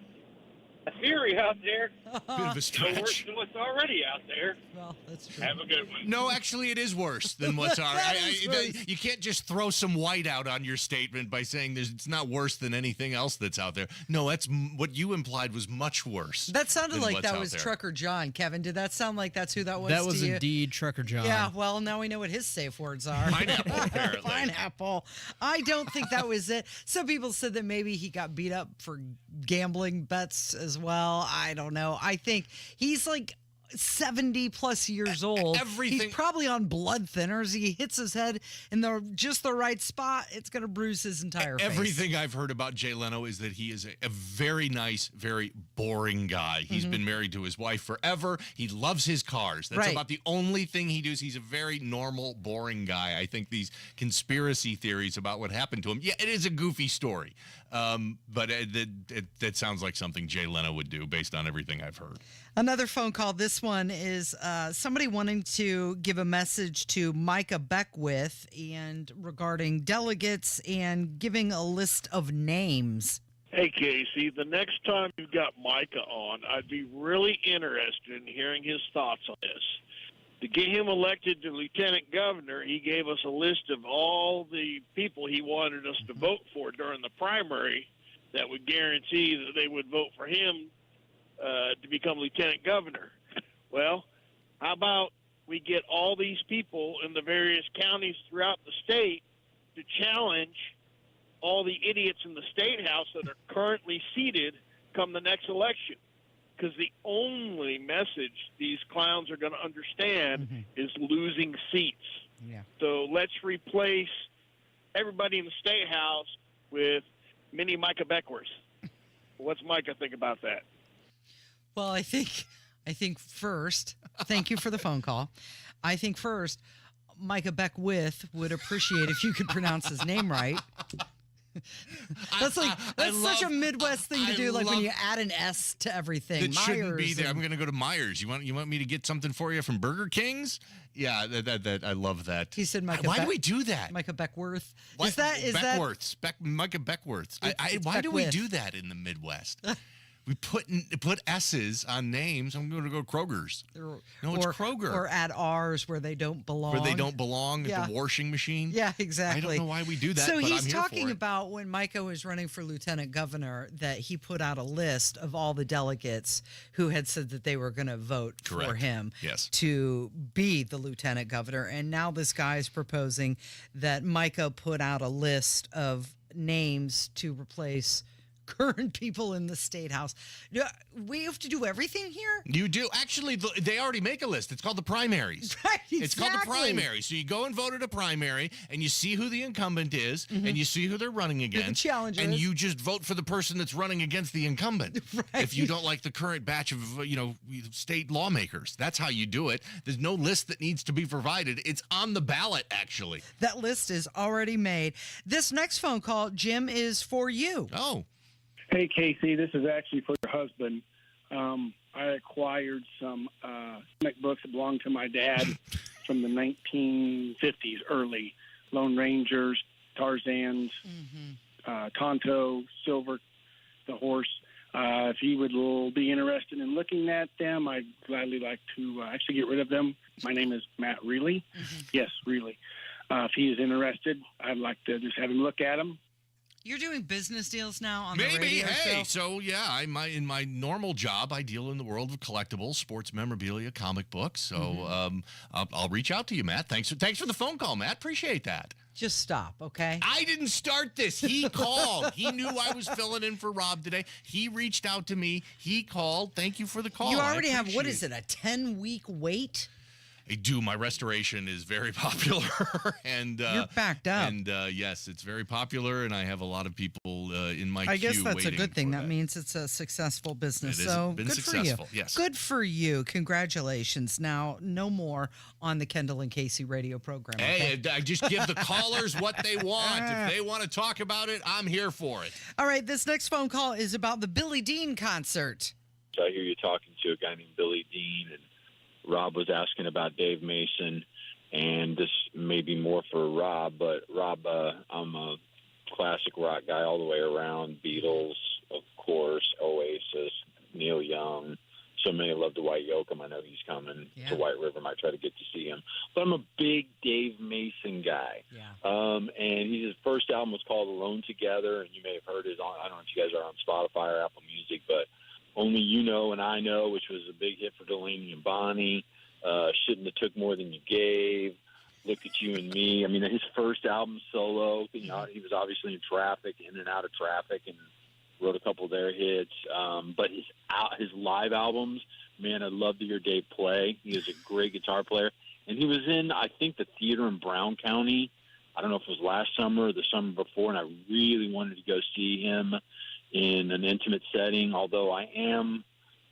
theory out there. Bit of a stretch. Worse than what's already out there. Well, that's true. Have a good one. No, actually, it is worse than what's already. You can't just throw some white out on your statement by saying it's not worse than anything else that's out there. No, that's what you implied was much worse. That sounded like that was Trucker John. Kevin, did that sound like that's who that was? That was indeed Trucker John. Yeah, well, now we know what his safe words are. Pineapple, apparently. Pineapple. I don't think that was it. Some people said that maybe he got beat up for gambling bets as well. I don't know. I think he's like 70 plus years old. He's probably on blood thinners. He hits his head in just the right spot. It's going to bruise his entire face. Everything I've heard about Jay Leno is that he is a very nice, very boring guy. He's been married to his wife forever. He loves his cars. That's about the only thing he does. He's a very normal, boring guy. I think these conspiracy theories about what happened to him, it is a goofy story. But that sounds like something Jay Leno would do based on everything I've heard. Another phone call. This one is somebody wanting to give a message to Micah Beckwith and regarding delegates and giving a list of names. Hey, Casey, the next time you've got Micah on, I'd be really interested in hearing his thoughts on this. To get him elected to lieutenant governor, he gave us a list of all the people he wanted us to vote for during the primary that would guarantee that they would vote for him to become lieutenant governor. Well, How about we get all these people in the various counties throughout the state to challenge all the idiots in the state house that are currently seated come the next election? Because the only message these clowns are going to understand is losing seats. Yeah. So let's replace everybody in the state house with mini Micah Beckworth. What's Micah think about that? Well, I think first, thank you for the phone call. I think first, Micah Beckwith would appreciate if you could pronounce his name right. That's such a Midwest thing to do, like when you add an S to everything. It shouldn't be there. I'm going to go to Myers. You want me to get something for you from Burger King's? Yeah, that I love that. He said Micah. Why do we do that? Micah Beckworth. What? Is that Micah Beckworth? It's why do we Beckwith. do that in the Midwest? We put S's on names. I'm going to go Kroger's. It's Kroger. Or add R's where they don't belong. Where they don't belong at the washing machine. Yeah, exactly. I don't know why we do that, so but he's I'm here talking for it. about when Micah was running for lieutenant governor that he put out a list of all the delegates who had said that they were going to vote for him to be the lieutenant governor. And now this guy is proposing that Micah put out a list of names to replace current people in the state house. We have to do everything here? You do. Actually, they already make a list. It's called the primaries. Right, exactly. It's called the primary. So you go and vote at a primary, and you see who the incumbent is, and you see who they're running against. And you just vote for the person that's running against the incumbent. Right. If you don't like the current batch of state lawmakers. That's how you do it. There's no list that needs to be provided. It's on the ballot, actually. That list is already made. This next phone call, Jim, is for you. Oh. Hey, Casey, this is actually for your husband. I acquired some comic books that belonged to my dad from the 1950s, early. Lone Rangers, Tarzans, Tonto, Silver, the horse. If he would be interested in looking at them, I'd gladly like to actually get rid of them. My name is Matt Reilly. Yes, Reilly. If he is interested, I'd like to just have him look at them. You're doing business deals now on Maybe. the radio show? So yeah, in my normal job, I deal in the world of collectibles, sports memorabilia, comic books. So I'll reach out to you, Matt. Thanks for the phone call, Matt. Appreciate that. Just stop, okay? I didn't start this. He called. He knew I was filling in for Rob today. He reached out to me. He called. Thank you for the call. You already have, what is it, a 10-week wait? I do. My restoration is very popular, and you're backed up. And yes, it's very popular, and I have a lot of people in my queue. I guess that's a good thing. That means it's a successful business. It so has been good successful. for you. Yes. Good for you. Congratulations. Now, no more on the Kendall and Casey radio program. Hey, okay? I just give the callers what they want. If they want to talk about it, I'm here for it. All right. This next phone call is about the Billy Dean concert. So I hear you talking to a guy named Billy Dean, and Rob was asking about Dave Mason, and this may be more for Rob, but Rob, I'm a classic rock guy all the way around. Beatles, of course, Oasis, Neil Young. So many love Dwight Yoakam. I know he's coming to White River. Might try to get to see him. But I'm a big Dave Mason guy. And his first album was called Alone Together, and you may have heard it on, I don't know if you guys are on Spotify or Apple Music, but Only You Know and I Know, which was a big hit for Delaney and Bonnie. Shouldn't Have Took More Than You Gave. Look at You and Me. I mean, his first album solo, he was obviously in traffic, in and out of traffic, and wrote a couple of their hits. But his live albums, man, I'd love to hear Dave play. He is a great guitar player. And he was in, I think, the theater in Brown County. I don't know if it was last summer or the summer before, and I really wanted to go see him in an intimate setting, although I am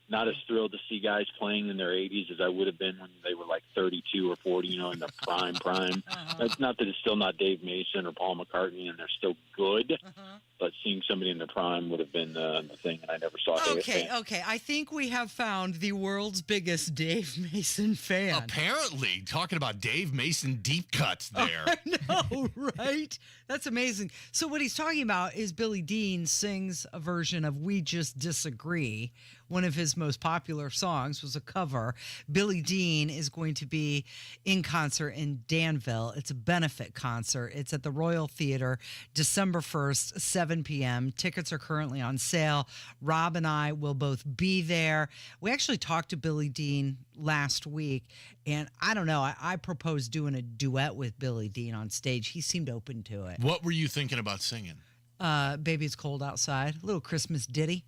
not as thrilled to see guys playing in their 80s as I would have been when they were like 32 or 40, in their prime. That's not that it's still not Dave Mason or Paul McCartney, and they're still good, but seeing somebody in their prime would have been the thing, and I never saw it. Okay. I think we have found the world's biggest Dave Mason fan. Apparently, talking about Dave Mason deep cuts there. I know, right? That's amazing. So what he's talking about is Billy Dean sings a version of We Just Disagree, one of his most popular songs was a cover. Billy Dean is going to be in concert in Danville. It's a benefit concert. It's at the Royal Theater, December 1st, 7 p.m. Tickets are currently on sale. Rob and I will both be there. We actually talked to Billy Dean last week, and I don't know, I proposed doing a duet with Billy Dean on stage. He seemed open to it. What were you thinking about singing? Baby It's Cold Outside, a little Christmas ditty.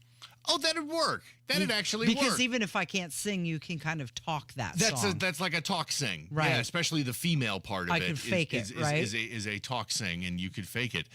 Oh, that'd work. That'd actually work. Because even if I can't sing, you can kind of talk that song. That's like a talk sing. Right. Yeah, especially the female part of I it. could fake it, right? Is a talk sing, and you could fake it.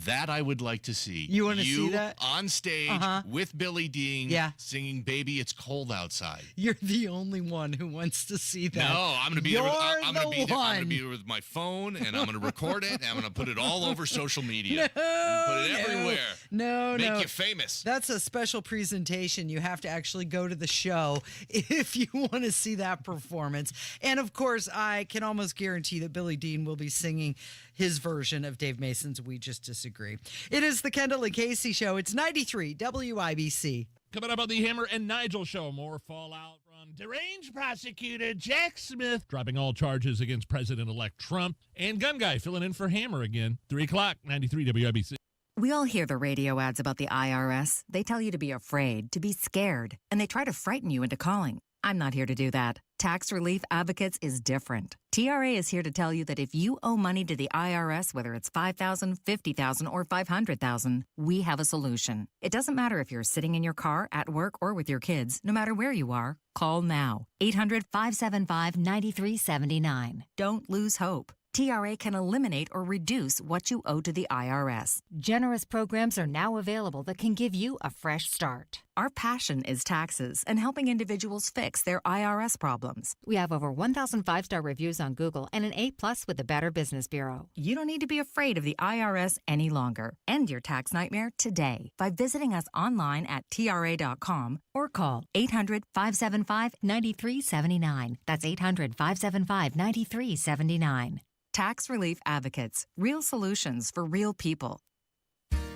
That I would like to see. You want to see that? On stage with Billy Dean singing Baby It's Cold Outside. You're the only one who wants to see that. No, I'm going to be You're there. I'm going to be one. there with my phone, and I'm going to record it, and I'm going to put it all over social media. Put it everywhere. No. Make you famous. That's a special presentation. You have to actually go to the show if you want to see that performance. And of course, I can almost guarantee that Billy Dean will be singing his version of Dave Mason's We Just Disagree. It is the Kendall and Casey Show. It's 93 WIBC. Coming up on the Hammer and Nigel Show, more fallout from deranged prosecutor Jack Smith dropping all charges against President-elect Trump, and Gun Guy filling in for Hammer again. 3 o'clock, 93 WIBC. We all hear the radio ads about the IRS. They tell you to be afraid, to be scared, and they try to frighten you into calling. I'm not here to do that. Tax Relief Advocates is different. TRA is here to tell you that if you owe money to the IRS, whether it's $5,000, $50,000, or $500,000, we have a solution. It doesn't matter if you're sitting in your car, at work, or with your kids. No matter where you are, call now. 800-575-9379. Don't lose hope. TRA can eliminate or reduce what you owe to the IRS. Generous programs are now available that can give you a fresh start. Our passion is taxes and helping individuals fix their IRS problems. We have over 1,000 5-star reviews on Google and an A+ with the Better Business Bureau. You don't need to be afraid of the IRS any longer. End your tax nightmare today by visiting us online at TRA.com or call 800-575-9379. That's 800-575-9379. Tax Relief Advocates. Real solutions for real people.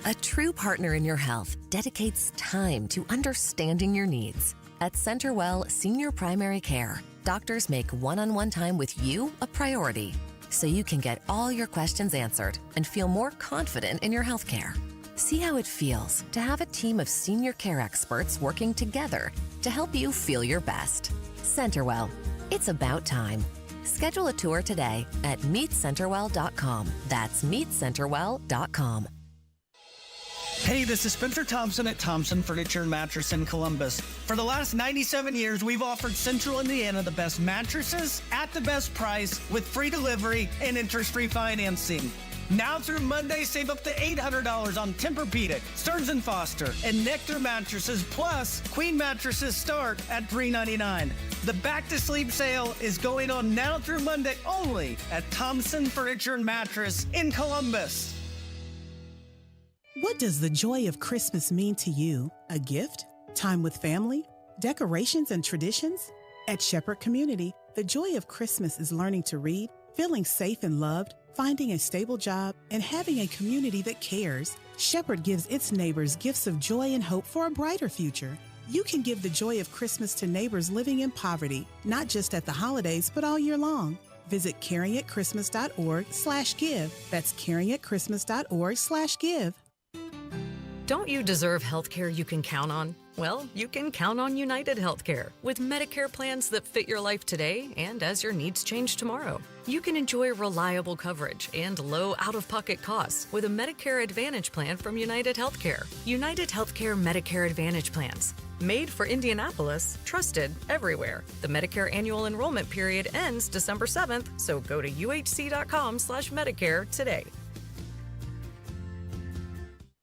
A true partner in your health dedicates time to understanding your needs. At CenterWell Senior Primary Care, doctors make one-on-one time with you a priority so you can get all your questions answered and feel more confident in your health care. See how it feels to have a team of senior care experts working together to help you feel your best. CenterWell. It's about time. Schedule a tour today at meetcenterwell.com. That's meetcenterwell.com. Hey, this is Spencer Thompson at Thompson Furniture and Mattress in Columbus. For the last 97 years, we've offered Central Indiana the best mattresses at the best price with free delivery and interest-free financing. Now through Monday, save up to $800 on Tempur-Pedic, Stearns & Foster, and Nectar mattresses, plus queen mattresses start at $399. The Back to Sleep sale is going on now through Monday only at Thompson Furniture and Mattress in Columbus. What does the joy of Christmas mean to you? A gift? Time with family? Decorations and traditions? At Shepherd Community, the joy of Christmas is learning to read, feeling safe and loved, finding a stable job, and having a community that cares. Shepherd gives its neighbors gifts of joy and hope for a brighter future. You can give the joy of Christmas to neighbors living in poverty, not just at the holidays, but all year long. Visit caringatchristmas.org/give. That's caringatchristmas.org/give. Don't you deserve health care you can count on? Well, you can count on United Healthcare with Medicare plans that fit your life today and as your needs change tomorrow. You can enjoy reliable coverage and low out-of-pocket costs with a Medicare Advantage plan from United Healthcare. United Healthcare Medicare Advantage plans. Made for Indianapolis, trusted everywhere. The Medicare annual enrollment period ends December 7th, so go to uhc.com/Medicare today.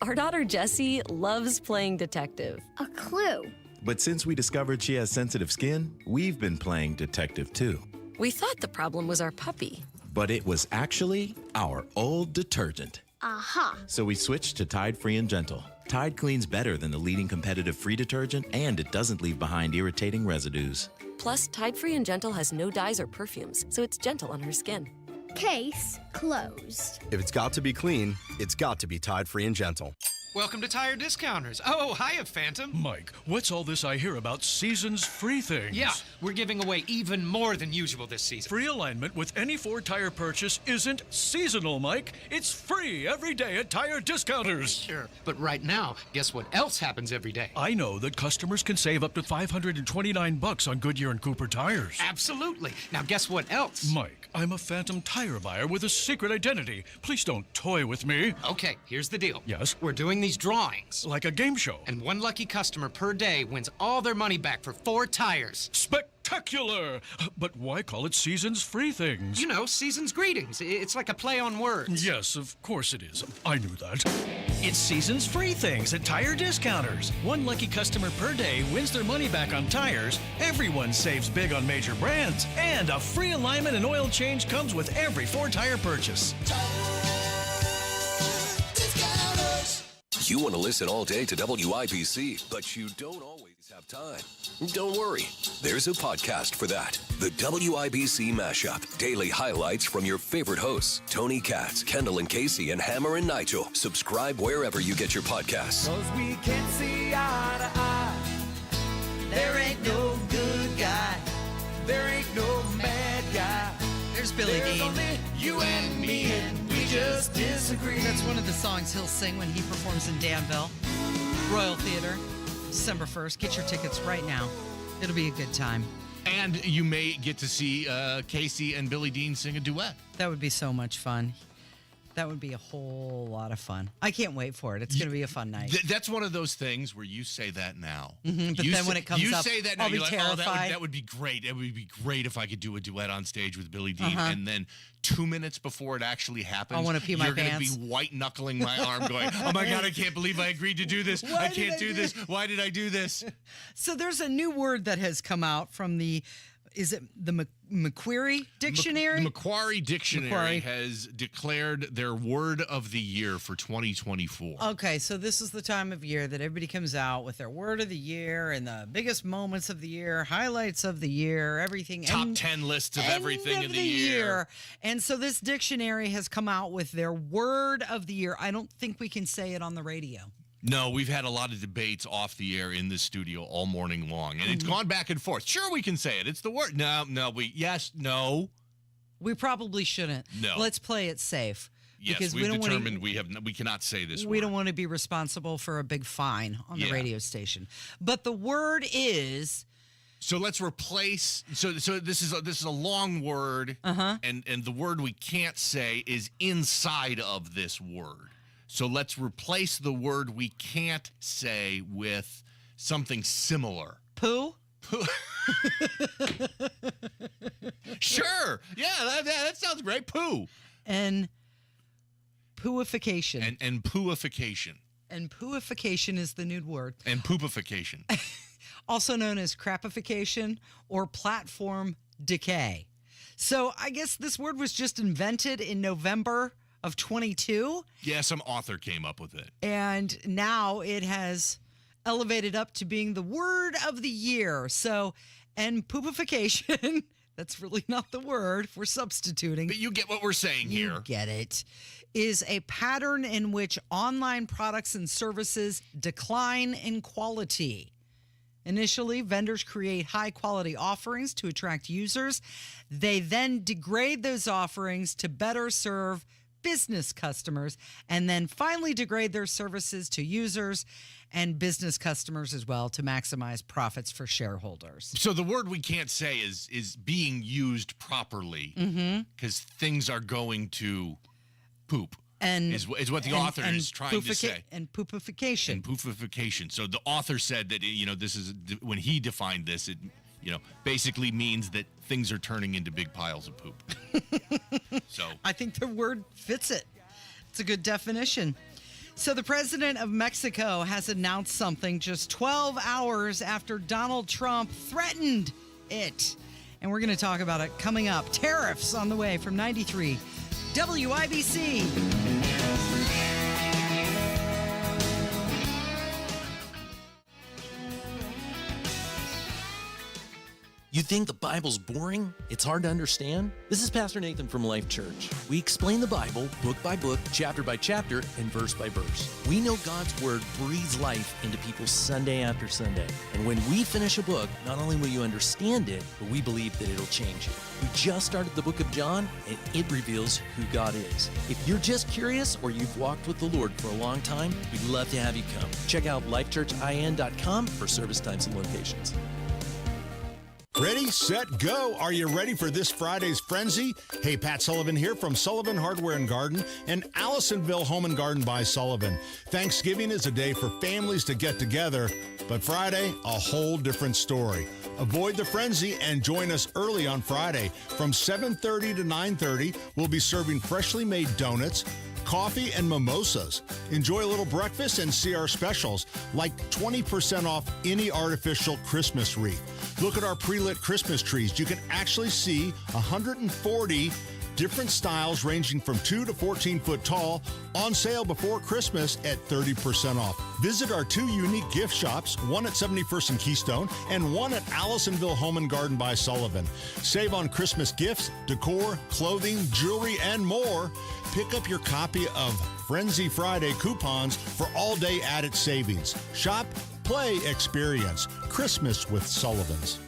Our daughter Jessie loves playing detective. A clue. But since we discovered she has sensitive skin, we've been playing detective too. We thought the problem was our puppy. But it was actually our old detergent. Aha. So we switched to Tide Free and Gentle. Tide cleans better than the leading competitive free detergent, and it doesn't leave behind irritating residues. Plus, Tide Free and Gentle has no dyes or perfumes, so it's gentle on her skin. Case closed. If it's got to be clean, it's got to be Tide Free and Gentle. Welcome to Tire Discounters. Oh, hiya, Phantom. Mike, what's all this I hear about seasons free things? Yeah, we're giving away even more than usual this season. Free alignment with any Ford tire purchase isn't seasonal, Mike. It's free every day at Tire Discounters. Sure, but right now, guess what else happens every day? I know that customers can save up to $529 on Goodyear and Cooper tires. Absolutely. Now, guess what else? Mike, I'm a phantom tire buyer with a secret identity. Please don't toy with me. Okay, here's the deal. Yes? We're doing these drawings. Like a game show. And one lucky customer per day wins all their money back for 4 tires. Spectacular! But why call it seasons free things? You know, season's greetings. It's like a play on words. Yes, of course it is. I knew that. It's seasons free things at Tire Discounters. One lucky customer per day wins their money back on tires. Everyone saves big on major brands. And a free alignment and oil change comes with every Ford tire purchase. You want to listen all day to WIBC, but you don't always have time. Don't worry. There's a podcast for that. The WIBC Mashup. Daily highlights from your favorite hosts, Tony Katz, Kendall and Casey, and Hammer and Nigel. Subscribe wherever you get your podcasts. 'Cause we can't see eye to eye. There ain't no good guy. There ain't no bad guy. There's Billy There's Dean. only you and me, and we just disagree. That's one of the songs he'll sing when he performs in Danville. Royal Theater, December 1st. Get your tickets right now. It'll be a good time. And you may get to see Casey and Billy Dean sing a duet. That would be so much fun. That would be a whole lot of fun. I can't wait for it. It's going to be a fun night. That's one of those things where you say that now. But then when it comes up, say that now, I'll be you're like, terrified. oh, that would be great. It would be great if I could do a duet on stage with Billy Dean. And then 2 minutes before it actually happens, I wanna pee my you're going to pants. be white-knuckling my arm going, oh, my God, I can't believe I agreed to do this. I can't do this. Why did I do this? So there's a new word that has come out from the, is it the Macquarie Dictionary? The Macquarie Dictionary Macquarie. has declared their word of the year for 2024. Okay, so this is the time of year that everybody comes out with their word of the year and the biggest moments of the year, highlights of the year, everything. Top 10 lists of everything in the year. And so this dictionary has come out with their word of the year. I don't think we can say it on the radio. No, we've had a lot of debates off the air in this studio all morning long, and it's gone back and forth. Sure, we can say it. It's the word. No, no. We probably shouldn't. No. Let's play it safe. Yes, because we've determined we cannot say this We word. don't want to be responsible for a big fine on the Yeah. radio station. But the word is... So let's replace. So this is a long word, and the word we can't say is inside of this word. So let's replace the word we can't say with something similar. Poo? Sure. Yeah, that sounds great. Poo. And pooification. And pooification. And pooification is the new word. And poopification. Also known as crapification or platform decay. So I guess this word was just invented in November of 22. Yeah, some author came up with it. And now it has elevated up to being the word of the year. So, and poopification, that's really not the word we're substituting. But you get what we're saying here. You get it. Is a pattern in which online products and services decline in quality. Initially, vendors create high-quality offerings to attract users. They then degrade those offerings to better serve business customers, and then finally degrade their services to users and business customers as well to maximize profits for shareholders. So the word we can't say is being used properly because things are going to poop. Is what the author is trying to say. And poopification. And poopification. So the author said that, this is, when he defined this, it, basically means that things are turning into big piles of poop. So I think the word fits it. It's a good definition. So the president of Mexico has announced something just 12 hours after Donald Trump threatened it. And we're going to talk about it coming up. Tariffs on the way from 93 WIBC. You think the Bible's boring? It's hard to understand? This is Pastor Nathan from Life Church. We explain the Bible book by book, chapter by chapter, and verse by verse. We know God's Word breathes life into people Sunday after Sunday. And when we finish a book, not only will you understand it, but we believe that it'll change you. We just started the book of John, and it reveals who God is. If you're just curious or you've walked with the Lord for a long time, we'd love to have you come. Check out lifechurchin.com for service times and locations. Ready, set, go. Are you ready for this Friday's frenzy? Hey, Pat Sullivan here from Sullivan Hardware and Garden and Allisonville Home and Garden by Sullivan. Thanksgiving is a day for families to get together, but Friday, a whole different story. Avoid the frenzy and join us early on Friday. From 7:30 to 9:30, we'll be serving freshly made donuts, coffee, and mimosas. Enjoy a little breakfast and see our specials, like 20% off any artificial Christmas wreath. Look at our pre-lit Christmas trees. You can actually see 140 different styles ranging from 2 to 14 foot tall on sale before Christmas at 30% off. Visit our two unique gift shops, one at 71st and Keystone and one at Allisonville Home and Garden by Sullivan. Save on Christmas gifts, decor, clothing, jewelry, and more. Pick up your copy of Frenzy Friday coupons for all-day added savings. Shop, play, experience. Christmas with Sullivan's.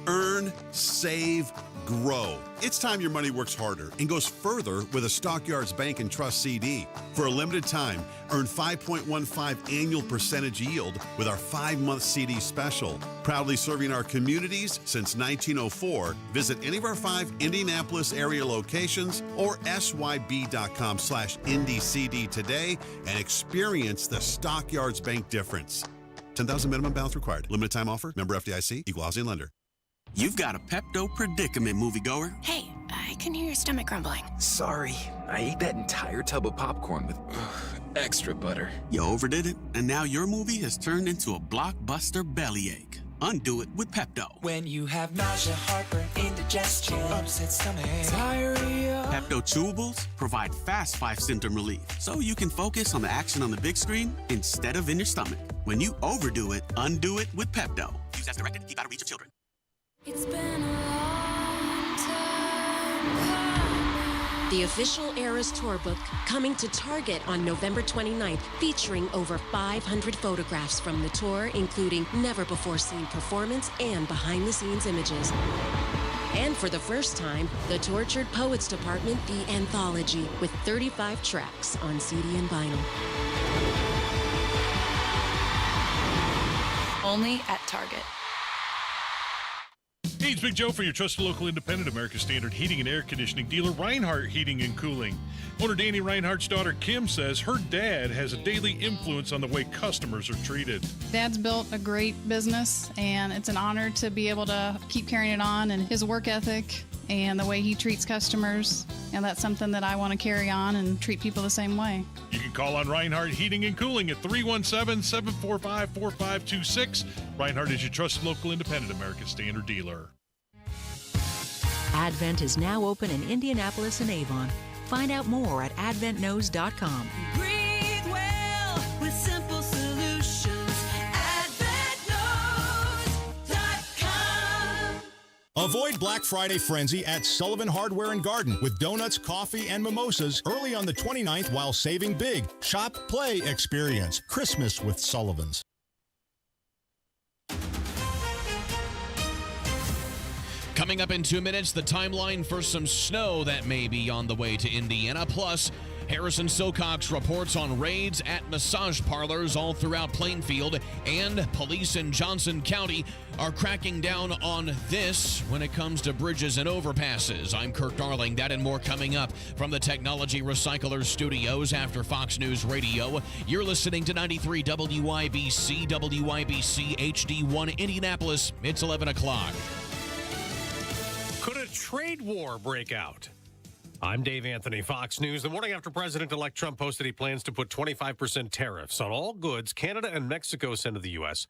Earn, save, grow. It's time your money works harder and goes further with a Stockyards Bank and Trust CD. For a limited time, earn 5.15 annual percentage yield with our 5-month CD special. Proudly serving our communities since 1904. Visit any of our 5 Indianapolis area locations or syb.com/IndyCD today and experience the Stockyards Bank difference. 10,000 minimum balance required. Limited time offer. Member FDIC. Equal housing lender. You've got a Pepto predicament, moviegoer. Hey, I can hear your stomach grumbling. Sorry, I ate that entire tub of popcorn with extra butter. You overdid it, and now your movie has turned into a blockbuster bellyache. Undo it with Pepto. When you have nausea, heartburn, indigestion, upset stomach, diarrhea. Pepto chewables provide fast 5-symptom relief, so you can focus on the action on the big screen instead of in your stomach. When you overdo it, undo it with Pepto. Use as directed. Keep out of reach of children. It's been a long time coming. The official Eras tour book coming to Target on November 29th, featuring over 500 photographs from the tour, including never-before-seen performance and behind-the-scenes images. And for the first time, the Tortured Poets Department, The Anthology, with 35 tracks on CD and vinyl. Only at Target. Hey, it's Big Joe for your trusted local independent America's Standard heating and air conditioning dealer, Reinhardt Heating and Cooling. Owner Danny Reinhardt's daughter Kim says her dad has a daily influence on the way customers are treated. Dad's built a great business, and it's an honor to be able to keep carrying it on, and his work ethic and the way he treats customers, and that's something that I want to carry on and treat people the same way. You can call on Reinhardt Heating and Cooling at 317-745-4526. Reinhardt is your trusted local independent America's Standard dealer. Advent is now open in Indianapolis and Avon. Find out more at adventknows.com. Breathe well with simple solutions. AdventKnows.com. Avoid Black Friday frenzy at Sullivan Hardware and Garden with donuts, coffee, and mimosas early on the 29th while saving big. Shop, play, experience. Christmas with Sullivan's. Coming up in 2 minutes, the timeline for some snow that may be on the way to Indiana. Plus, Harrison Silcox reports on raids at massage parlors all throughout Plainfield. And police in Johnson County are cracking down on this when it comes to bridges and overpasses. I'm Kirk Darling. That and more coming up from the Technology Recyclers Studios after Fox News Radio. You're listening to 93 WIBC, WIBC HD1 Indianapolis. It's 11 o'clock. Could a trade war break out? I'm Dave Anthony, Fox News. The morning after President-elect Trump posted he plans to put 25% tariffs on all goods Canada and Mexico send to the U.S.,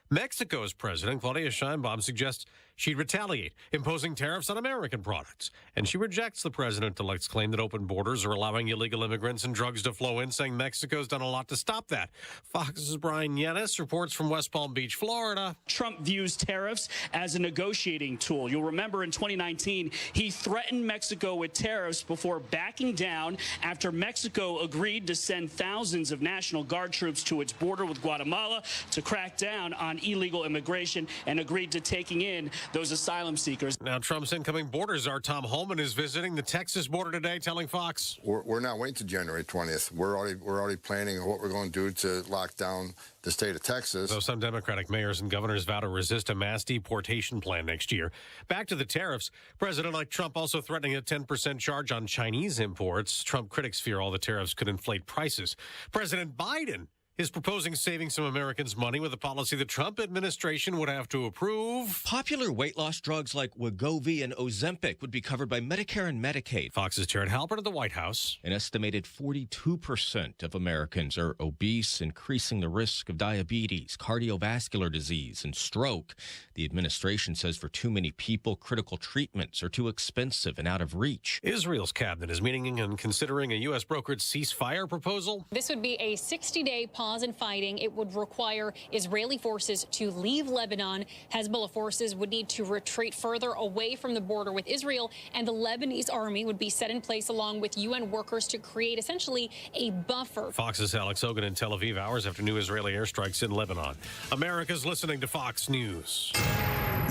Mexico's president, Claudia Sheinbaum, suggests she'd retaliate, imposing tariffs on American products. And she rejects the president-elect's claim that open borders are allowing illegal immigrants and drugs to flow in, saying Mexico's done a lot to stop that. Fox's Brian Yennis reports from West Palm Beach, Florida. Trump views tariffs as a negotiating tool. You'll remember in 2019, he threatened Mexico with tariffs before backing down after Mexico agreed to send thousands of National Guard troops to its border with Guatemala to crack down on illegal immigration and agreed to taking in those asylum seekers. Now, Trump's incoming border czar Tom Holman is visiting the Texas border today, telling Fox, We're not waiting to January 20th. We're already planning what we're going to do to lock down the state of Texas. Though some Democratic mayors and governors vow to resist a mass deportation plan next year. Back to the tariffs. President-elect Trump also threatening a 10% charge on Chinese imports. Trump critics fear all the tariffs could inflate prices. President Biden is proposing saving some Americans money with a policy the Trump administration would have to approve. Popular weight loss drugs like Wegovy and Ozempic would be covered by Medicare and Medicaid. Fox's Jared Halpern at the White House. An estimated 42% of Americans are obese, increasing the risk of diabetes, cardiovascular disease, and stroke. The administration says for too many people, critical treatments are too expensive and out of reach. Israel's cabinet is meeting and considering a U.S. brokered ceasefire proposal. This would be a 60-day pause in fighting. It would require Israeli forces to leave Lebanon. Hezbollah forces would need to retreat further away from the border with Israel, and the Lebanese army would be set in place along with UN workers to create essentially a buffer. Fox's Alex Hogan in Tel Aviv, hours after new Israeli airstrikes in Lebanon. America's listening to Fox News.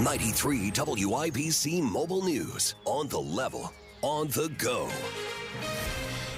93 WIBC Mobile News. On the level, on the go.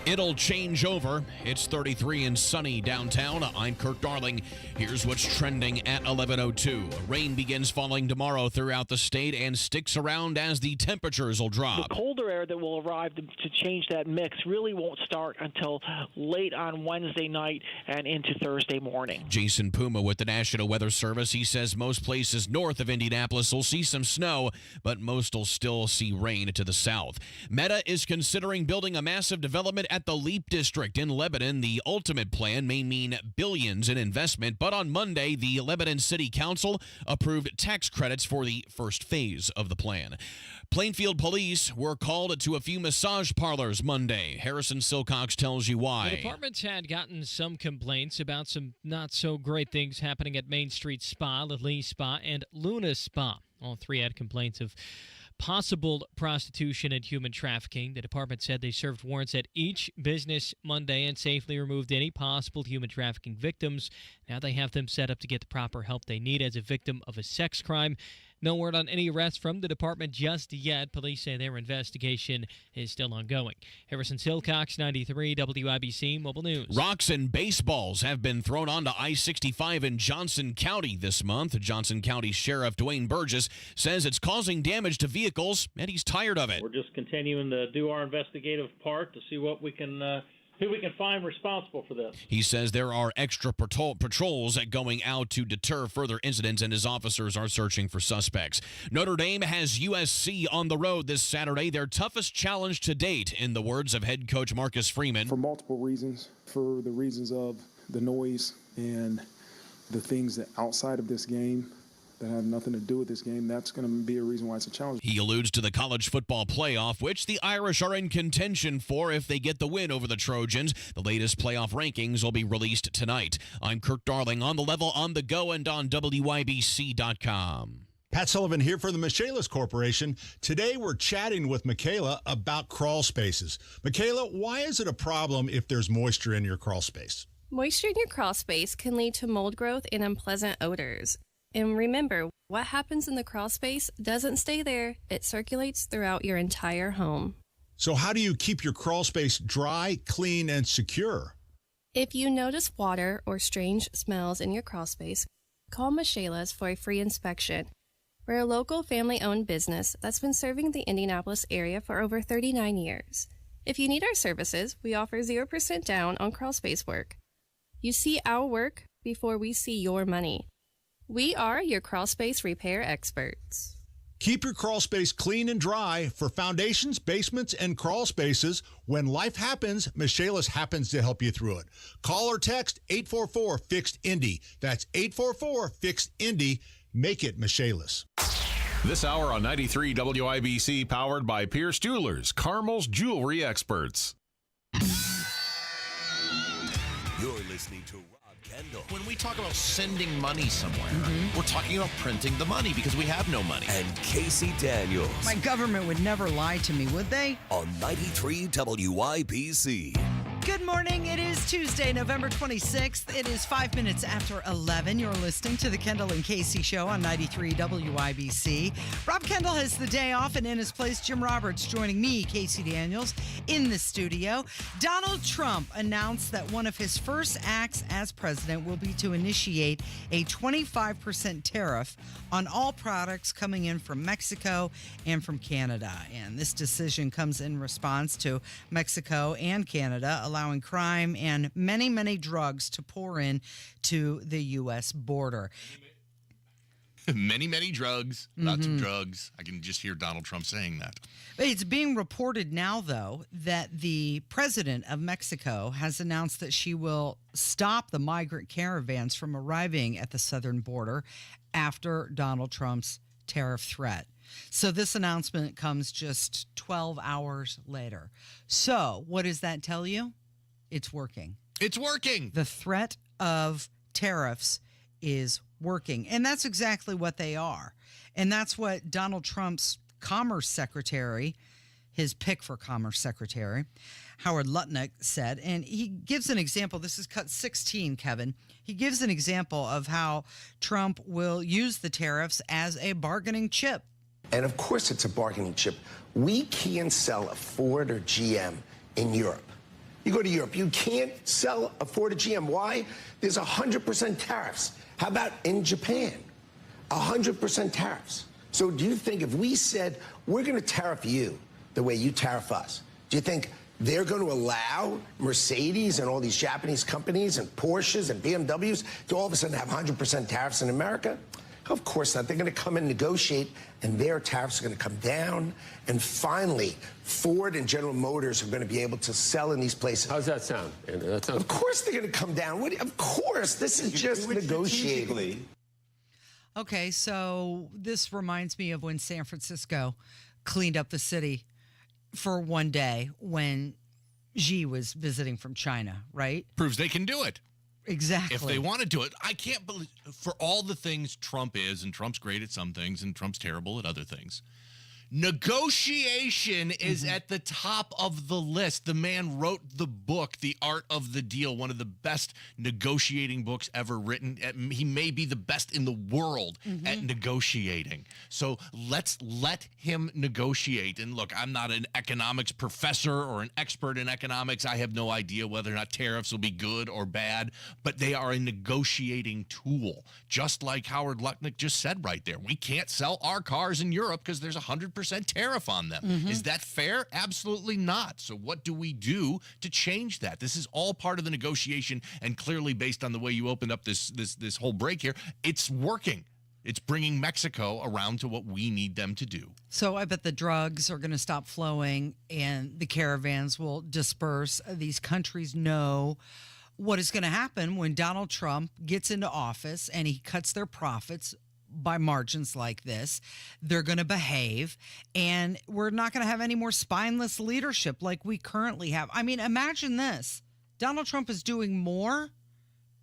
It'll change over. It's 33 and sunny downtown. I'm Kirk Darling. Here's what's trending at 11:02. Rain begins falling tomorrow throughout the state and sticks around as the temperatures will drop. The colder air that will arrive to change that mix really won't start until late on Wednesday night and into Thursday morning. Jason Puma with the National Weather Service. He says most places north of Indianapolis will see some snow, but most will still see rain to the south. Meta is considering building a massive development at the Leap District in Lebanon. The ultimate plan may mean billions in investment, but on Monday, the Lebanon City Council approved tax credits for the first phase of the plan. Plainfield police were called to a few massage parlors Monday. Harrison Silcox tells you why. The departments had gotten some complaints about some not so great things happening at Main Street Spa, Lily Spa, and Luna Spa. All three had complaints of possible prostitution and human trafficking. The department said they served warrants at each business Monday and safely removed any possible human trafficking victims. Now they have them set up to get the proper help they need as a victim of a sex crime. No word on any arrests from the department just yet. Police say their investigation is still ongoing. Harrison Silcox, 93 WIBC Mobile News. Rocks and baseballs have been thrown onto I-65 in Johnson County this month. Johnson County Sheriff Dwayne Burgess says it's causing damage to vehicles, and he's tired of it. We're just continuing to do our investigative part to see what we can who we can find responsible for this. He says there are extra patrols going out to deter further incidents, and his officers are searching for suspects. Notre Dame has USC on the road this Saturday, their toughest challenge to date, in the words of head coach Marcus Freeman. For multiple reasons, for the reasons of the noise and the things that outside of this game that have nothing to do with this game, that's going to be a reason why it's a challenge. He alludes to the college football playoff, which the Irish are in contention for if they get the win over the Trojans. The latest playoff rankings will be released tonight. I'm Kirk Darling, on the level, on the go, and on WIBC.com. Pat Sullivan here for the Michaelis Corporation. Today we're chatting with Michaela about crawl spaces. Michaela, why is it a problem if there's moisture in your crawl space? Moisture in your crawl space can lead to mold growth and unpleasant odors. And remember, what happens in the crawl space doesn't stay there. It circulates throughout your entire home. So how do you keep your crawl space dry, clean, and secure? If you notice water or strange smells in your crawl space, call Michaelis for a free inspection. We're a local family-owned business that's been serving the Indianapolis area for over 39 years. If you need our services, we offer 0% down on crawl space work. You see our work before we see your money. We are your crawl space repair experts. Keep your crawl space clean and dry for foundations, basements, and crawl spaces. When life happens, Michaelis happens to help you through it. Call or text 844-FIXED-INDY. That's 844-FIXED-INDY. Make it Michaelis. This hour on 93 WIBC, powered by Pierce Jewelers, Carmel's jewelry experts. You're listening to Rob Kendall. When we talk about sending money somewhere, we're talking about printing the money because we have no money. And Casey Daniels. My government would never lie to me, would they? On 93 WIBC. Good morning. It is Tuesday, November 26th. It is 5 minutes after 11. You're listening to the Kendall and Casey Show on 93 WIBC. Rob Kendall has the day off, and in his place, Jim Roberts joining me, Casey Daniels, in the studio. Donald Trump announced that one of his first acts as president will be to initiate a 25% tariff on all products coming in from Mexico and from Canada. And this decision comes in response to Mexico and Canada allowing crime and many, many drugs to pour in to the U.S. border. Many, many drugs, lots of drugs. I can just hear Donald Trump saying that. It's being reported now, though, that the president of Mexico has announced that she will stop the migrant caravans from arriving at the southern border after Donald Trump's tariff threat. So this announcement comes just 12 hours later. So what does that tell you? It's working. It's working. The threat of tariffs is working. And that's exactly what they are. And that's what Donald Trump's Commerce Secretary, his pick for Commerce Secretary, Howard Lutnick, said. And he gives an example. This is cut 16, Kevin. He gives an example of how Trump will use the tariffs as a bargaining chip. And of course it's a bargaining chip. We can't sell a Ford or GM in Europe. You go to Europe, you can't sell a Ford or GM. Why? There's 100% tariffs. How about in Japan? 100% tariffs. So do you think if we said, we're going to tariff you the way you tariff us, do you think they're going to allow Mercedes and all these Japanese companies and Porsches and BMWs to all of a sudden have 100% tariffs in America? Of course not. They're going to come and negotiate, and their tariffs are going to come down. And finally, Ford and General Motors are going to be able to sell in these places. How's that sound, Andrew? That sounds... Of course they're going to come down. Of course. This is just negotiating. Okay, so this reminds me of when San Francisco cleaned up the city for one day when Xi was visiting from China, right? Proves they can do it. Exactly. If they want to do it. I can't believe, for all the things Trump is, and Trump's great at some things, and Trump's terrible at other things, negotiation is at the top of the list. The man wrote the book, The Art of the Deal, one of the best negotiating books ever written. He may be the best in the world at negotiating. So let's let him negotiate. And look, I'm not an economics professor or an expert in economics. I have no idea whether or not tariffs will be good or bad, but they are a negotiating tool. Just like Howard Lutnick just said right there. We can't sell our cars in Europe because there's 100% tariff on them. Is that fair? Absolutely not. So what do we do to change that? This is all part of the negotiation, and clearly based on the way you opened up this whole break here, it's working. It's bringing Mexico around to what we need them to do. So I bet the drugs are going to stop flowing and the caravans will disperse. These countries know what is going to happen when Donald Trump gets into office and he cuts their profits by margins like this. They're going to behave, and we're not going to have any more spineless leadership like we currently have. I mean, imagine this. Donald Trump is doing more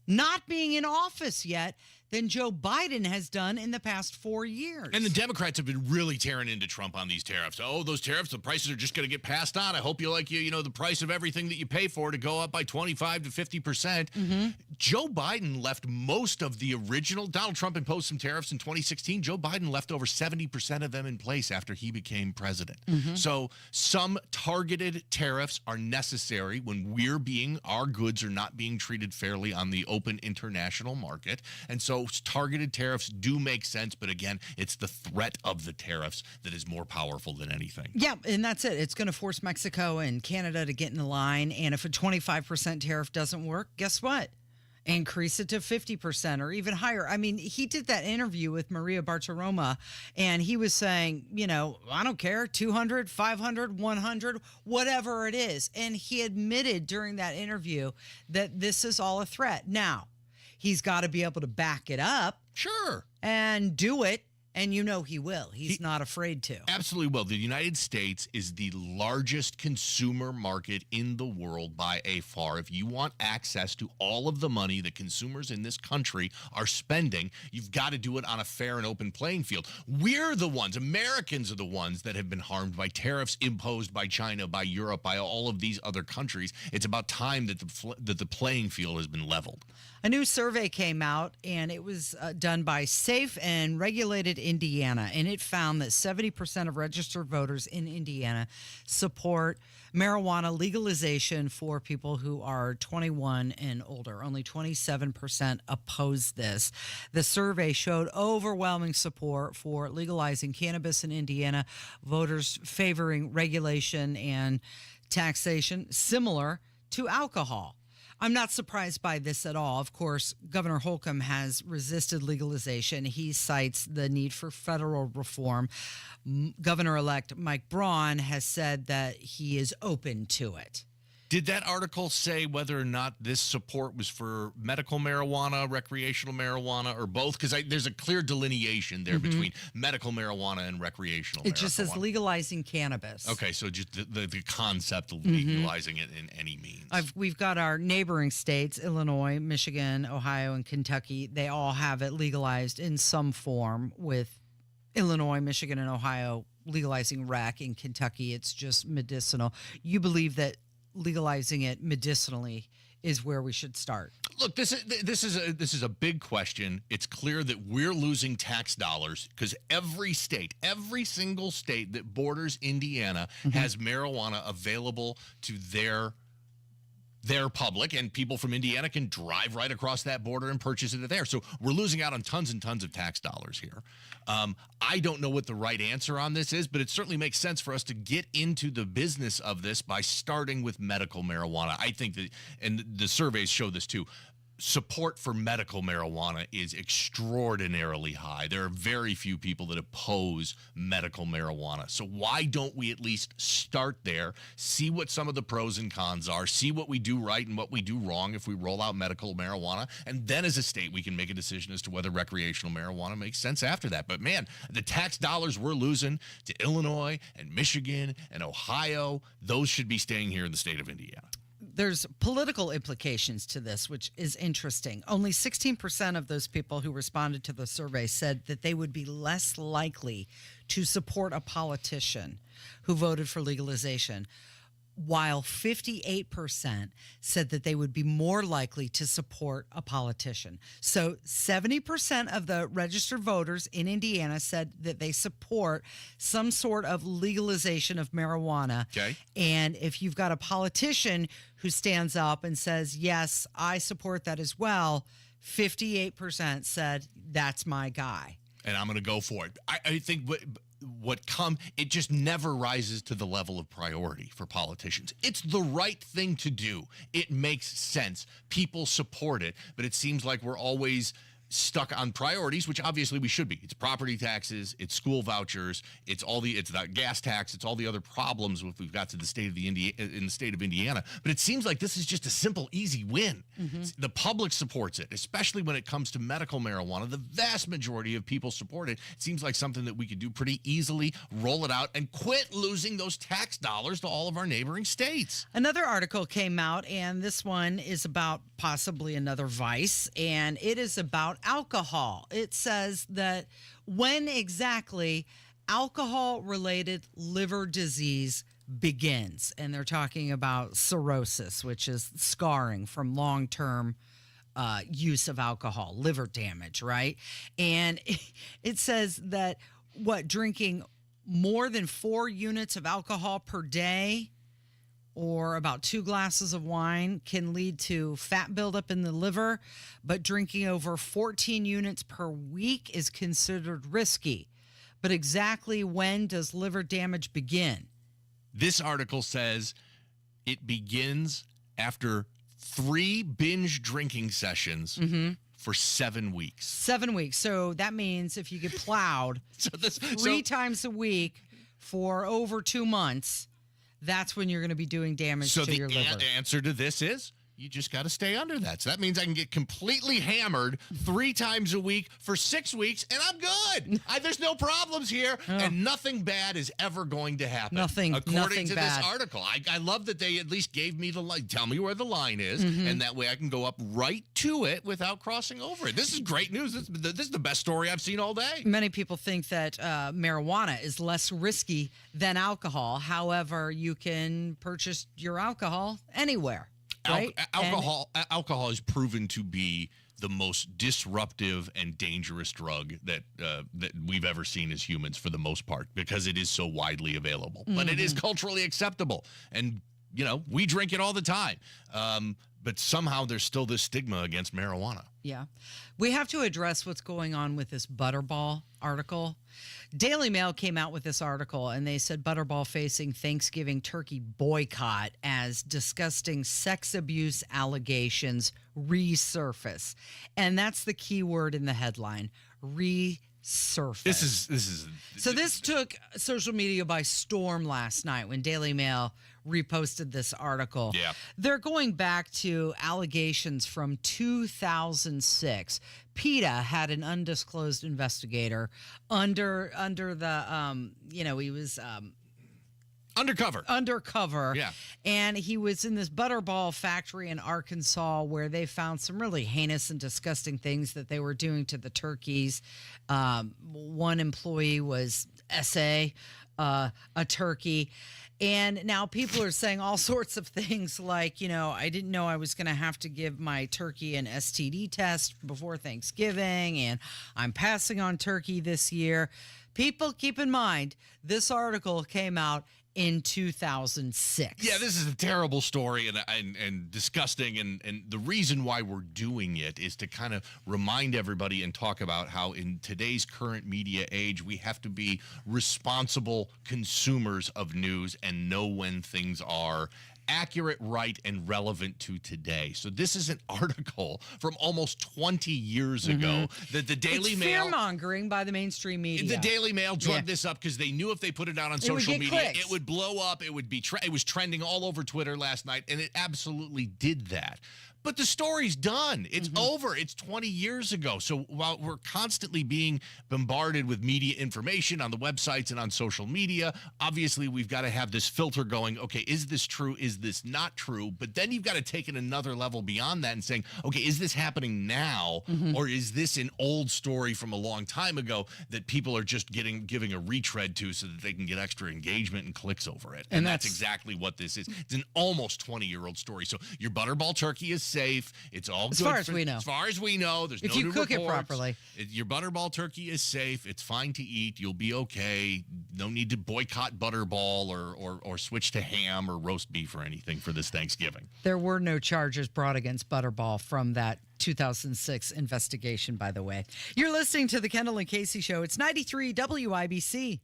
not being in office yet than Joe Biden has done in the past 4 years. And the Democrats have been really tearing into Trump on these tariffs. Oh, those tariffs, the prices are just going to get passed on. I hope you like, the price of everything that you pay for to go up by 25 to 50%. Joe Biden left most of the original. Donald Trump imposed some tariffs in 2016. Joe Biden left over 70% of them in place after he became president. So some targeted tariffs are necessary when our goods are not being treated fairly on the open international market. And so targeted tariffs do make sense, but again, it's the threat of the tariffs that is more powerful than anything. Yeah, and that's it. It's going to force Mexico and Canada to get in the line, and if a 25% tariff doesn't work, guess what? Increase it to 50% or even higher. I mean, he did that interview with Maria Bartiromo, and he was saying, I don't care, 200, 500, 100, whatever it is. And he admitted during that interview that this is all a threat. Now, he's got to be able to back it up. Sure. And do it And you know he will. He's not afraid to. Absolutely will. The United States is the largest consumer market in the world by a far. If you want access to all of the money that consumers in this country are spending, you've got to do it on a fair and open playing field. We're the ones, Americans are the ones that have been harmed by tariffs imposed by China, by Europe, by all of these other countries. It's about time that the playing field has been leveled. A new survey came out, and it was done by Safe and Regulated Indiana, and it found that 70% of registered voters in Indiana support marijuana legalization for people who are 21 and older. Only 27% oppose this. The survey showed overwhelming support for legalizing cannabis in Indiana, voters favoring regulation and taxation similar to alcohol. I'm not surprised by this at all. Of course, Governor Holcomb has resisted legalization. He cites the need for federal reform. Governor-elect Mike Braun has said that he is open to it. Did that article say whether or not this support was for medical marijuana, recreational marijuana, or both? Because there's a clear delineation there between medical marijuana and recreational marijuana. It just says legalizing cannabis. Okay, so just the concept of legalizing it in any means. We've got our neighboring states, Illinois, Michigan, Ohio, and Kentucky. They all have it legalized in some form, with Illinois, Michigan, and Ohio legalizing rec. In Kentucky, it's just medicinal. You believe that legalizing it medicinally is where we should start? Look, this is a big question. It's clear that we're losing tax dollars because every single state that borders Indiana has marijuana available to their public, and people from Indiana can drive right across that border and purchase it there. So we're losing out on tons and tons of tax dollars here. I don't know what the right answer on this is, but it certainly makes sense for us to get into the business of this by starting with medical marijuana. I think that, and the surveys show this too, support for medical marijuana is extraordinarily high. There are very few people that oppose medical marijuana. So why don't we at least start there, see what some of the pros and cons are, see what we do right and what we do wrong if we roll out medical marijuana, and then as a state we can make a decision as to whether recreational marijuana makes sense after that. But man, the tax dollars we're losing to Illinois and Michigan and Ohio, those should be staying here in the state of Indiana. There's political implications to this, which is interesting. Only 16% of those people who responded to the survey said that they would be less likely to support a politician who voted for legalization, while 58% said that they would be more likely to support a politician. So 70% of the registered voters in Indiana said that they support some sort of legalization of marijuana. Okay. And if you've got a politician who stands up and says, yes, I support that as well, 58% said, that's my guy. And I'm going to go for it. I think it just never rises to the level of priority for politicians. It's the right thing to do. It makes sense. People support it, but it seems like we're always stuck on priorities, which obviously we should be. It's property taxes, it's school vouchers, it's the gas tax, it's all the other problems we've got to the state of in the state of Indiana. But it seems like this is just a simple, easy win. The public supports it, especially when it comes to medical marijuana. The vast majority of people support it. It seems like something that we could do pretty easily, roll it out, and quit losing those tax dollars to all of our neighboring states. Another article came out, and this one is about possibly another vice, and it is about alcohol. It says that when exactly alcohol-related liver disease begins, and they're talking about cirrhosis, which is scarring from long-term use of alcohol, liver damage, right? And it says that drinking more than 4 units of alcohol per day or about 2 glasses of wine can lead to fat buildup in the liver, but drinking over 14 units per week is considered risky. But exactly when does liver damage begin? This article says it begins after 3 binge drinking sessions for 7 weeks. 7 weeks. So that means if you get plowed 3 times a week for over 2 months, that's when you're going to be doing damage to your liver. So the answer to this is You just got to stay under that. So that means I can get completely hammered 3 times a week for 6 weeks, and I'm good. There's no problems here, and nothing bad is ever going to happen. According to this article. I love that they at least gave me the line. Tell me where the line is, and that way I can go up right to it without crossing over it. This is great news. This is the best story I've seen all day. Many people think that marijuana is less risky than alcohol. However, you can purchase your alcohol anywhere. Right? Alcohol is proven to be the most disruptive and dangerous drug that we've ever seen as humans, for the most part, because it is so widely available. But it is culturally acceptable, and we drink it all the time. But somehow there's still this stigma against marijuana. Yeah. We have to address what's going on with this Butterball article. Daily Mail came out with this article, and they said Butterball facing Thanksgiving turkey boycott as disgusting sex abuse allegations resurface. And that's the key word in the headline, resurface. This took social media by storm last night when Daily Mail reposted this article. Yeah. They're going back to allegations from 2006. PETA had an undisclosed investigator under the he was undercover. Yeah. And he was in this Butterball factory in Arkansas where they found some really heinous and disgusting things that they were doing to the turkeys. One employee was a turkey. And now people are saying all sorts of things like, I didn't know I was going to have to give my turkey an STD test before Thanksgiving, and I'm passing on turkey this year. People, keep in mind, this article came out in 2006. Yeah, this is a terrible story and disgusting. And the reason why we're doing it is to kind of remind everybody and talk about how in today's current media age, we have to be responsible consumers of news and know when things are accurate, right, and relevant to today. So this is an article from almost 20 years ago that the Daily Mail... fear-mongering by the mainstream media. The Daily Mail drugged this up because they knew if they put it out on social media, it would blow up. It would be it was trending all over Twitter last night, and it absolutely did that. But the story's done. It's over. It's 20 years ago. So while we're constantly being bombarded with media information on the websites and on social media, obviously we've got to have this filter going, okay, is this true? Is this not true? But then you've got to take it another level beyond that and saying, okay, is this happening now? Or is this an old story from a long time ago that people are just giving a retread to so that they can get extra engagement and clicks over it? And that's exactly what this is. It's an almost 20-year-old story. So your Butterball turkey is safe. It's all good. As far as we know. As far as we know. There's if no you new cook reports. it properly. Your Butterball turkey is safe. It's fine to eat. You'll be okay. No need to boycott Butterball or switch to ham or roast beef or anything for this Thanksgiving. There were no charges brought against Butterball from that 2006 investigation, by the way. You're listening to the Kendall and Casey Show. It's 93 WIBC.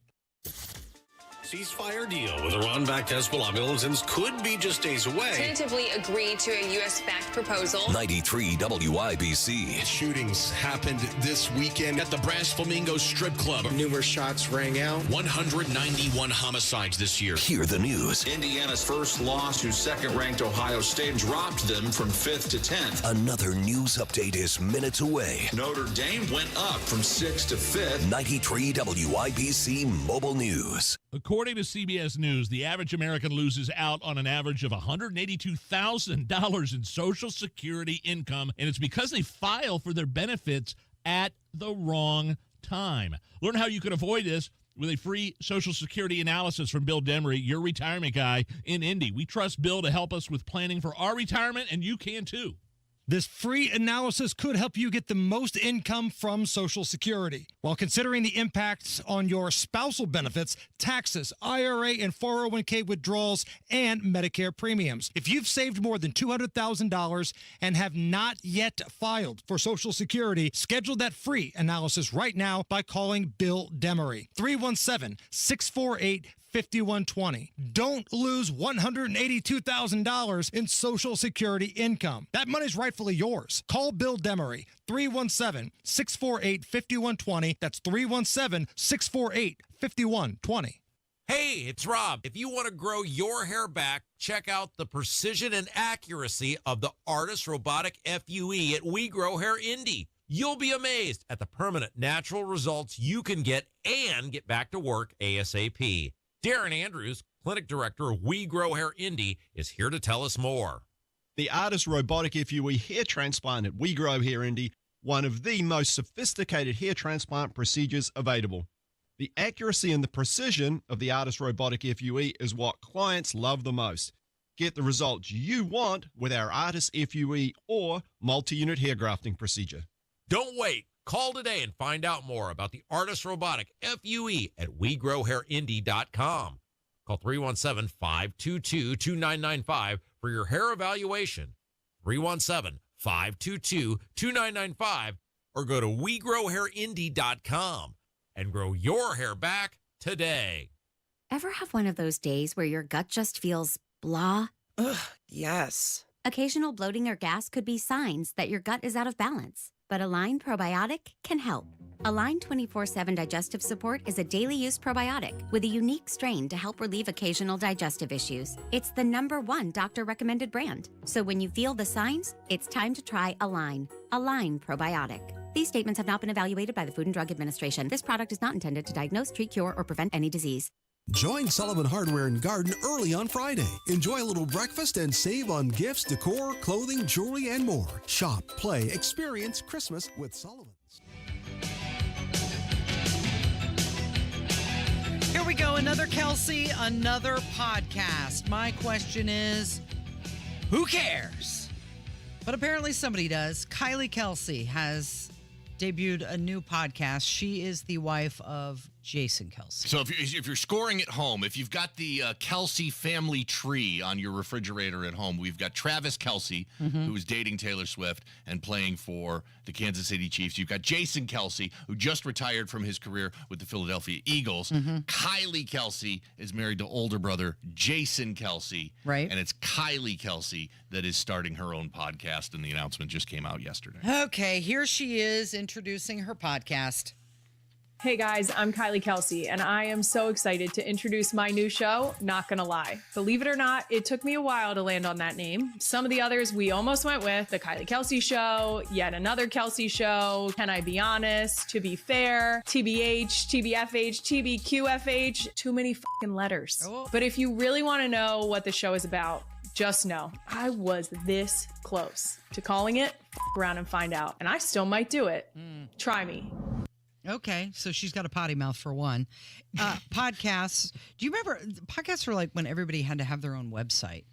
Ceasefire deal with Iran-backed Hezbollah militants could be just days away. Tentatively agreed to a U.S.-backed proposal. 93 WIBC. Shootings happened this weekend at the Brass Flamingo Strip Club. Numerous shots rang out. 191 homicides this year. Hear the news. Indiana's first loss to second-ranked Ohio State dropped them from 5th to 10th. Another news update is minutes away. Notre Dame went up from 6th to 5th. 93 WIBC Mobile News. According to CBS News, the average American loses out on an average of $182,000 in Social Security income, and it's because they file for their benefits at the wrong time. Learn how you can avoid this with a free Social Security analysis from Bill Demery, your retirement guy in Indy. We trust Bill to help us with planning for our retirement, and you can too. This free analysis could help you get the most income from Social Security while considering the impacts on your spousal benefits, taxes, IRA and 401k withdrawals, and Medicare premiums. If you've saved more than $200,000 and have not yet filed for Social Security, schedule that free analysis right now by calling Bill Demery. 317-648-5120. Don't lose $182,000 in Social Security income. That money's rightfully yours. Call Bill Demery, 317-648-5120. That's 317-648-5120. Hey, it's Rob. If you want to grow your hair back, check out the precision and accuracy of the Artist Robotic FUE at We Grow Hair Indie. You'll be amazed at the permanent natural results you can get and get back to work ASAP. Darren Andrews, Clinic Director of We Grow Hair Indie, is here to tell us more. The Artist Robotic FUE hair transplant at We Grow Hair Indie, one of the most sophisticated hair transplant procedures available. The accuracy and the precision of the Artist Robotic FUE is what clients love the most. Get the results you want with our Artist FUE or multi-unit hair grafting procedure. Don't wait. Call today and find out more about the Artist Robotic FUE at WeGrowHairIndie.com. Call 317-522-2995 for your hair evaluation. 317-522-2995 or go to WeGrowHairIndie.com. and grow your hair back today. Ever have one of those days where your gut just feels blah? Ugh, yes. Occasional bloating or gas could be signs that your gut is out of balance, but Align Probiotic can help. Align 24/7 Digestive Support is a daily use probiotic with a unique strain to help relieve occasional digestive issues. It's the #1 doctor-recommended brand. So when you feel the signs, it's time to try Align. Align Probiotic. These statements have not been evaluated by the Food and Drug Administration. This product is not intended to diagnose, treat, cure, or prevent any disease. Join Sullivan Hardware and Garden early on Friday. Enjoy a little breakfast and save on gifts, decor, clothing, jewelry, and more. Shop, play, experience Christmas with Sullivan's. Here we go. Another Kelsey, another podcast. My question is, who cares? But apparently somebody does. Kylie Kelsey has debuted a new podcast. She is the wife of Jason Kelsey. So if you're scoring at home, if you've got the Kelsey family tree on your refrigerator at home, we've got Travis Kelsey, who is dating Taylor Swift and playing for the Kansas City Chiefs. You've got Jason Kelsey, who just retired from his career with the Philadelphia Eagles. Kylie Kelsey is married to older brother Jason Kelsey. Right. And it's Kylie Kelsey that is starting her own podcast, and the announcement just came out yesterday. Okay, here she is introducing her podcast. Hey guys, I'm Kylie Kelsey, and I am so excited to introduce my new show, Not Gonna Lie. Believe it or not, it took me a while to land on that name. Some of the others we almost went with, The Kylie Kelsey Show, Yet Another Kelsey Show, Can I Be Honest, To Be Fair, TBH, TBFH, TBQFH, too many fucking letters. But if you really want to know what the show is about, just know I was this close to calling it. Around and find out, and I still might do it. Try me. Okay, so she's got a potty mouth for one. Podcasts. Do you remember podcasts were like when everybody had to have their own website?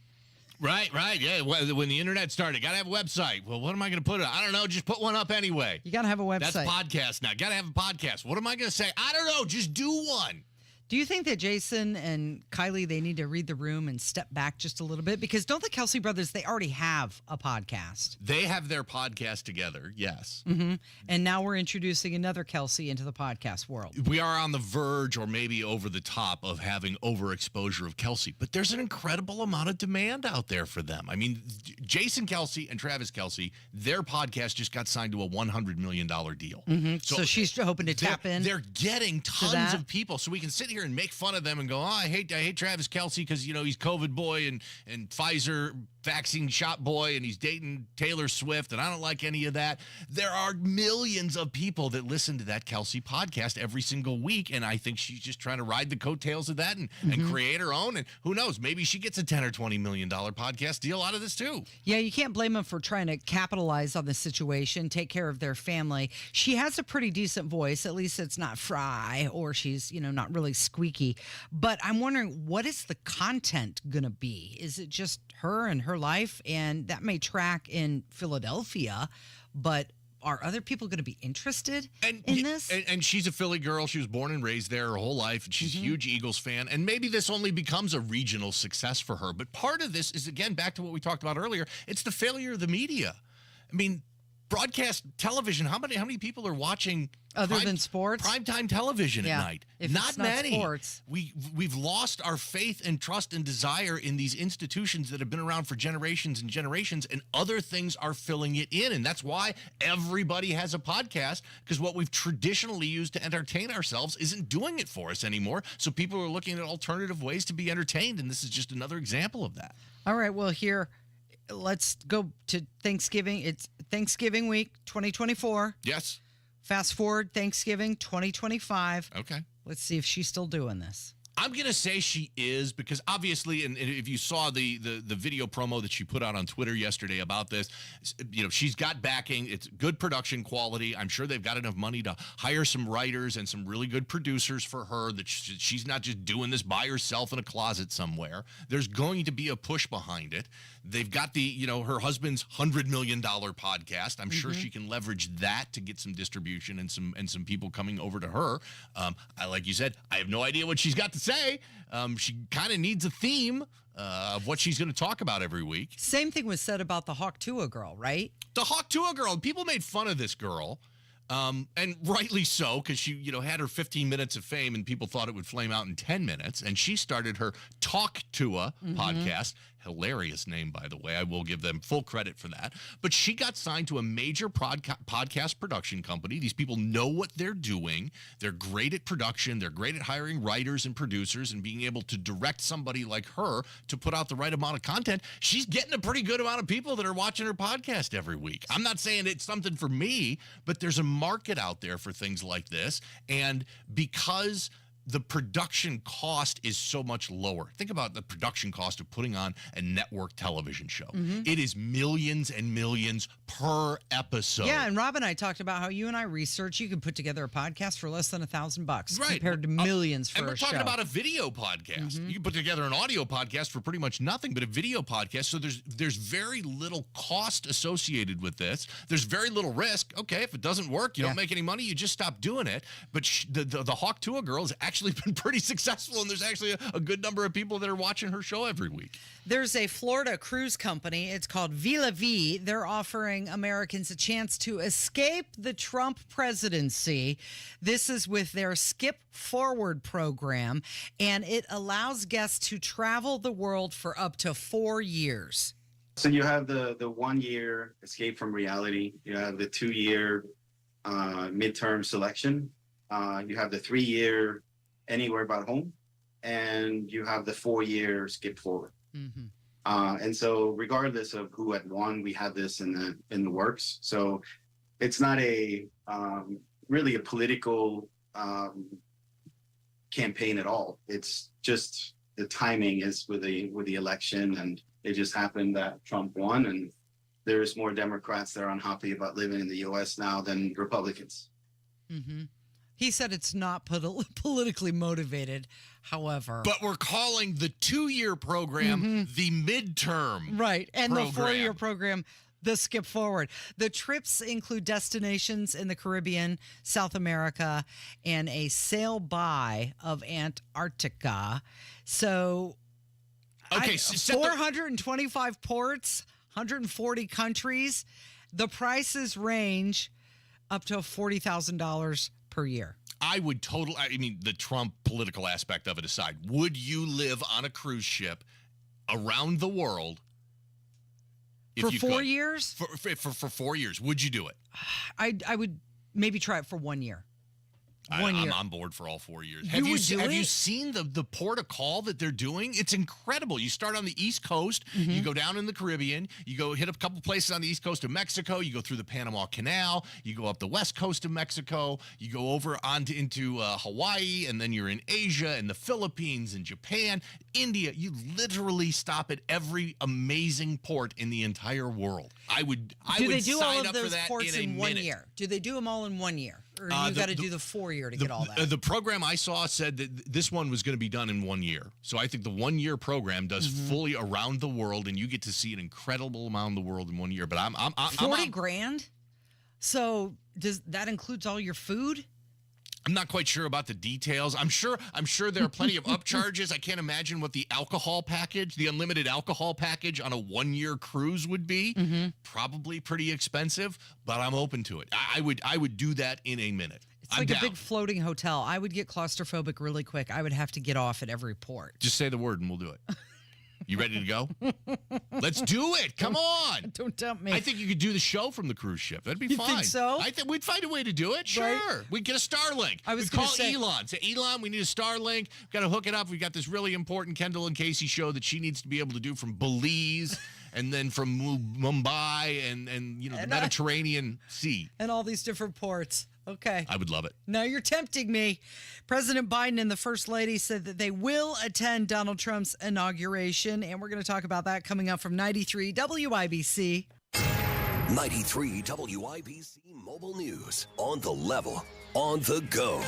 Right, yeah. When the internet started, got to have a website. Well, what am I going to put it? I don't know. Just put one up anyway. You got to have a website. That's podcast now. Got to have a podcast. What am I going to say? I don't know. Just do one. Do you think that Jason and Kylie, they need to read the room and step back just a little bit? Because don't the Kelsey brothers, they already have a podcast. They have their podcast together, yes. And now we're introducing another Kelsey into the podcast world. We are on the verge or maybe over the top of having overexposure of Kelsey. But there's an incredible amount of demand out there for them. I mean, Jason Kelsey and Travis Kelsey, their podcast just got signed to a $100 million deal. So she's hoping to tap in. They're getting tons of people. So we can sit here and make fun of them and go, I hate Travis Kelsey because, he's COVID boy and Pfizer vaccine shot boy and he's dating Taylor Swift and I don't like any of that. There are millions of people that listen to that Kelsey podcast every single week, and I think she's just trying to ride the coattails of that and create her own, and who knows, maybe she gets a $10 or $20 million podcast deal out of this too. Yeah, you can't blame them for trying to capitalize on the situation, take care of their family. She has a pretty decent voice, at least it's not fry or she's, not really squeaky. But I'm wondering, what is the content going to be? Is it just her and her life? And that may track in Philadelphia, but are other people going to be interested in this? And she's a Philly girl. She was born and raised there her whole life. And she's a huge Eagles fan. And maybe this only becomes a regional success for her. But part of this is, again, back to what we talked about earlier. It's the failure of the media. I mean, broadcast television, how many people are watching other than sports? Primetime television at night. If Not it's not many. sports. We've lost our faith and trust and desire in these institutions that have been around for generations and generations, and other things are filling it in. And that's why everybody has a podcast, because what we've traditionally used to entertain ourselves isn't doing it for us anymore. So people are looking at alternative ways to be entertained, and this is just another example of that. All right, well, here, let's go to Thanksgiving. It's Thanksgiving week 2024. Yes. Fast forward Thanksgiving 2025. Okay. Let's see if she's still doing this. I'm going to say she is, because obviously, and if you saw the video promo that she put out on Twitter yesterday about this, she's got backing. It's good production quality. I'm sure they've got enough money to hire some writers and some really good producers for her, that she's not just doing this by herself in a closet somewhere. There's going to be a push behind it. They've got her husband's $100 million podcast. I'm sure she can leverage that to get some distribution and some people coming over to her. Like you said, I have no idea what she's got to say. She kind of needs a theme of what she's going to talk about every week. Same thing was said about the Hawk Tuah girl, right? The Hawk Tuah girl. People made fun of this girl. And rightly so, because she, had her 15 minutes of fame and people thought it would flame out in 10 minutes. And she started her Talk Tuah podcast. Hilarious name, by the way. I will give them full credit for that. But she got signed to a major podcast production company. These people know what they're doing. They're great at production. They're great at hiring writers and producers and being able to direct somebody like her to put out the right amount of content. She's getting a pretty good amount of people that are watching her podcast every week. I'm not saying it's something for me, but there's a market out there for things like this. And because the production cost is so much lower. Think about the production cost of putting on a network television show. It is millions and millions per episode. Yeah, and Rob and I talked about how you and I research. You can put together a podcast for less than $1,000 right, compared to millions for and we're a show. talking about a video podcast. You can put together an audio podcast for pretty much nothing, but a video podcast. So there's very little cost associated with this. There's very little risk. Okay, if it doesn't work, you don't make any money, you just stop doing it. But the Hawk Tuah girl has actually been pretty successful, and there's actually a good number of people that are watching her show every week. There's a Florida cruise company. It's called Vila V. They're offering Americans a chance to escape the Trump presidency. This is with their Skip Forward program, and it allows guests to travel the world for up to 4 years. So you have the 1 year escape from reality. You have the 2 year midterm selection. You have the 3 year anywhere but home, and you have the 4 year skip forward. And so regardless of who had won, we had this in the works. So it's not really a political campaign at all. It's just the timing is with the election, and it just happened that Trump won, and there's more Democrats that are unhappy about living in the U.S. now than Republicans. He said it's not politically motivated, however. But we're calling the 2 year program the midterm. Right. And program. the 4 year program, the Skip Forward. The trips include destinations in the Caribbean, South America, and a sail by of Antarctica. So, okay, 425 ports, 140 countries. The prices range up to $40,000 per year. I mean, the Trump political aspect of it aside, would you live on a cruise ship around the world for 4 years? For 4 years, would you do it? I would maybe try it for 1 year. I'm on board for all 4 years. Have you seen the port of call that they're doing? It's incredible. You start on the East Coast, you go down in the Caribbean, you go hit a couple places on the East Coast of Mexico, you go through the Panama Canal, you go up the West Coast of Mexico, you go over into Hawaii, and then you're in Asia and the Philippines and Japan, India. You literally stop at every amazing port in the entire world. I would sign up for that in 1 year? Do they do them all in 1 year? Or you got to do the 4 year to get all that? The program I saw said that this one was going to be done in 1 year. So I think the 1 year program does fully around the world, and you get to see an incredible amount of the world in 1 year. But I'm 40 grand? So that includes all your food? I'm not quite sure about the details. I'm sure there are plenty of upcharges. I can't imagine what the alcohol package, the unlimited alcohol package on a 1-year cruise would be. Probably pretty expensive, but I'm open to it. I would do that in a minute. It's like a big floating hotel. I would get claustrophobic really quick. I would have to get off at every port. Just say the word and we'll do it. You ready to go? Let's do it. Come on. Don't tempt me. I think you could do the show from the cruise ship. That'd be fine. You think so? I think we'd find a way to do it. Sure. Right. We'd get a Starlink. We'd call Elon. Say, Elon, we need a Starlink. We've got to hook it up. We've got this really important Kendall and Casey show that she needs to be able to do from Belize and then from Mumbai and the Mediterranean Sea. And all these different ports. Okay. I would love it. Now you're tempting me. President Biden and the First Lady said that they will attend Donald Trump's inauguration, and we're going to talk about that coming up from 93 WIBC. 93 WIBC Mobile News. On the level, on the go.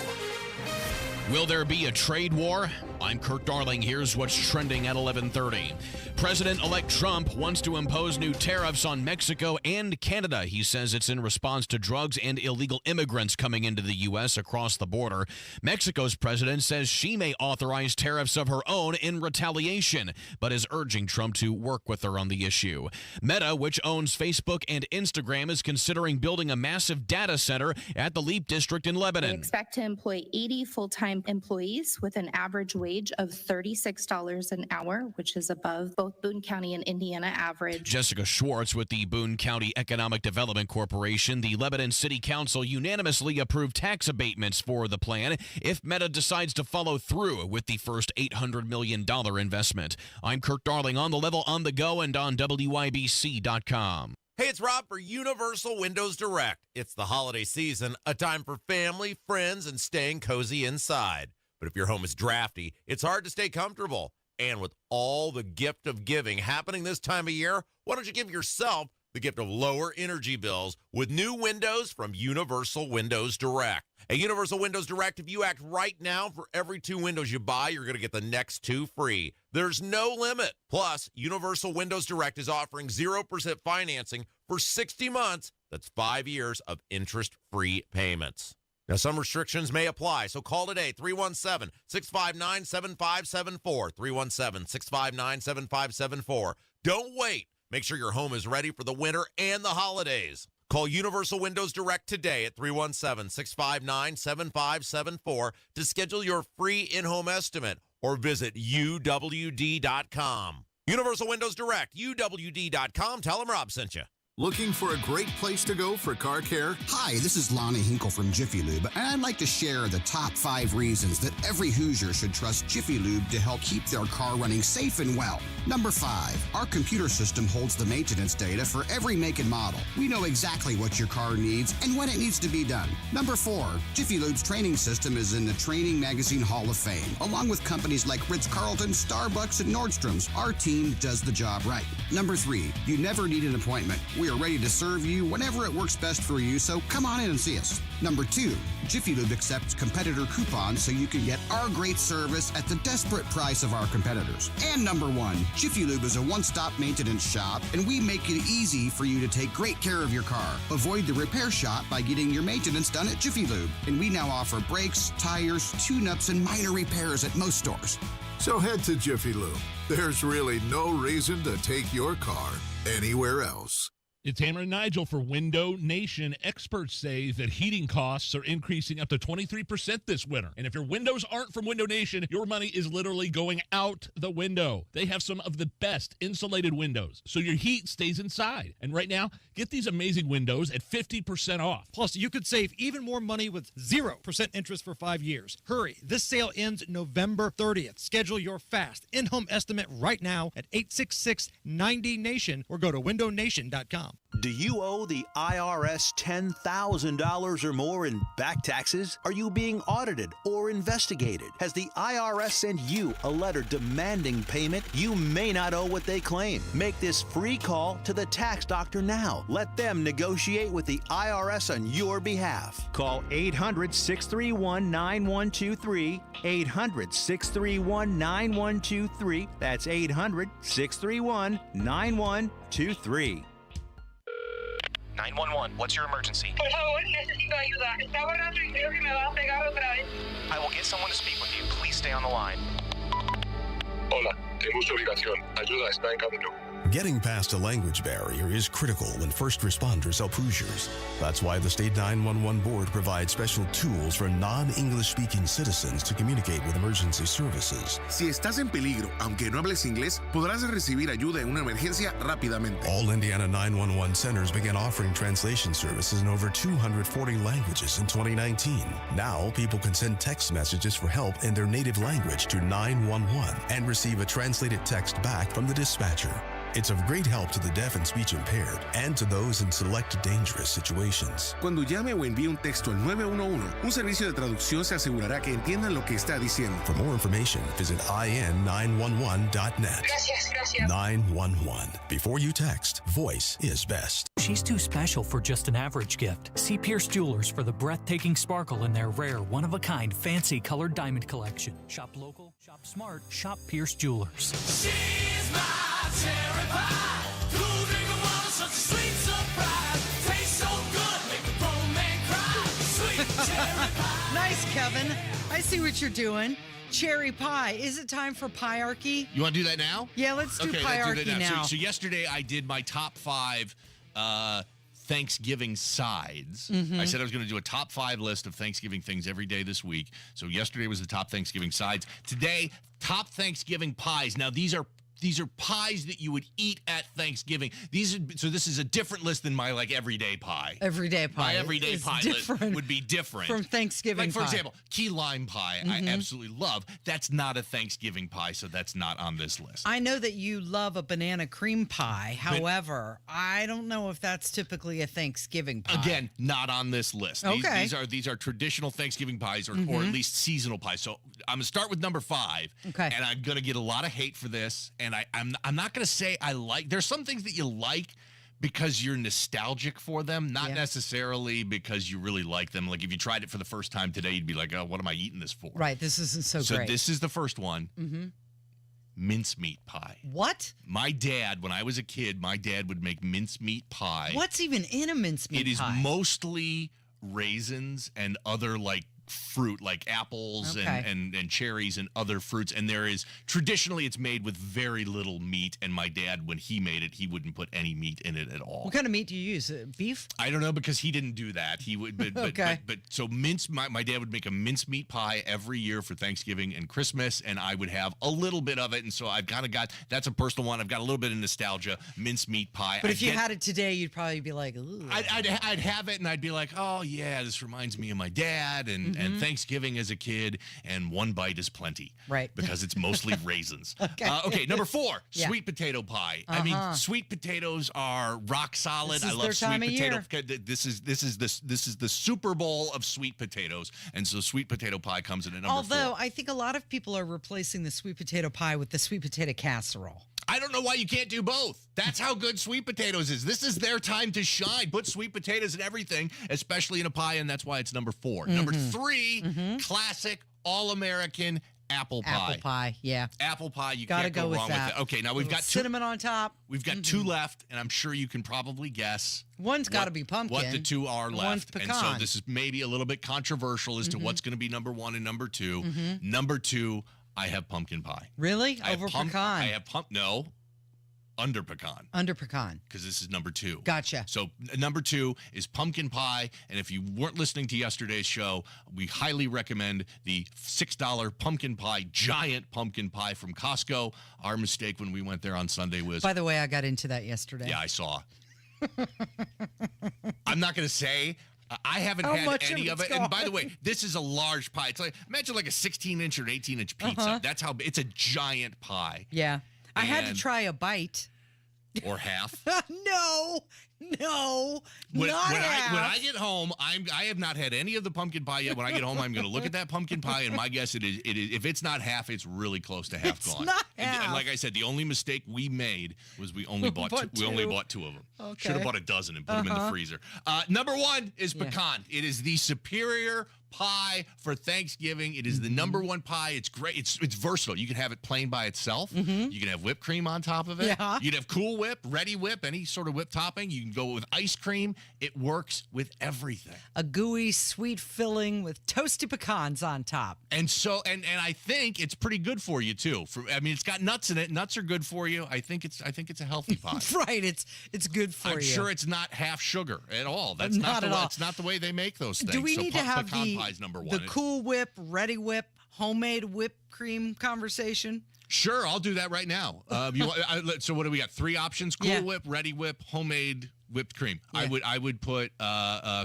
Will there be a trade war? I'm Kirk Darling. Here's what's trending at 11:30. President-elect Trump wants to impose new tariffs on Mexico and Canada. He says it's in response to drugs and illegal immigrants coming into the U.S. across the border. Mexico's president says she may authorize tariffs of her own in retaliation, but is urging Trump to work with her on the issue. Meta, which owns Facebook and Instagram, is considering building a massive data center at the Leap District in Lebanon. We expect to employ 80 full-time employees with an average wage of $36 an hour, which is above both Boone County and Indiana average. Jessica Schwartz with the Boone County Economic Development Corporation. The Lebanon City Council unanimously approved tax abatements for the plan if Meta decides to follow through with the first $800 million investment. I'm Kirk Darling, on the level, on the go, and on WIBC.com. Hey, it's Rob for Universal Windows Direct. It's the holiday season, a time for family, friends, and staying cozy inside. But if your home is drafty, it's hard to stay comfortable. And with all the gift of giving happening this time of year, why don't you give yourself the gift of lower energy bills with new windows from Universal Windows Direct. At Universal Windows Direct, if you act right now, for every 2 windows you buy, you're going to get the next 2 free. There's no limit. Plus, Universal Windows Direct is offering 0% financing for 60 months. That's 5 years of interest-free payments. Now, some restrictions may apply, so call today, 317-659-7574, 317-659-7574. Don't wait. Make sure your home is ready for the winter and the holidays. Call Universal Windows Direct today at 317-659-7574 to schedule your free in-home estimate or visit UWD.com. Universal Windows Direct, UWD.com. Tell them Rob sent you. Looking for a great place to go for car care? Hi, this is Lonnie Hinkle from Jiffy Lube, and I'd like to share the top 5 reasons that every Hoosier should trust Jiffy Lube to help keep their car running safe and well. Number 5, our computer system holds the maintenance data for every make and model. We know exactly what your car needs and when it needs to be done. Number 4, Jiffy Lube's training system is in the Training Magazine Hall of Fame. Along with companies like Ritz-Carlton, Starbucks, and Nordstrom's, our team does the job right. Number 3, you never need an appointment. We are ready to serve you whenever it works best for you, so come on in and see us. Number 2, Jiffy Lube accepts competitor coupons so you can get our great service at the desperate price of our competitors. And number 1, Jiffy Lube is a one-stop maintenance shop, and we make it easy for you to take great care of your car. Avoid the repair shop by getting your maintenance done at Jiffy Lube. And we now offer brakes, tires, tune-ups, and minor repairs at most stores. So head to Jiffy Lube. There's really no reason to take your car anywhere else. It's Hammer and Nigel for Window Nation. Experts say that heating costs are increasing up to 23% this winter. And if your windows aren't from Window Nation, your money is literally going out the window. They have some of the best insulated windows, so your heat stays inside. And right now, get these amazing windows at 50% off. Plus, you could save even more money with 0% interest for 5 years. Hurry, this sale ends November 30th. Schedule your fast in-home estimate right now at 866-90-NATION or go to windownation.com. Do you owe the IRS $10,000 or more in back taxes? Are you being audited or investigated? Has the IRS sent you a letter demanding payment? You may not owe what they claim. Make this free call to the tax doctor now. Let them negotiate with the IRS on your behalf. Call 800-631-9123, 800-631-9123. That's 800-631-9123. 911, what's your emergency? Por favor, necesito ayuda. Está borracho y creo que me va a pegar otra vez. I will get someone to speak with you. Please stay on the line. Hola, tengo su ubicación. Ayuda está en camino. Getting past a language barrier is critical when first responders help Hoosiers. That's why the State 911 Board provides special tools for non-English speaking citizens to communicate with emergency services. Si estás en peligro, aunque no hables inglés, podrás recibir ayuda en una emergencia rápidamente. All Indiana 911 centers began offering translation services in over 240 languages in 2019. Now, people can send text messages for help in their native language to 911 and receive a translated text back from the dispatcher. It's of great help to the deaf and speech impaired and to those in select dangerous situations. Cuando llame o envíe un texto al 911, un servicio de traducción se asegurará que entiendan lo que está diciendo. For more information, visit in911.net. Gracias. 911. Before you text, voice is best. She's too special for just an average gift. See Pierce Jewelers for the breathtaking sparkle in their rare, one-of-a-kind, fancy colored diamond collection. Shop local, shop smart, shop Pierce Jewelers. She's my cherry pie. Cool drink of water, such a sweet surprise. Tastes so good, make a grown man cry. Sweet cherry pie. Nice, Kevin. I see what you're doing. Cherry pie. Is it time for piearchy? You want to do that now? Yeah, let's do piearchy now. So yesterday I did my top 5 Thanksgiving sides. Mhm. I said I was going to do a top 5 list of Thanksgiving things every day this week. So yesterday was the top Thanksgiving sides. Today, top Thanksgiving pies. Now these are pies that you would eat at Thanksgiving. So this is a different list than my everyday pie. Everyday pie. My everyday pie list would be different from Thanksgiving Like, for pie. example, key lime pie, I absolutely love. That's not a Thanksgiving pie, so that's not on this list. I know that you love a banana cream pie. However, I don't know if that's typically a Thanksgiving pie. Again, not on this list. Okay. These are traditional Thanksgiving pies or Mhm. at least seasonal pies. So I'm going to start with number 5. Okay. And I'm going to get a lot of hate for this. And I'm not going to say I like. There's some things that you like because you're nostalgic for them, not necessarily because you really like them. Like if you tried it for the first time today, you'd be like, oh, what am I eating this for? Right. This isn't so great. So this is the first one. Mm-hmm. Mincemeat pie. What? My dad, when I was a kid, my dad would make mincemeat pie. What's even in a mincemeat pie? It is mostly raisins and other fruit like apples Okay. and cherries and other fruits, and there is traditionally it's made with very little meat, and my dad, when he made it, he wouldn't put any meat in it at all. What kind of meat do you use? Beef? I don't know, because he didn't do that. He would Okay. but so my dad would make a mincemeat pie every year for Thanksgiving and Christmas, and I would have a little bit of it, and so I've kind of got, that's a personal one, I've got a little bit of nostalgia. Mincemeat pie. But if you had it today, you'd probably be like, ooh. I'd have it and I'd be like, oh yeah, this reminds me of my dad and Thanksgiving as a kid, and one bite is plenty. Right. Because it's mostly raisins. Okay. Number 4, Yeah. sweet potato pie. I mean, sweet potatoes are rock solid. This I is love their sweet time of potato. year. This is the Super Bowl of sweet potatoes, and so sweet potato pie comes in at number 4. Although I think a lot of people are replacing the sweet potato pie with the sweet potato casserole. I don't know why you can't do both. That's how good sweet potatoes is. This is their time to shine. Put sweet potatoes in everything, especially in a pie, and that's why it's number 4. Number 3, classic, all-American apple pie. Apple pie, yeah. Apple pie, you Gotta can't go go with wrong that. with it. Okay, now we've got cinnamon on top. We've got 2 left, and I'm sure you can probably guess. One's got to be pumpkin. What the 2 are and left. One's And pecan. so this is maybe a little bit controversial as to what's going to be number 1 and number 2. Mhm. Number 2, I have pumpkin pie. Really? I have Over pecan. pecan? I have no. Under pecan. Under pecan. Because this is number 2. Gotcha. So number 2 is pumpkin pie. And if you weren't listening to yesterday's show, we highly recommend the $6 pumpkin pie, giant pumpkin pie from Costco. Our mistake when we went there on Sunday was... By the way, I got into that yesterday. Yeah, I saw. I'm not going to say... I haven't How had much any of of it's it. And gone? by the way, this is a large pie. It's like, imagine like a 16-inch or an 18-inch pizza. That's how it's a giant pie. Yeah. I had to And- try a bite. Or half. No, When not half. I get home, I have not had any of the pumpkin pie yet. When I get home, I'm going to look at that pumpkin pie, and my guess it is if it's not half, it's really close to half It's gone. not And half. like I said, the only mistake we made was we only bought two. We only bought 2 of them. Okay. Should have bought a dozen and put them in the freezer. Number 1 is pecan. It is the superior pie for Thanksgiving. It is the number one pie. It's great. It's versatile. You can have it plain by itself. You can have whipped cream on top of it. Yeah. You can have Cool Whip, Ready Whip, any sort of whip topping. You can go with ice cream. It works with everything. A gooey, sweet filling with toasty pecans on top. And so, and I think it's pretty good for you too. It's got nuts in it. Nuts are good for you. I think it's a healthy pie. Right. It's good for you. I'm sure it's not half sugar at all. That's Not at all. That's not the way they make those things. Do we need to have pecan pie's number one. the Cool Whip, Ready Whip, homemade whipped cream conversation? Sure, I'll do that right now. So what do we got? 3 options: Cool Whip, Ready Whip, homemade whipped cream. Yeah. I would put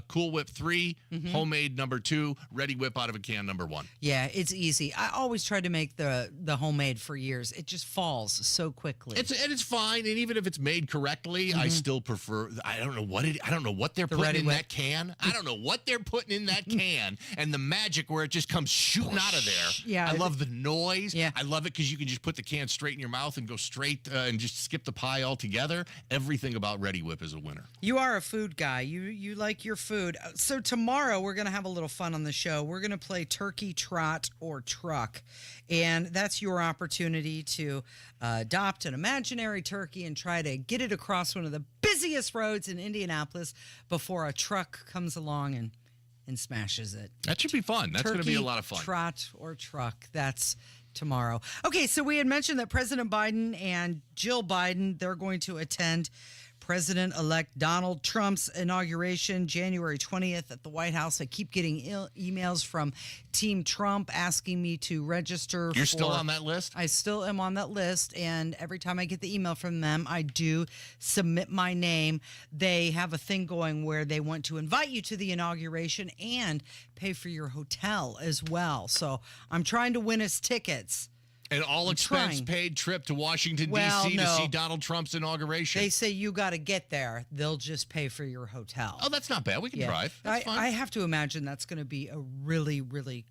Cool Whip 3, homemade number 2, Ready Whip out of a can number 1. Yeah, it's easy. I always tried to make the homemade for years. It just falls so quickly. It's fine, and even if it's made correctly, I still prefer. I don't know what they're putting in that can. I don't know what they're putting in that can, and the magic where it just comes shooting out of there. Yeah, I love the noise. Yeah. I love it because you can just put the can straight in your mouth and go straight and just skip the pie altogether. Everything about Ready Whip is a winner. You are a food guy. You like your food. So tomorrow we're going to have a little fun on the show. We're going to play Turkey, Trot, or Truck. And that's your opportunity to adopt an imaginary turkey and try to get it across one of the busiest roads in Indianapolis before a truck comes along and smashes it. That should be fun. That's going to be a lot of fun. Trot, or Truck. That's tomorrow. Okay, so we had mentioned that President Biden and Jill Biden, they're going to attend President-elect Donald Trump's inauguration January 20th at the White House. I keep getting emails from Team Trump asking me to register. You're still on that list? I still am on that list, and every time I get the email from them, I do submit my name. They have a thing going where they want to invite you to the inauguration and pay for your hotel as well. So I'm trying to win us tickets. An all-expense-paid trip to Washington, D.C. to see Donald Trump's inauguration. They say you got to get there. They'll just pay for your hotel. Oh, that's not bad. We can drive. That's fine. I have to imagine that's going to be a really, really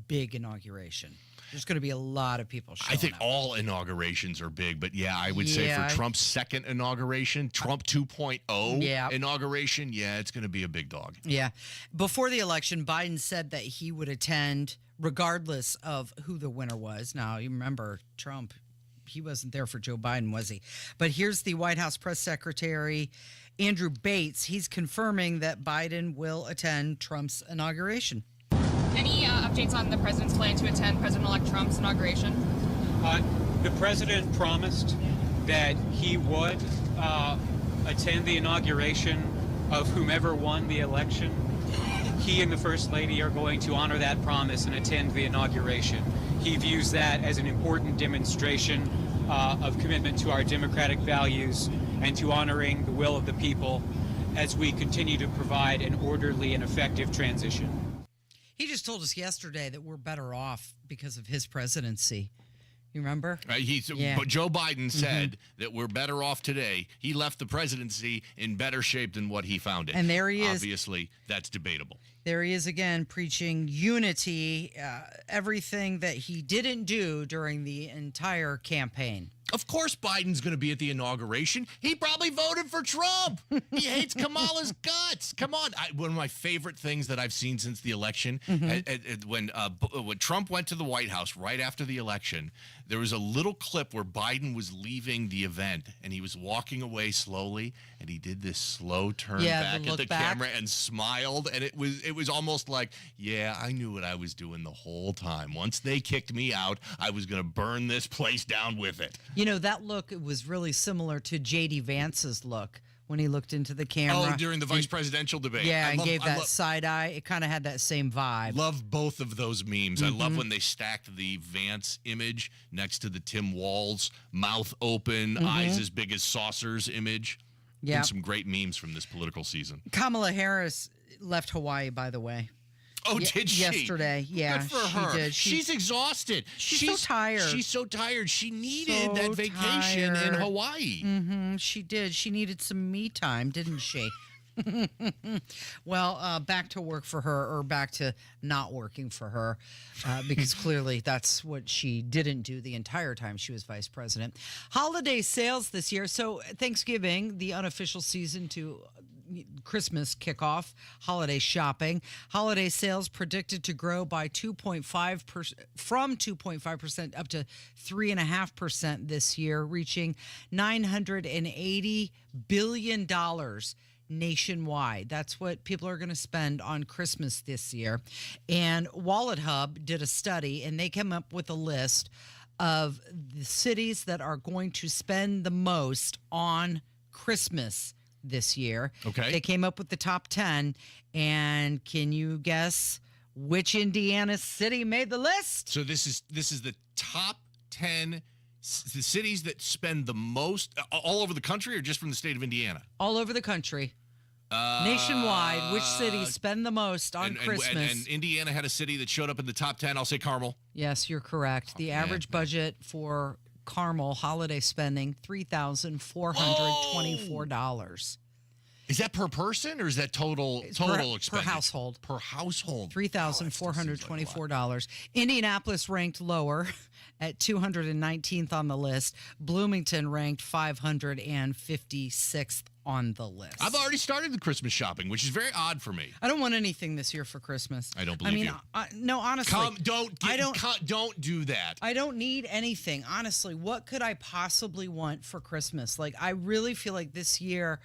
big inauguration. There's going to be a lot of people showing I think up. all inaugurations are big, but I would say for Trump's second inauguration, Trump 2.0 inauguration, it's going to be a big dog. Yeah. Before the election, Biden said that he would attend regardless of who the winner was. Now, you remember Trump, he wasn't there for Joe Biden, was he? But here's the White House press secretary, Andrew Bates. He's confirming that Biden will attend Trump's inauguration. Any updates on the president's plan to attend President-elect Trump's inauguration? The president promised that he would attend the inauguration of whomever won the election. He and the First Lady are going to honor that promise and attend the inauguration. He views that as an important demonstration of commitment to our democratic values and to honoring the will of the people as we continue to provide an orderly and effective transition. He just told us yesterday that we're better off because of his presidency. You remember? But Joe Biden said that we're better off today. He left the presidency in better shape than what he found it. And there he is. Obviously, that's debatable. There he is again, preaching unity, everything that he didn't do during the entire campaign. Of course Biden's going to be at the inauguration. He probably voted for Trump. He hates Kamala's guts. Come on. One of my favorite things that I've seen since the election, when Trump went to the White House right after the election, there was a little clip where Biden was leaving the event, and he was walking away slowly, and he did this slow turn back at the camera and smiled, and it was almost like, I knew what I was doing the whole time. Once they kicked me out, I was going to burn this place down with it. You know, that look, it was really similar to J.D. Vance's look when he looked into the camera. Oh, during the vice presidential debate. Yeah, and gave that side eye. It kind of had that same vibe. Love both of those memes. I love when they stacked the Vance image next to the Tim Walz mouth open, eyes as big as saucers image. Yeah. And some great memes from this political season. Kamala Harris left Hawaii, by the way. Oh, did she? Yesterday, yeah. Good for her. Did. She's exhausted. She's so tired. She's so tired. She needed that vacation in Hawaii. She did. She needed some me time, didn't she? Well, back to work for her, or back to not working for her, because clearly that's what she didn't do the entire time she was vice president. Holiday sales this year. So Thanksgiving, the unofficial season to Christmas kickoff, holiday shopping. Holiday sales predicted to grow by 2.5% from 2.5% up to 3.5% this year, reaching $980 billion nationwide. That's what people are going to spend on Christmas this year. And Wallet Hub did a study, and they came up with a list of the cities that are going to spend the most on Christmas this year. Okay. They came up with the top 10, and can you guess which Indiana city made the list? So this is the top 10 the cities that spend the most all over the country, or just from the state of Indiana? All over the country. Nationwide, which cities spend the most on Christmas? And Indiana had a city that showed up in the top 10. I'll say Carmel. Yes, you're correct. The average budget for Carmel holiday spending, $3,424. Is that per person, or is that total expense? Per household. Per household. $3,424. Indianapolis ranked lower at 219th on the list. Bloomington ranked 556th on the list. I've already started the Christmas shopping, which is very odd for me. I don't want anything this year for Christmas. I don't believe you. No, honestly. Don't do that. I don't need anything. Honestly, what could I possibly want for Christmas? Like, I really feel like this year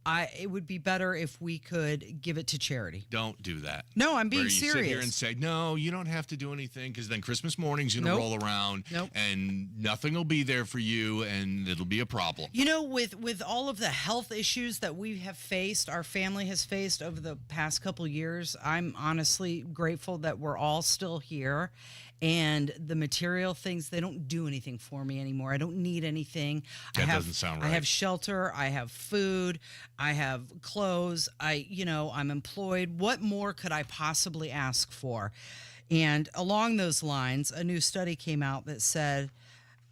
it would be better if we could give it to charity. Don't do that. No, I'm being serious. serious. Sit here and say, no, you don't have to do anything, because then Christmas morning's going to roll around, and nothing will be there for you, and it'll be a problem. You know, with all of the health issues that we have faced, our family has faced over the past couple years, I'm honestly grateful that we're all still here. And the material things, they don't do anything for me anymore. I don't need anything. That doesn't sound right. I have shelter. I have food. I have clothes. I'm employed. What more could I possibly ask for? And along those lines, a new study came out that said,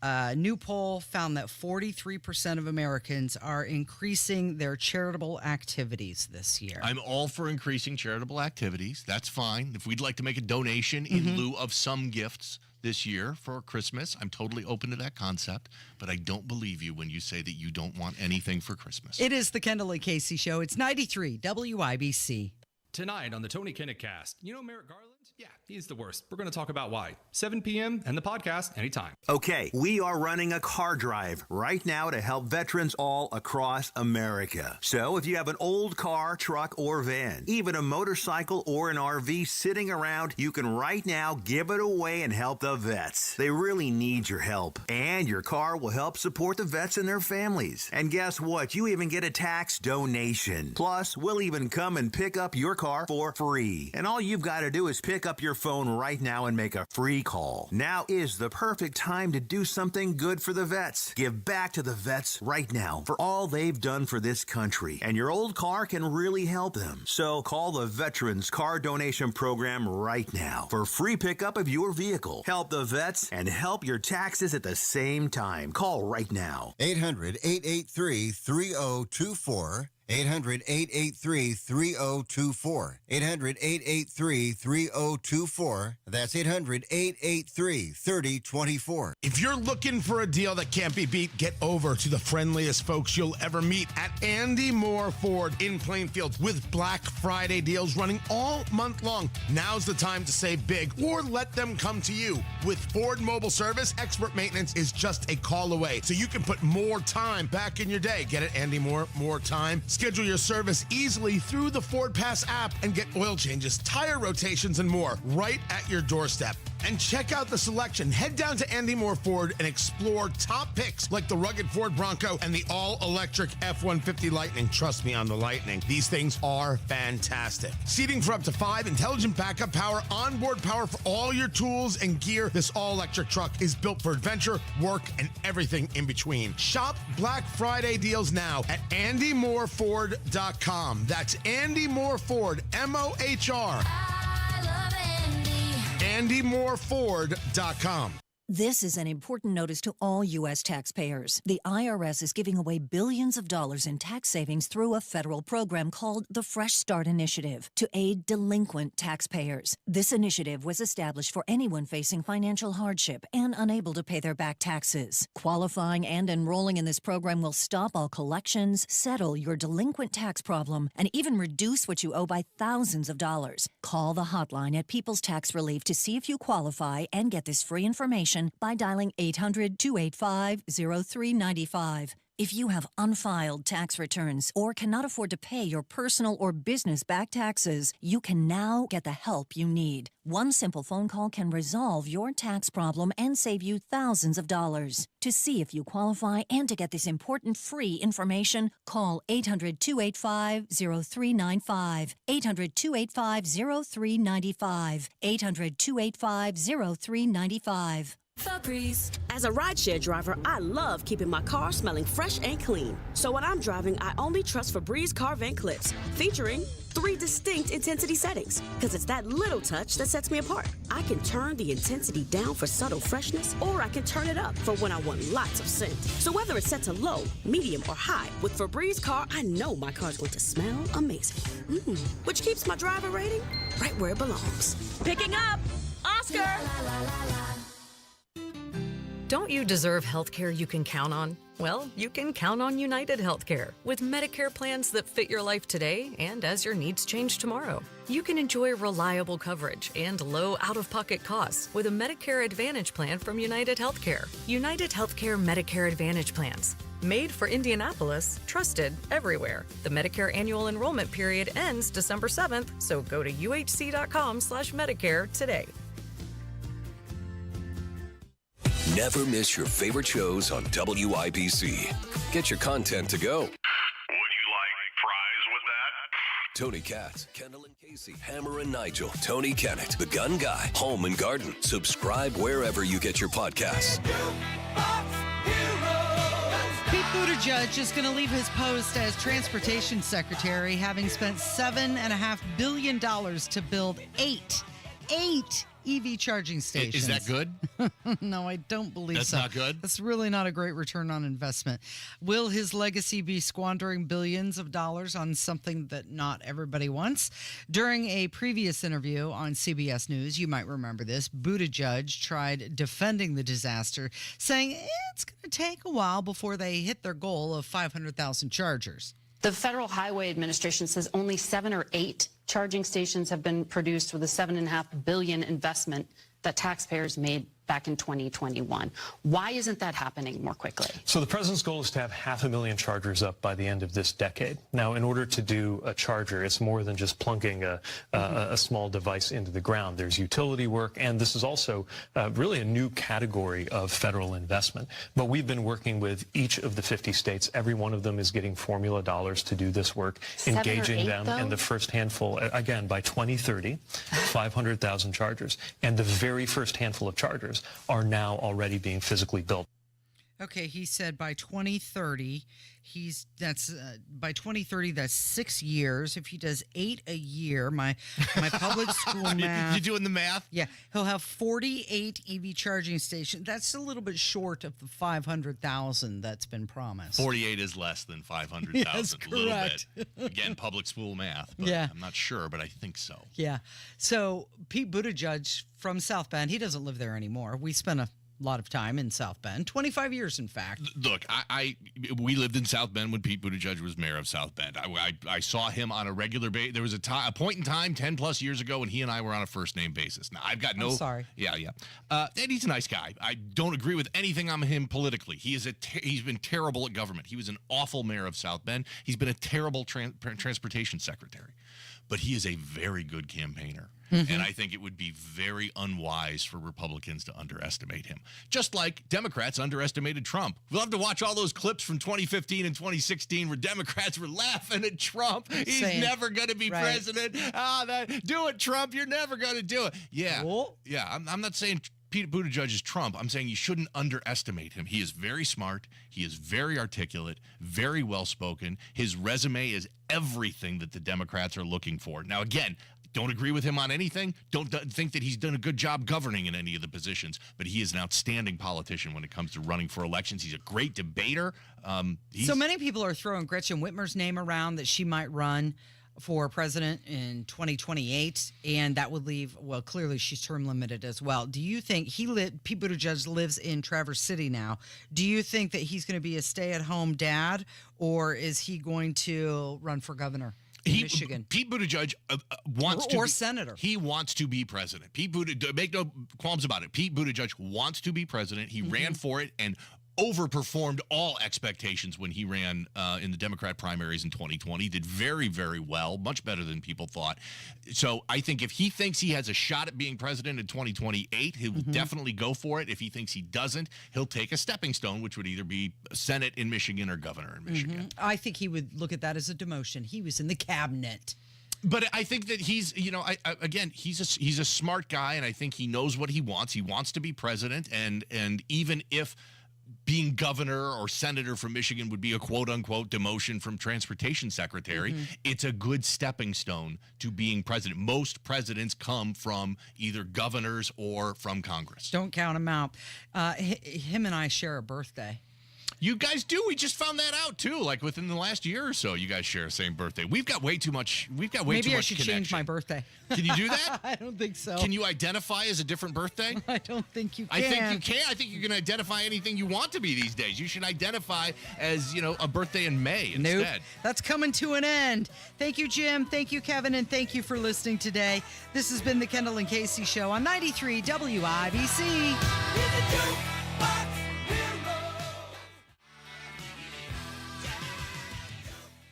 a new poll found that 43% of Americans are increasing their charitable activities this year. I'm all for increasing charitable activities. That's fine. If we'd like to make a donation in lieu of some gifts this year for Christmas, I'm totally open to that concept. But I don't believe you when you say that you don't want anything for Christmas. It is the Kendall and Casey Show. It's 93 WIBC. Tonight on the Tony Kinnett Cast, you know Merrick Garland? Yeah, he's the worst. We're going to talk about why. 7 p.m. and the podcast anytime. Okay, we are running a car drive right now to help veterans all across America. So if you have an old car, truck, or van, even a motorcycle or an RV sitting around, you can right now give it away and help the vets. They really need your help. And your car will help support the vets and their families. And guess what? You even get a tax donation. Plus, we'll even come and pick up your car for free. And all you've got to do is pick up your phone right now and make a free call. Now is the perfect time to do something good for the vets. Give back to the vets right now for all they've done for this country. And your old car can really help them. So call the Veterans Car Donation Program right now for free pickup of your vehicle. Help the vets and help your taxes at the same time. Call right now. 800-883-3024. 800-883-3024. 800-883-3024. That's 800-883-3024. If you're looking for a deal that can't be beat, get over to the friendliest folks you'll ever meet at Andy Moore Ford in Plainfield with Black Friday deals running all month long. Now's the time to save big, or let them come to you. With Ford Mobile Service, expert maintenance is just a call away, so you can put more time back in your day. Get it, Andy Moore? More time? Schedule your service easily through the Ford Pass app and get oil changes, tire rotations, and more right at your doorstep. And check out the selection. Head down to Andy Moore Ford and explore top picks like the rugged Ford Bronco and the all-electric F-150 Lightning. Trust me on the Lightning. These things are fantastic. Seating for up to 5, intelligent backup power, onboard power for all your tools and gear. This all-electric truck is built for adventure, work, and everything in between. Shop Black Friday deals now at AndyMooreFord.com. That's Andy Moore Ford, M-O-H-R. AndyMooreFord.com. This is an important notice to all U.S. taxpayers. The IRS is giving away billions of dollars in tax savings through a federal program called the Fresh Start Initiative to aid delinquent taxpayers. This initiative was established for anyone facing financial hardship and unable to pay their back taxes. Qualifying and enrolling in this program will stop all collections, settle your delinquent tax problem, and even reduce what you owe by thousands of dollars. Call the hotline at People's Tax Relief to see if you qualify and get this free information by dialing 800-285-0395. If you have unfiled tax returns or cannot afford to pay your personal or business back taxes, you can now get the help you need. One simple phone call can resolve your tax problem and save you thousands of dollars. To see if you qualify and to get this important free information, call 800-285-0395. 800-285-0395. 800-285-0395. Febreze. As a rideshare driver, I love keeping my car smelling fresh and clean. So when I'm driving, I only trust Febreze car vent clips, featuring 3 distinct intensity settings, because it's that little touch that sets me apart. I can turn the intensity down for subtle freshness, or I can turn it up for when I want lots of scent. So whether it's set to low, medium, or high, with Febreze car, I know my car's going to smell amazing. Which keeps my driver rating right where it belongs. Picking up, Oscar! Don't you deserve health care you can count on? Well, you can count on United Healthcare with Medicare plans that fit your life today and as your needs change tomorrow. You can enjoy reliable coverage and low out-of-pocket costs with a Medicare Advantage plan from United Healthcare. United Healthcare Medicare Advantage plans. Made for Indianapolis, trusted everywhere. The Medicare annual enrollment period ends December 7th, so go to uhc.com/Medicare today. Never miss your favorite shows on WIBC. Get your content to go. Would you like fries with that? Tony Katz, Kendall and Casey, Hammer and Nigel, Tony Kennett, The Gun Guy, Home and Garden. Subscribe wherever you get your podcasts. Pete Buttigieg is going to leave his post as transportation secretary, having spent $7.5 billion to build eight EV charging stations. Is that good? No, I don't believe That's so. not good? That's really not a great return on investment. Will his legacy be squandering billions of dollars on something that not everybody wants? During a previous interview on CBS News, you might remember this, Buttigieg tried defending the disaster, saying it's going to take a while before they hit their goal of 500,000 chargers. The Federal Highway Administration says only 7 or 8 charging stations have been produced with a $7.5 billion investment that taxpayers made back in 2021. Why isn't that happening more quickly? So the president's goal is to have 500,000 chargers up by the end of this decade. Now, in order to do a charger, it's more than just plunking a small device into the ground. There's utility work, and this is also really a new category of federal investment. But we've been working with each of the 50 states. Every one of them is getting formula dollars to do this work, engaging them in the first handful, again, by 2030, 500,000 chargers. And the very first handful of chargers are now already being physically built. Okay, he said by 2030, by 2030, that's 6 years. If he does 8 a year, my public school math. You doing the math? Yeah, he'll have 48 EV charging stations. That's a little bit short of the 500,000 that's been promised. 48 is less than 500,000. Yes, a little correct. bit. Again, public school math. But Yeah. I'm not sure, but I think so. Yeah. So Pete Buttigieg from South Bend, he doesn't live there anymore. We spent a lot of time in South Bend, 25 years, in fact. Look, we lived in South Bend when Pete Buttigieg was mayor of South Bend. I saw him on a regular basis. There was a point in time 10 plus years ago when he and I were on a first name basis. Now, I've got no. I'm sorry. Yeah. And he's a nice guy. I don't agree with anything on him politically. He's been terrible at government. He was an awful mayor of South Bend. He's been a terrible transportation secretary. But he is a very good campaigner. Mm-hmm. And I think it would be very unwise for Republicans to underestimate him. Just like Democrats underestimated Trump. We'll have to watch all those clips from 2015 and 2016 where Democrats were laughing at Trump. He's never going to be president. Do it, Trump. You're never going to do it. Yeah. Cool. Yeah. I'm not saying Pete Buttigieg is Trump. I'm saying you shouldn't underestimate him. He is very smart. He is very articulate, very well-spoken. His resume is everything that the Democrats are looking for. Now, again, Don't agree with him on anything. Don't think that he's done a good job governing in any of the positions. But he is an outstanding politician when it comes to running for elections. He's a great debater. So many people are throwing Gretchen Whitmer's name around that she might run for president in 2028, and that would leave, well, clearly she's term limited as well. Do you think Pete Buttigieg lives in Traverse City now? Do you think that he's going to be a stay-at-home dad, or is he going to run for governor in Michigan? Pete Buttigieg wants to or be, senator. He wants to be president. Pete Buttigieg, make no qualms about it. Pete Buttigieg wants to be president. He ran for it and overperformed all expectations when he ran in the Democrat primaries in 2020. Did very, very well, much better than people thought. So I think if he thinks he has a shot at being president in 2028, he will definitely go for it. If he thinks he doesn't, he'll take a stepping stone, which would either be Senate in Michigan or governor in Michigan. I think he would look at that as a demotion. He was in the cabinet. But I think that he's, again, he's a smart guy, and I think he knows what he wants. He wants to be president, and even if being governor or senator from Michigan would be a quote-unquote demotion from transportation secretary, it's a good stepping stone to being president. Most presidents come from either governors or from Congress. Don't count him out. Him and I share a birthday. You guys do. We just found that out too. Like within the last year or so, you guys share the same birthday. We've got way too much. Maybe I should change my birthday. Can you do that? I don't think so. Can you identify as a different birthday? I don't think you can. I think you can. I think you can identify anything you want to be these days. You should identify as, a birthday in May instead. Nope. That's coming to an end. Thank you, Jim. Thank you, Kevin. And thank you for listening today. This has been the Kendall and Casey Show on 93 WIBC.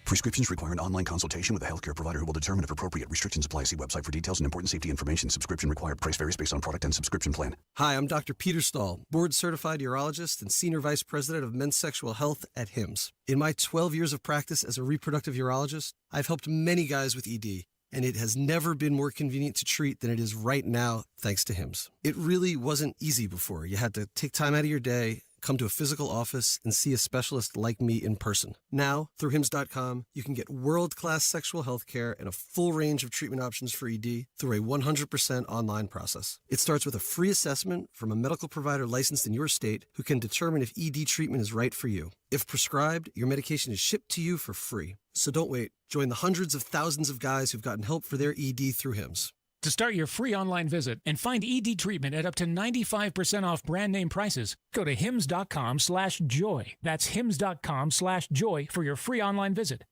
Prescriptions require an online consultation with a healthcare provider who will determine if appropriate. Restrictions apply. See website for details and important safety information. Subscription required. Price varies based on product and subscription plan. Hi, I'm Dr. Peter Stahl, board-certified urologist and Senior Vice President of Men's Sexual Health at HIMSS. In my 12 years of practice as a reproductive urologist, I've helped many guys with ED, and it has never been more convenient to treat than it is right now, thanks to HIMSS. It really wasn't easy before. You had to take time out of your day, come to a physical office, and see a specialist like me in person. Now, through HIMSS.com, you can get world-class sexual health care and a full range of treatment options for ED through a 100% online process. It starts with a free assessment from a medical provider licensed in your state who can determine if ED treatment is right for you. If prescribed, your medication is shipped to you for free. So don't wait. Join the hundreds of thousands of guys who've gotten help for their ED through HIMSS. To start your free online visit and find ED treatment at up to 95% off brand name prices, go to hims.com/joy. That's hims.com/joy for your free online visit.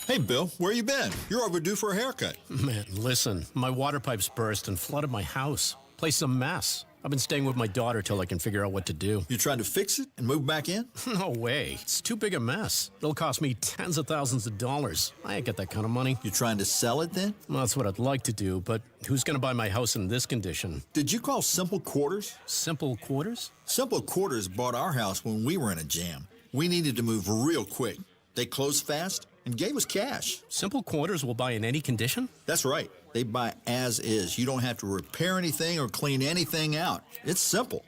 Hey, Bill, where you been? You're overdue for a haircut. Man, listen, my water pipes burst and flooded my house. Place a mess. I've been staying with my daughter till I can figure out what to do. You trying to fix it and move back in? No way. It's too big a mess. It'll cost me tens of thousands of dollars. I ain't got that kind of money. You trying to sell it then? Well, that's what I'd like to do, but who's going to buy my house in this condition? Did you call Simple Quarters? Simple Quarters? Simple Quarters bought our house when we were in a jam. We needed to move real quick. They closed fast and gave us cash. Simple Quarters will buy in any condition? That's right. They buy as is. You don't have to repair anything or clean anything out. It's simple.